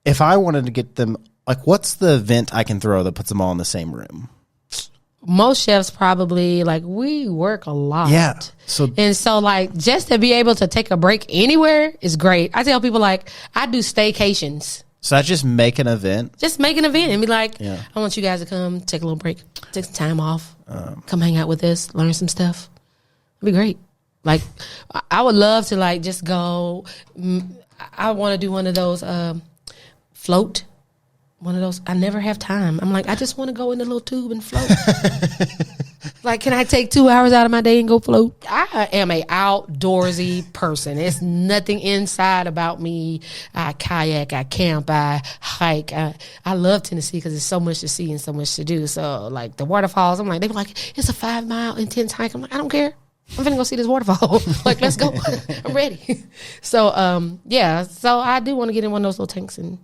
If I wanted to get them, like, what's the event I can throw that puts them all in the same room? Most chefs probably, like, we work a lot. Yeah. And so, like, just to be able to take a break anywhere is great. I tell people, like, I do staycations. So I just make an event. Just make an event and be like, Yeah. I want you guys to come take a little break, take some time off, come hang out with us, learn some stuff. It'd be great. Like, I would love to, like, just go. I want to do one of those float. One of those. I never have time. I'm like, I just want to go in the little tube and float. Like, can I take 2 hours out of my day and go float? I am a outdoorsy person. It's nothing inside about me. I kayak, I camp, I hike. I love Tennessee because there's so much to see and so much to do. So, like, the waterfalls, I'm like, they were like, it's a 5 mile intense hike. I'm like, I don't care. I'm finna go see this waterfall. Like, let's go. I'm ready. So, yeah. So I do want to get in one of those little tanks, and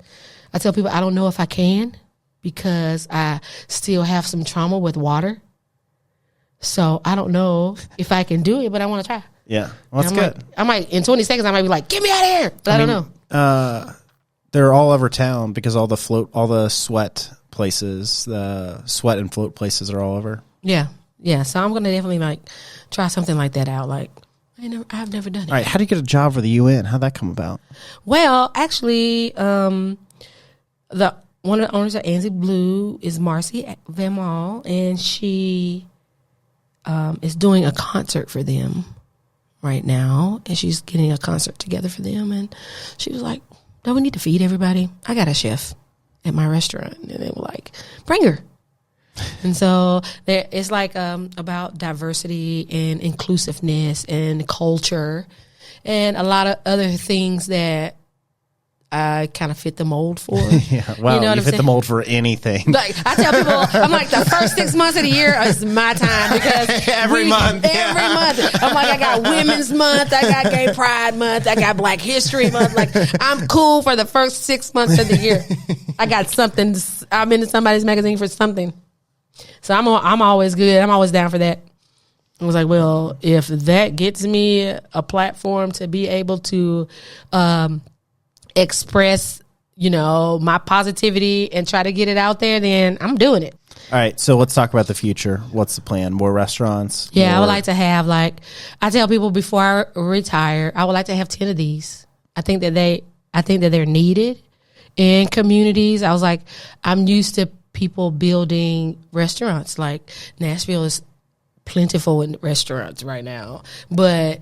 I tell people I don't know if I can because I still have some trauma with water. So I don't know if I can do it, but I want to try. Yeah. Well, that's good. I might, in 20 seconds, I might be like, get me out of here. But I don't know. They're all over town because all the sweat places, the sweat and float places are all over. Yeah. Yeah. So I'm going to definitely, like, try something like that out. Like, I've never done it. All right. How do you get a job for the UN? How'd that come about? Well, actually, one of the owners of Anzie Blue is Marcy Van Mall, and she is doing a concert for them right now, and she's getting a concert together for them. And she was like, "Don't we need to feed everybody? I got a chef at my restaurant," and they were like, "Bring her." And so it's like about diversity and inclusiveness and culture and a lot of other things that I kind of fit the mold for. Yeah, wow, you fit the mold for anything. Like, I tell people, I'm like, the first 6 months of the year is my time because every month. I'm like, I got Women's Month, I got Gay Pride Month, I got Black History Month. Like, I'm cool for the first 6 months of the year. I got something. I'm in somebody's magazine for something. So I'm always good. I'm always down for that. I was like, well, if that gets me a platform to be able to express, my positivity and try to get it out there, then I'm doing it. All right, so let's talk about the future. What's the plan? More restaurants? Yeah, I would like to have, like, I tell people before I retire, I would like to have 10 of these. I think that they're needed, in communities. I was like, I'm used to people building restaurants. Like Nashville is plentiful in restaurants right now, but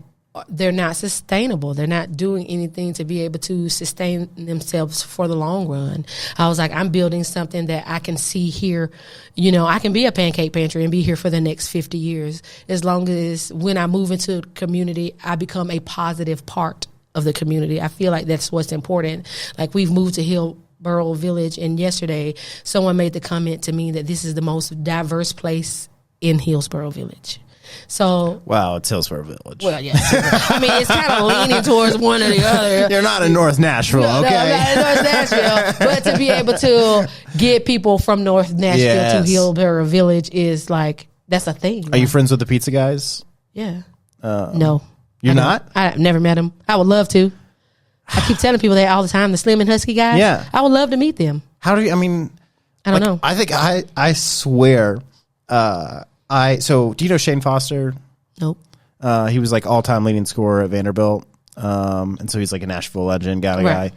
they're not sustainable. They're not doing anything to be able to sustain themselves for the long run. I was like, I'm building something that I can see here. You know, I can be a pancake pantry and be here for the next 50 years. As long as when I move into a community, I become a positive part of the community. I feel like that's what's important. Like we've moved to Hillsboro Village, and yesterday someone made the comment to me that this is the most diverse place in Hillsboro Village. So wow, it's Hillsboro Village. well, yeah. I mean, it's kind of leaning towards one or the other. You're not in North Nashville, No, okay? I'm not in North Nashville. But to be able to get people from North Nashville Yes. to Hillsboro Village is like, that's a thing. Are you friends with the pizza guys? Yeah. No. You're I don't. not? I've never met them. I would love to. I keep telling people that all the time. The Slim and Husky guys. Yeah. I would love to meet them. How do you? I mean, I don't know. I think I swear. So do you know Shane Foster? Nope. He was like all-time leading scorer at Vanderbilt, and so he's like a Nashville legend, guy. Right.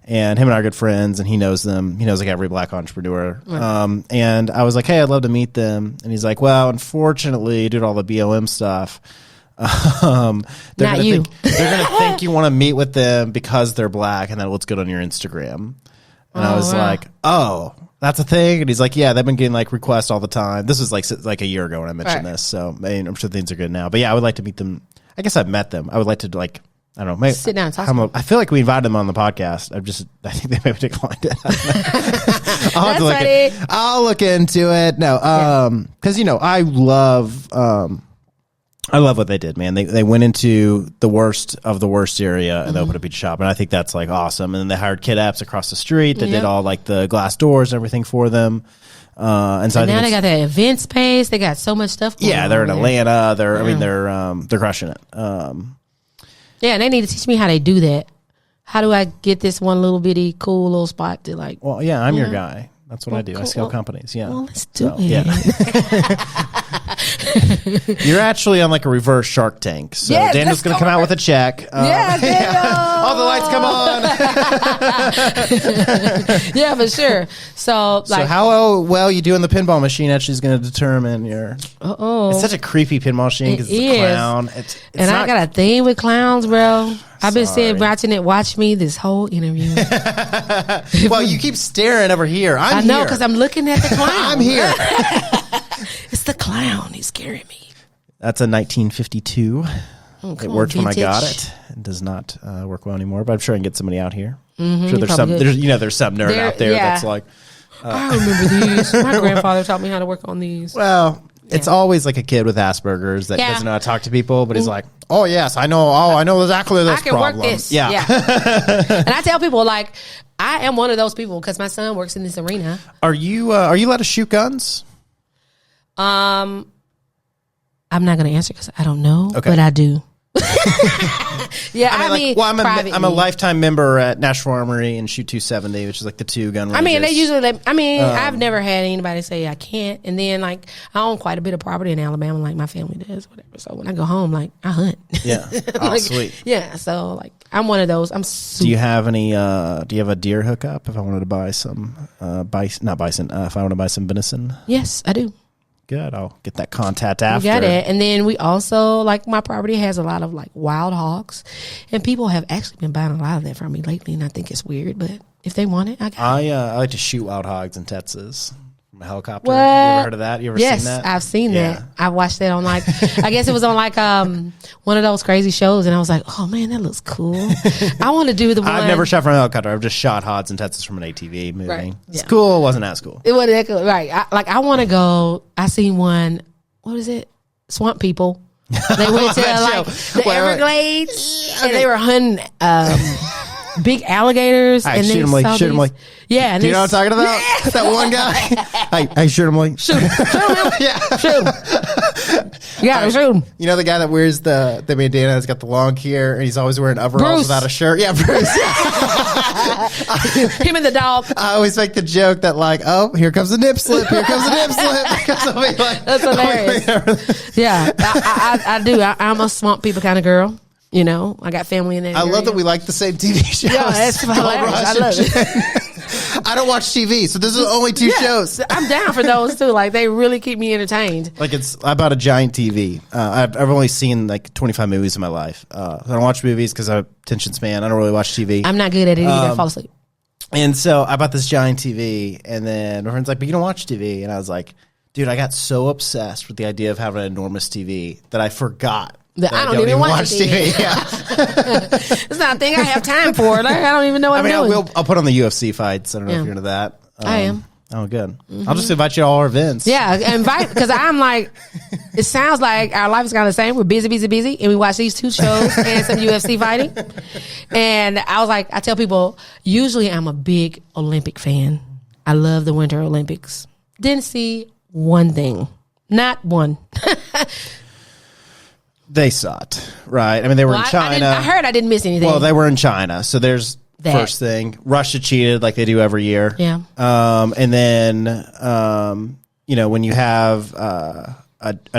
And him and I are good friends, and he knows them. He knows like every black entrepreneur. Right. And I was like, hey, I'd love to meet them. And he's like, well, unfortunately, due to all the BLM stuff, Not you. they're gonna think you want to meet with them because they're black, and that looks good on your Instagram. And I was wow. like, oh, that's a thing. And he's like, yeah, they've been getting like requests all the time. This was like a year ago when I mentioned Right. this. So I mean, I'm sure things are good now. But yeah, I would like to meet them. I guess I've met them. I would like to like, I don't know, maybe Sit down and talk to them. I feel like we invited them on the podcast. I think they maybe declined it. I'll look into it. No, because you know, I love what they did, man. They went into the worst of the worst area and they opened a pizza shop, and I think that's like awesome. And then they hired Kid Apps across the street that did all like the glass doors and everything for them. And so I think now they got that event space. They got so much stuff going on they're in there. Atlanta. They're crushing it. Yeah, and they need to teach me how they do that. How do I get this one little bitty cool little spot to like? Well, yeah, I'm your Yeah. guy. That's what I do. I cool. scale companies. Yeah. Well, let's do it. Yeah. You're actually on like a reverse Shark Tank. So Yes, Daniel's let's going to go come out with a check. Yeah, Daniel. All the lights come on. Yeah, for sure. So like, So how well you do in the pinball machine actually is going to determine your. It's such a creepy pinball machine because It it's a is. clown. It's and not, I got a thing with clowns, bro. I've been Sorry. watching it. Watch me this whole interview. well, you keep staring over here. I know here. because I'm looking at the clown. I'm here. It's the clown. He's scaring me. That's a 1952. Oh, It come on, worked when I got vintage. it. It does not work well anymore, but I'm sure I can get somebody out here. Mm-hmm, Sure, there's probably could. there's some nerd There- out there yeah. that's like, I remember these. My grandfather taught me how to work on these. well, it's always like a kid with Asperger's that Yeah. doesn't know how to talk to people, but he's like, oh yes, I know. Oh, I know exactly this I can problem. work this. Yeah. And I tell people like I am one of those people because my son works in this arena. Are you allowed to shoot guns? I'm not going to answer because I don't know, Okay. but I do. Yeah, I mean, I'm privately. a lifetime member at Nashville Armory and Shoot 270, which is like the two gun ranges. I mean, they usually I've never had anybody say I can't. And then, like, I own quite a bit of property in Alabama, like my family does, whatever. So when I go home, like, I hunt. Yeah. Oh, Like, sweet. Yeah, so, like, I'm one of those. I'm super. Do you have any? Do you have a deer hookup? If I wanted to buy some not bison. If I want to buy some venison, Yes, I do. good. I'll get that contact after. We got it. And then we also, like, my property has a lot of, like, wild hogs. And people have actually been buying a lot of that from me lately. And I think it's weird, but if they want it, I got it. I like to shoot wild hogs in Texas from a helicopter. What? You ever heard of that? You ever Yes, seen that? I've seen Yeah. that. I watched that on like, I guess it was on like one of those crazy shows, and I was like, oh man, that looks cool. I want to do the one. I've never shot from a helicopter. I've just shot hogs in Texas from an ATV moving. Right. It's Yeah. cool. It wasn't as cool. It wasn't that cool, right? I want to go. I seen one. What is it? Swamp People. They went to like the Wait, wait. Everglades, and they were hunting big alligators. I and shoot they them like saw shoot them these- like. Yeah, and Do you they know what I'm talking about? That one guy. I shoot him like. shoot him. Yeah. Shoot him. Yeah, shoot him. You know the guy that wears the bandana that's got the long hair and he's always wearing overalls Bruce. without a shirt? Yeah, Bruce. Him and the dog. I always make the joke that like, oh, here comes a nip slip. Here comes a nip slip. Because I'll be like, That's hilarious. Yeah, I do. I'm a swamp people kind of girl. You know, I got family in that. I love area. that we like the same TV shows. Yeah, it's Gold hilarious. Rush I and love shit. it. I don't watch TV, so this is only two shows. I'm down for those too. Like they really keep me entertained. Like I bought a giant TV. I've only seen like 25 movies in my life. I don't watch movies because I'm a attention span. I don't really watch TV. I'm not good at it either. I fall asleep. And so I bought this giant TV, and then my friend's like, "But you don't watch TV," and I was like, "Dude, I got so obsessed with the idea of having an enormous TV that I forgot." That I don't even watch TV. Yeah. It's not a thing I have time for. Like, I don't even know what I'm doing. I'll put on the UFC fights. I don't know if you're into that. I am. Oh, good. I'll just invite you to all our events. Yeah, invite, because I'm like, it sounds like our life is kind of the same. We're busy, and we watch these two shows and some UFC fighting. And I was like, I tell people, usually I'm a big Olympic fan. I love the Winter Olympics. Didn't see one thing. Not one. They sucked, right? I mean, they were in China. I heard I didn't miss anything. Well, they were in China, so there's that. First thing. Russia cheated like they do every year. Yeah. And then, when you have a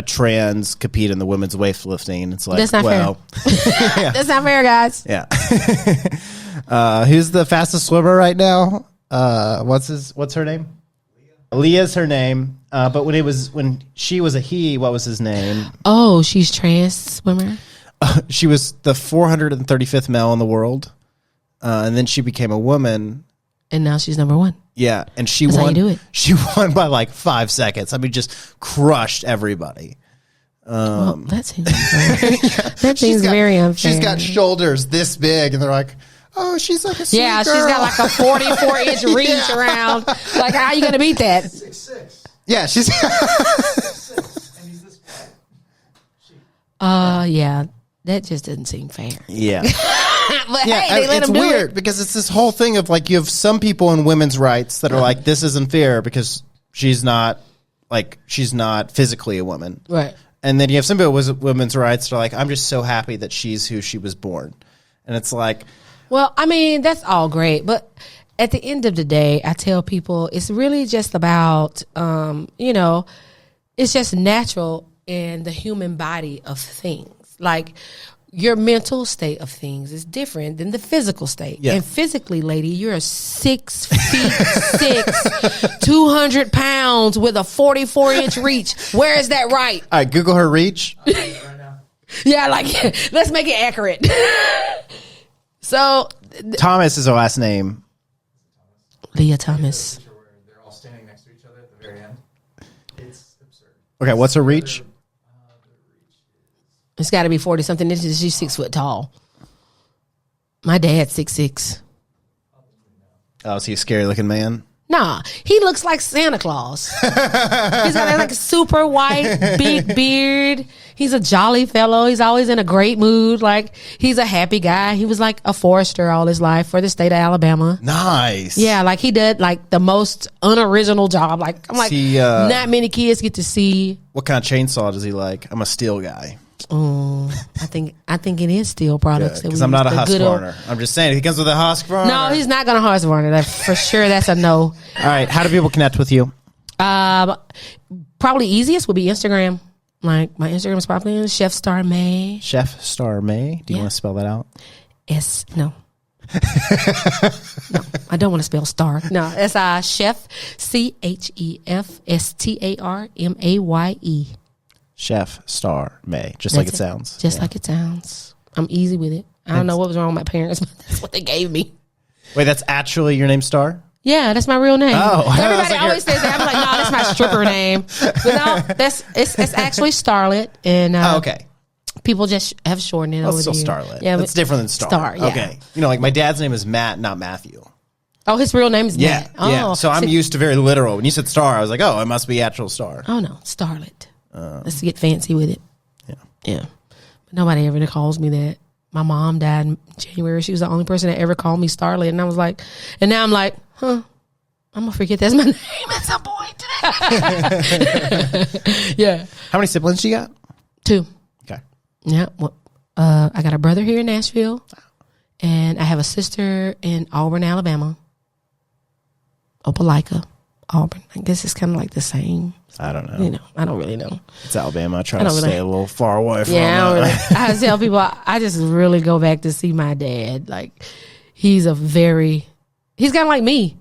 trans compete in the women's weightlifting, it's like, that's not fair. Yeah. That's not fair, guys. Yeah. Who's the fastest swimmer right now? What's her name? Leah's her name. But when she was a he, what was his name? Oh, she's trans swimmer. She was the 435th male in the world, and then she became a woman, and now she's number one. Yeah, and she That's won. How you do it. She won by like 5 seconds. I mean, just crushed everybody. Well, that seems unfair. That seems very unfair. She's got shoulders this big, and they're like, "Oh, she's like a sweet girl." She's got like a 44-inch reach around. Like, how are you going to beat that? 6'6". Yeah, she's. And he's this fat. Yeah, that just doesn't seem fair. Yeah. But yeah, hey, they let it's them do weird it. because it's this whole thing of like you have some people in women's rights that are like, this isn't fair because she's not physically a woman, right? And then you have some people with women's rights that are like, I'm just so happy that she's who she was born, and it's like, well, I mean, that's all great, but at the end of the day, I tell people it's really just about, it's just natural in the human body of things. Like your mental state of things is different than the physical state. Yeah. And physically, lady, you're 6 feet 6, 200 pounds with a 44-inch reach. Where is that right? all right, Google her reach. Right now. Yeah, like, let's make it accurate. So, Thomas is her last name. Leah Thomas. Picture where they're all standing next to each other at the very end. It's absurd. Okay, what's her reach? It's got to be 40-something inches. She's 6 foot tall. My dad's 6'6". Oh, is he a scary looking man? Nah, he looks like Santa Claus. He's got like a super white, big beard. He's a jolly fellow. He's always in a great mood. Like, he's a happy guy. He was like a forester all his life for the state of Alabama. Nice. Yeah, like he did like the most unoriginal job. Like, I'm like, not many kids get to see. What kind of chainsaw does he like? I'm a steel guy. I think it is steel products. Because I'm not a Husqvarna. I'm just saying, if he comes with a Husqvarna. No, he's not going to Husqvarna. That for sure. That's a no. All right, how do people connect with you? Probably easiest would be Instagram. Like, my Instagram is probably Chef Star Maye. Chef Star Maye. Do you want to spell that out? No. No, I don't want to spell star. No, it's Chef ChefStarMaye. Chef Star Maye, just like it sounds. Just like it sounds. I'm easy with it. I don't know what was wrong with my parents, but that's what they gave me. Wait, that's actually your name, Star? Yeah, that's my real name. Oh, everybody always says that. I'm like, no, that's my stripper name. But no, it's actually Starlet, and okay. People just have shortened it over Still there. Starlet. Yeah, that's different than Star. Star, yeah. Okay, like my dad's name is Matt, not Matthew. Oh, his real name is Matt. Oh, yeah. So I'm used to very literal. When you said Star, I was like, oh, it must be actual Star. Oh no, Starlet. Let's get fancy with it. Yeah. But nobody ever calls me that. My mom died in January. She was the only person that ever called me Starlet. And I was like, and now I'm like, I'm going to forget that's my name at some point. Yeah. How many siblings do you got? 2. Okay. Yeah. Well, I got a brother here in Nashville. And I have a sister in Auburn, Alabama. Opelika, Auburn. I guess it's kind of like the same. I don't know. I don't really know. It's Alabama. I try to stay a little far away from I tell people, I just really go back to see my dad. Like, he's kind of like me.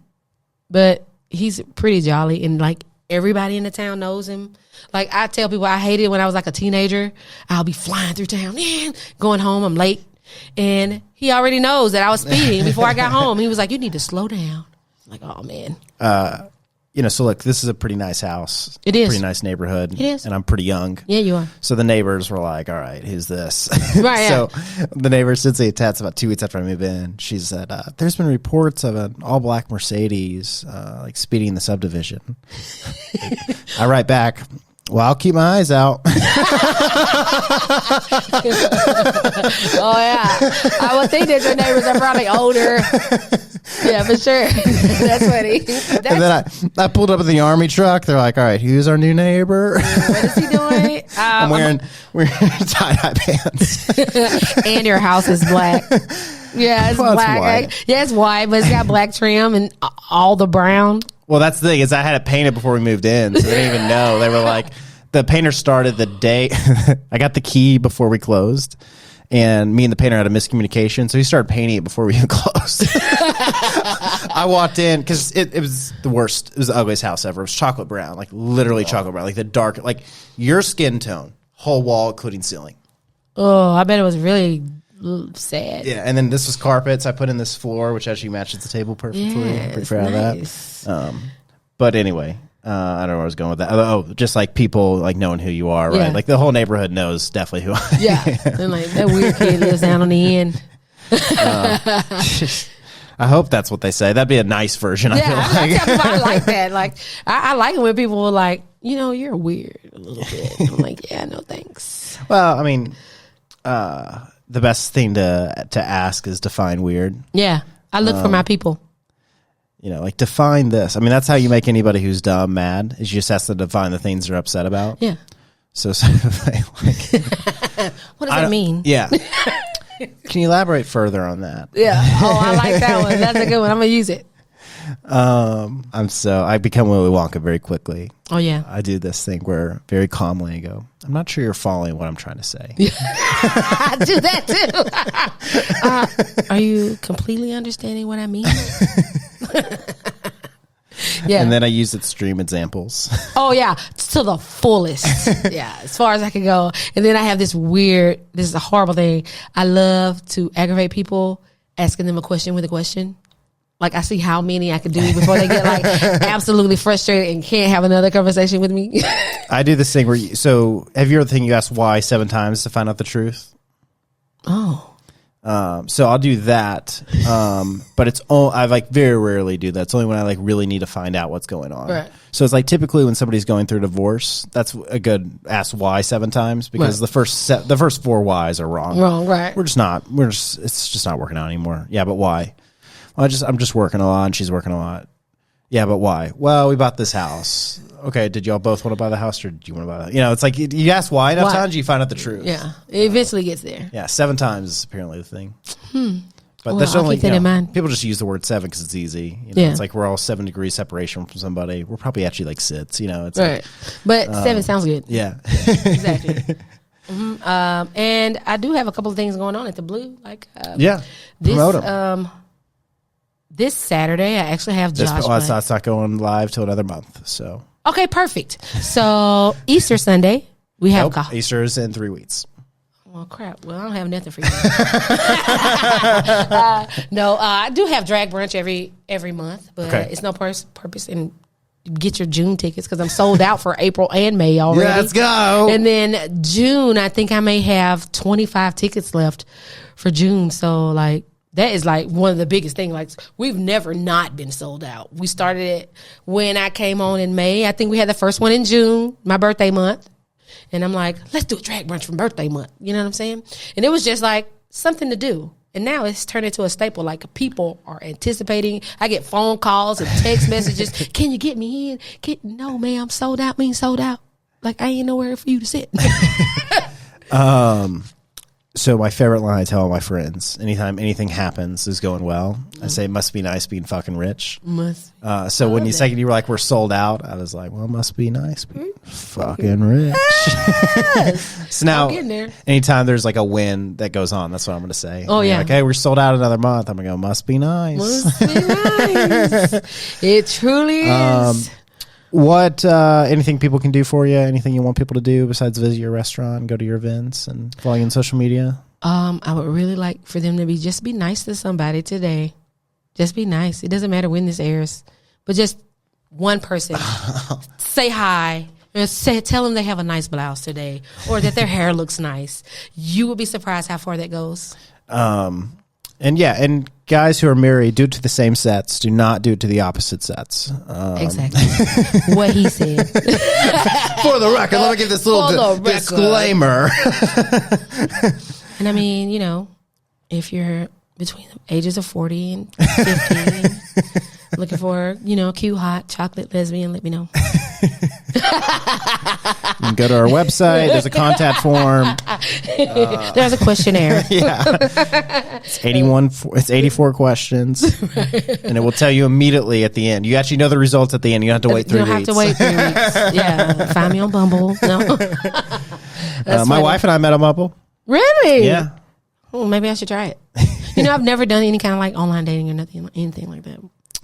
but he's pretty jolly, and like everybody in the town knows him. Like I tell people, I hated it when I was like a teenager. I'll be flying through town, going home. I'm late, and he already knows that I was speeding before I got home. He was like, "You need to slow down." I'm like, oh man. So look, this is a pretty nice house. It is. Pretty nice neighborhood. It is. And I'm pretty young. Yeah, you are. So the neighbors were like, all right, who's this? Right, So the neighbor, Cynthia Tats, about 2 weeks after I moved in, she said, there's been reports of an all-black Mercedes like speeding in the subdivision. I write back, well, I'll keep my eyes out. Oh yeah, I would think that your neighbors are probably older. Yeah, for sure. That's funny. And then I pulled up in the army truck. They're like, all right, who's our new neighbor? What is he doing? I'm wearing tie-dye pants. And your house is black. Yeah, it's Well, it's black. white. Yeah, it's white, but it's got black trim and all the brown. Well, that's the thing is I had it painted before we moved in, so they didn't even know. They were like, the painter started the day. I got the key before we closed, and me and the painter had a miscommunication, so he started painting it before we even closed. I walked in because it was the worst. It was the ugliest house ever. It was chocolate brown, like literally chocolate brown, like the dark, like your skin tone, whole wall, including ceiling. Oh, I bet it was really sad. Yeah, and then this was carpets. I put in this floor, which actually matches the table perfectly. I'm pretty proud nice. of that. But anyway, I don't know where I was going with that. Oh, just like people like knowing who you are, right? Yeah. Like the whole neighborhood knows definitely who I am. Yeah, and like that weird kid lives down on the end. I hope that's what they say. That'd be a nice version. I feel like. I like that. Like I like it when people are like, you're weird a little bit. I'm like, yeah, no thanks. Well, I mean, the best thing to ask is define weird. Yeah, I look for my people. Like define this. I mean, that's how you make anybody who's dumb mad. Is you just have to define the things they're upset about. Yeah. So What does that mean? Yeah. Can you elaborate further on that? Yeah. Oh, I like that one. That's a good one. I'm gonna use it. I become Willy Wonka very quickly. Oh yeah. I do this thing where very calmly I go, I'm not sure you're following what I'm trying to say. I do that too. Are you completely understanding what I mean? Yeah. And then I use extreme examples. Oh yeah, to the fullest. Yeah, as far as I can go. And then I have this is a horrible thing. I love to aggravate people, asking them a question with a question. Like I see how many I could do before they get like absolutely frustrated and can't have another conversation with me. I do this thing where have you ever think you ask why 7 times to find out the truth? Oh. So I'll do that. But it's I like very rarely do that. It's only when I like really need to find out what's going on. Right. So it's like typically when somebody's going through divorce, that's a good ask why 7 times because Right. the first 4 whys are wrong. Wrong, right. It's just not working out anymore. Yeah, but why? Well, I'm just working a lot and she's working a lot. Yeah, but why? Well, we bought this house. Okay, did y'all both want to buy the house or did you want to buy the it's like you ask why enough Why? times, you find out the truth. Yeah, it eventually gets there. Yeah, 7 times is apparently the thing. But Well, that's I'll only keep that in mind. people just use the word 7 because it's easy. Yeah. It's like we're all 7 degrees separation from somebody. We're probably actually like SIDS. It's Right. like, But 7 sounds good. yeah. Exactly. And I do have a couple of things going on at the Blue. Like Yeah. this Promote 'em. this Saturday I actually have Josh. It's not going live till another month. So Okay, perfect. So Easter Sunday we have nope, Easter is in 3 weeks. Well, crap. Well, I don't have nothing for you. No, I do have drag brunch every month, but Okay. it's no purpose in get your June tickets because I'm sold out for April and May already. Yeah, let's go. And then June, I think I may have 25 tickets left for June. So like that is like one of the biggest things. Like we've never not been sold out. We started it when I came on in May. I think we had the first one in June, my birthday month. And I'm like, let's do a drag brunch for birthday month. You know what I'm saying? And it was just like something to do. And now it's turned into a staple. Like people are anticipating. I get phone calls and text messages. Can you get me in? No, man, I'm sold out. Sold out. Like I ain't nowhere for you to sit. So my favorite line I tell all my friends, anytime anything happens is going well, I say, it must be nice being fucking rich. So when you said you were like, we're sold out, I was like, well, it must be nice being fucking rich. So now, anytime there's like a win that goes on, that's what I'm going to say. Oh, yeah. Like, hey, we're sold out another month. I'm going to go, must be nice. Must be nice. It truly is. What anything people can do for you? Anything you want people to do besides visit your restaurant, go to your events, and follow you on social media? I would really like for them to just be nice to somebody today. Just be nice. It doesn't matter when this airs, but just one person say hi and tell them they have a nice blouse today or that their hair looks nice. You would be surprised how far that goes. And guys who are married, do it to the same sets. Do not do it to the opposite sets. Exactly. What he said. For the record, let me give this little disclaimer. And I mean, if you're between the ages of 40 and 50, looking for, cute, hot, chocolate lesbian, let me know. You can go to our website. There's a contact form. There's a questionnaire. It's 84 questions, and it will tell you immediately at the end. You actually know the results at the end. You don't have to wait 3 weeks. You don't have to wait 3 weeks. Yeah, find me on Bumble. No, my wife and I met on Bumble. Really? Yeah. Oh, maybe I should try it. I've never done any kind of like online dating or anything like that.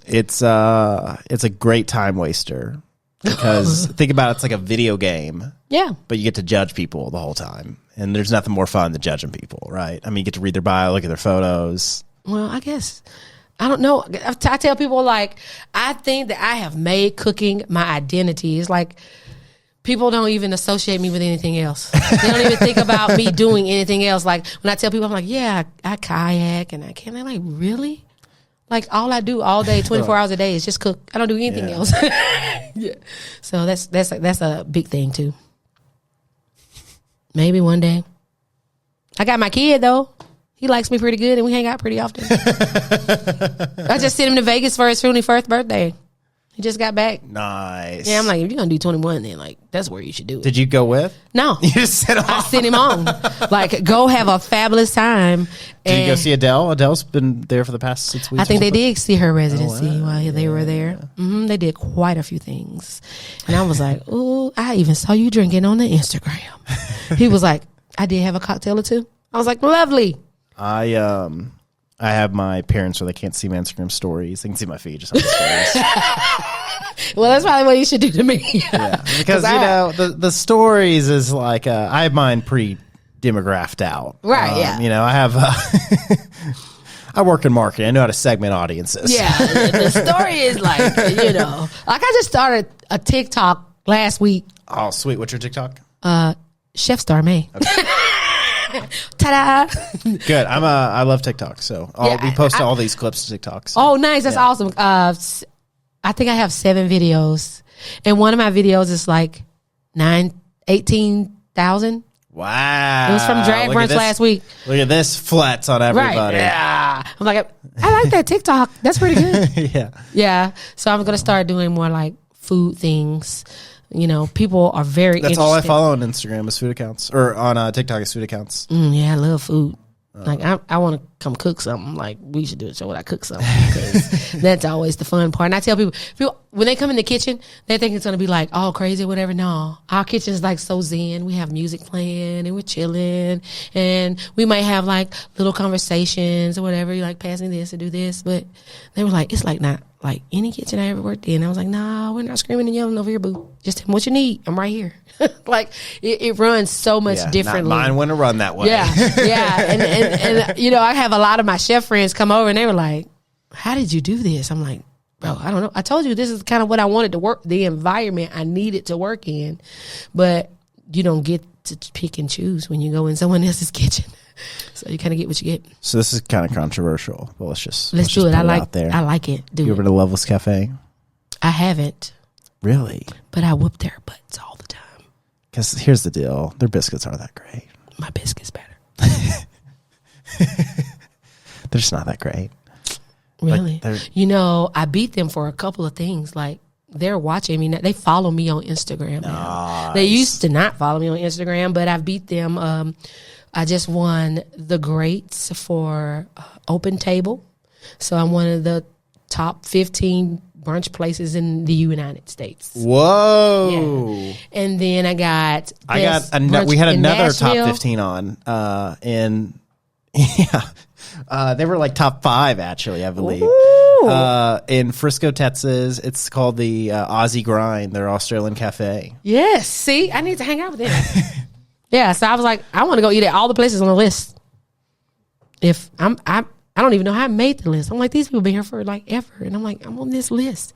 It's a great time waster. Because think about it, it's like a video game. Yeah. But you get to judge people the whole time. And there's nothing more fun than judging people, right? I mean, you get to read their bio, look at their photos. Well, I guess. I don't know. I tell people, like, I think that I have made cooking my identity. It's like people don't even associate me with anything else. They don't even think about me doing anything else. Like, when I tell people, I'm like, yeah, I kayak and I can. They're like, really? Like, all I do all day, 24 hours a day is just cook. I don't do anything else. Yeah. So that's a big thing, too. Maybe one day. I got my kid, though. He likes me pretty good, and we hang out pretty often. I just sent him to Vegas for his 21st birthday. He just got back. Nice. Yeah, I'm like, if you're going to do 21, then, like, that's where you should do it. Did you go with? No. You just sent him I sent him on. Like, go have a fabulous time. Did you go see Adele? Adele's been there for the past 6 weeks. I think they did see her residency while they were there. Yeah. Mm-hmm, they did quite a few things. And I was like, ooh, I even saw you drinking on the Instagram. He was like, I did have a cocktail or two. I was like, lovely. I have my parents where they can't see my Instagram stories. They can see my feed, just on the stories. Well, that's probably what you should do to me. Yeah, because the stories is like I have mine pretty demographed out. Right. Yeah. I have. I work in marketing. I know how to segment audiences. Yeah. The story is like like I just started a TikTok last week. Oh, sweet! What's your TikTok? Chef Star May. Okay. Ta-da! Good. I love TikTok, so we post all these clips to TikTok. So. Oh, nice! That's awesome. I think I have 7 videos, and one of my videos is like 18,000. Wow! It was from Drag Brunch last week. Look at this flats on everybody. Right? Yeah. I'm like, I like that TikTok. That's pretty good. Yeah. Yeah. So I'm gonna start doing more like food things. People are very That's interested. all I follow on Instagram is food accounts. Or on TikTok is food accounts. Yeah, I love food. Like, I want to come cook something. Like, we should do a show when I cook something. Because that's always the fun part. And I tell people, when they come in the kitchen, they think it's going to be like all crazy or whatever. No. Our kitchen is like so zen. We have music playing and we're chilling. And we might have like little conversations or whatever. You like, pass me this or do this. But they were like, it's like not like any kitchen I ever worked in. I was like, nah, we're not screaming and yelling over here, boo. Just tell me what you need. I'm right here. Like, it runs so much differently. Not mine wouldn't run that way. Yeah. And I have a lot of my chef friends come over and they were like, how did you do this? I'm like, bro, I don't know. I told you this is kind of what I wanted to work, the environment I needed to work in. But you don't get to pick and choose when you go in someone else's kitchen. So you kind of get what you get. So this is kind of controversial, but let's do it. I like it. You ever to Loveless Cafe? I haven't. Really? But I whoop their butts all the time. Because here's the deal. Their biscuits aren't that great. My biscuits better. They're just not that great. Really? I beat them for a couple of things. Like, they're watching me now. They follow me on Instagram now. They used to not follow me on Instagram, but I beat them I just won the greats for Open Table. So I'm one of the top 15 brunch places in the United States. Whoa. Yeah. And then we had another top Nashville. 15 on they were like top 5 actually, I believe. In Frisco, Texas. It's called the Aussie Grind, their Australian cafe. Yes. See, I need to hang out with them. Yeah. So I was like, I want to go eat at all the places on the list. I don't even know how I made the list. I'm like, these people been here for like ever. And I'm like, I'm on this list.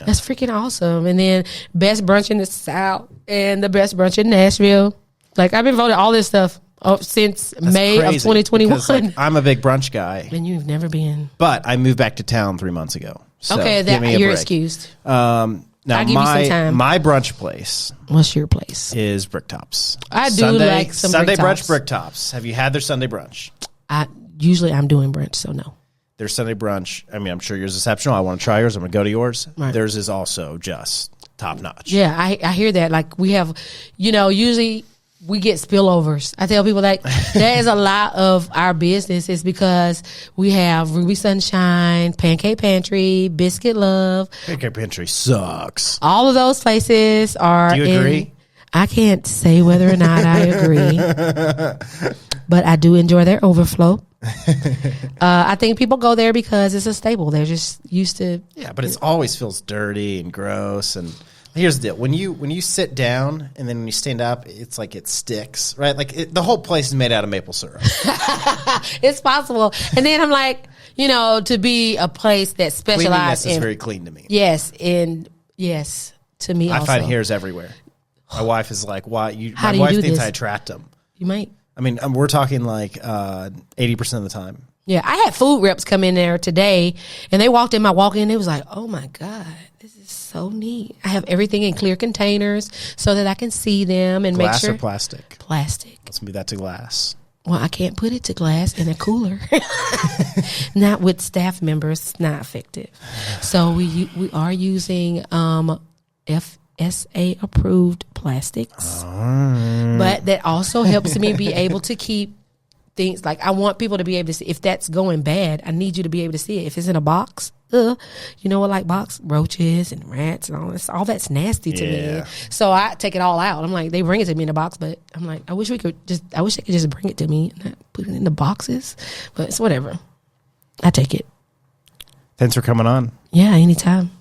That's freaking awesome. And then best brunch in the South and the best brunch in Nashville. Like, I've been voted all this stuff since May of 2021. Because, like, I'm a big brunch guy. And you've never been. But I moved back to town 3 months ago. So okay, give me a you're break. excused. Now, I'll give you some time. my brunch place What's your place? is Bricktops. I do like some Sunday Bricktops. brunch Bricktops. Have you had their Sunday brunch? Usually I'm doing brunch, so no. Their Sunday brunch, I mean, I'm sure yours is exceptional. I want to try yours. I'm going to go to yours. Right. Theirs is also just top notch. Yeah, I hear that. Like, we have, usually we get spillovers. I tell people that is a lot of our business is because we have Ruby Sunshine, Pancake Pantry, Biscuit Love. Pancake Pantry sucks. All of those places are. Do you agree? I can't say whether or not I agree, but I do enjoy their overflow. I think people go there because it's a staple. They're just used to. Yeah, but it always feels dirty and gross. And here's the deal: when you sit down and then when you stand up, it's like it sticks, right? Like the whole place is made out of maple syrup. It's possible. And then I'm like, to be a place that specializes Cleanliness in is very clean to me. Yes, and yes, to me I also. find hairs everywhere. My wife is like, "Why?" How My do you wife do thinks this? I attract them. You might. I mean, we're talking like 80% of the time. Yeah, I had food reps come in there today, and they walked in my walk-in. It was like, oh my God, this is so neat. I have everything in clear containers so that I can see them and Glass make sure. or plastic? Plastic. Let's move that to glass. Well, I can't put it to glass in a cooler. Not with staff members. Not effective. So we are using FSA approved plastics, but that also helps me be able to keep things. Like, I want people to be able to see if that's going bad. I need you to be able to see it. If it's in a box, you know what, like box roaches and rats and all this, all that's nasty to me. So I take it all out. I'm like, they bring it to me in a box, but I'm like, I wish they could just bring it to me and not put it in the boxes. But it's whatever. I take it. Thanks for coming on. Yeah, anytime.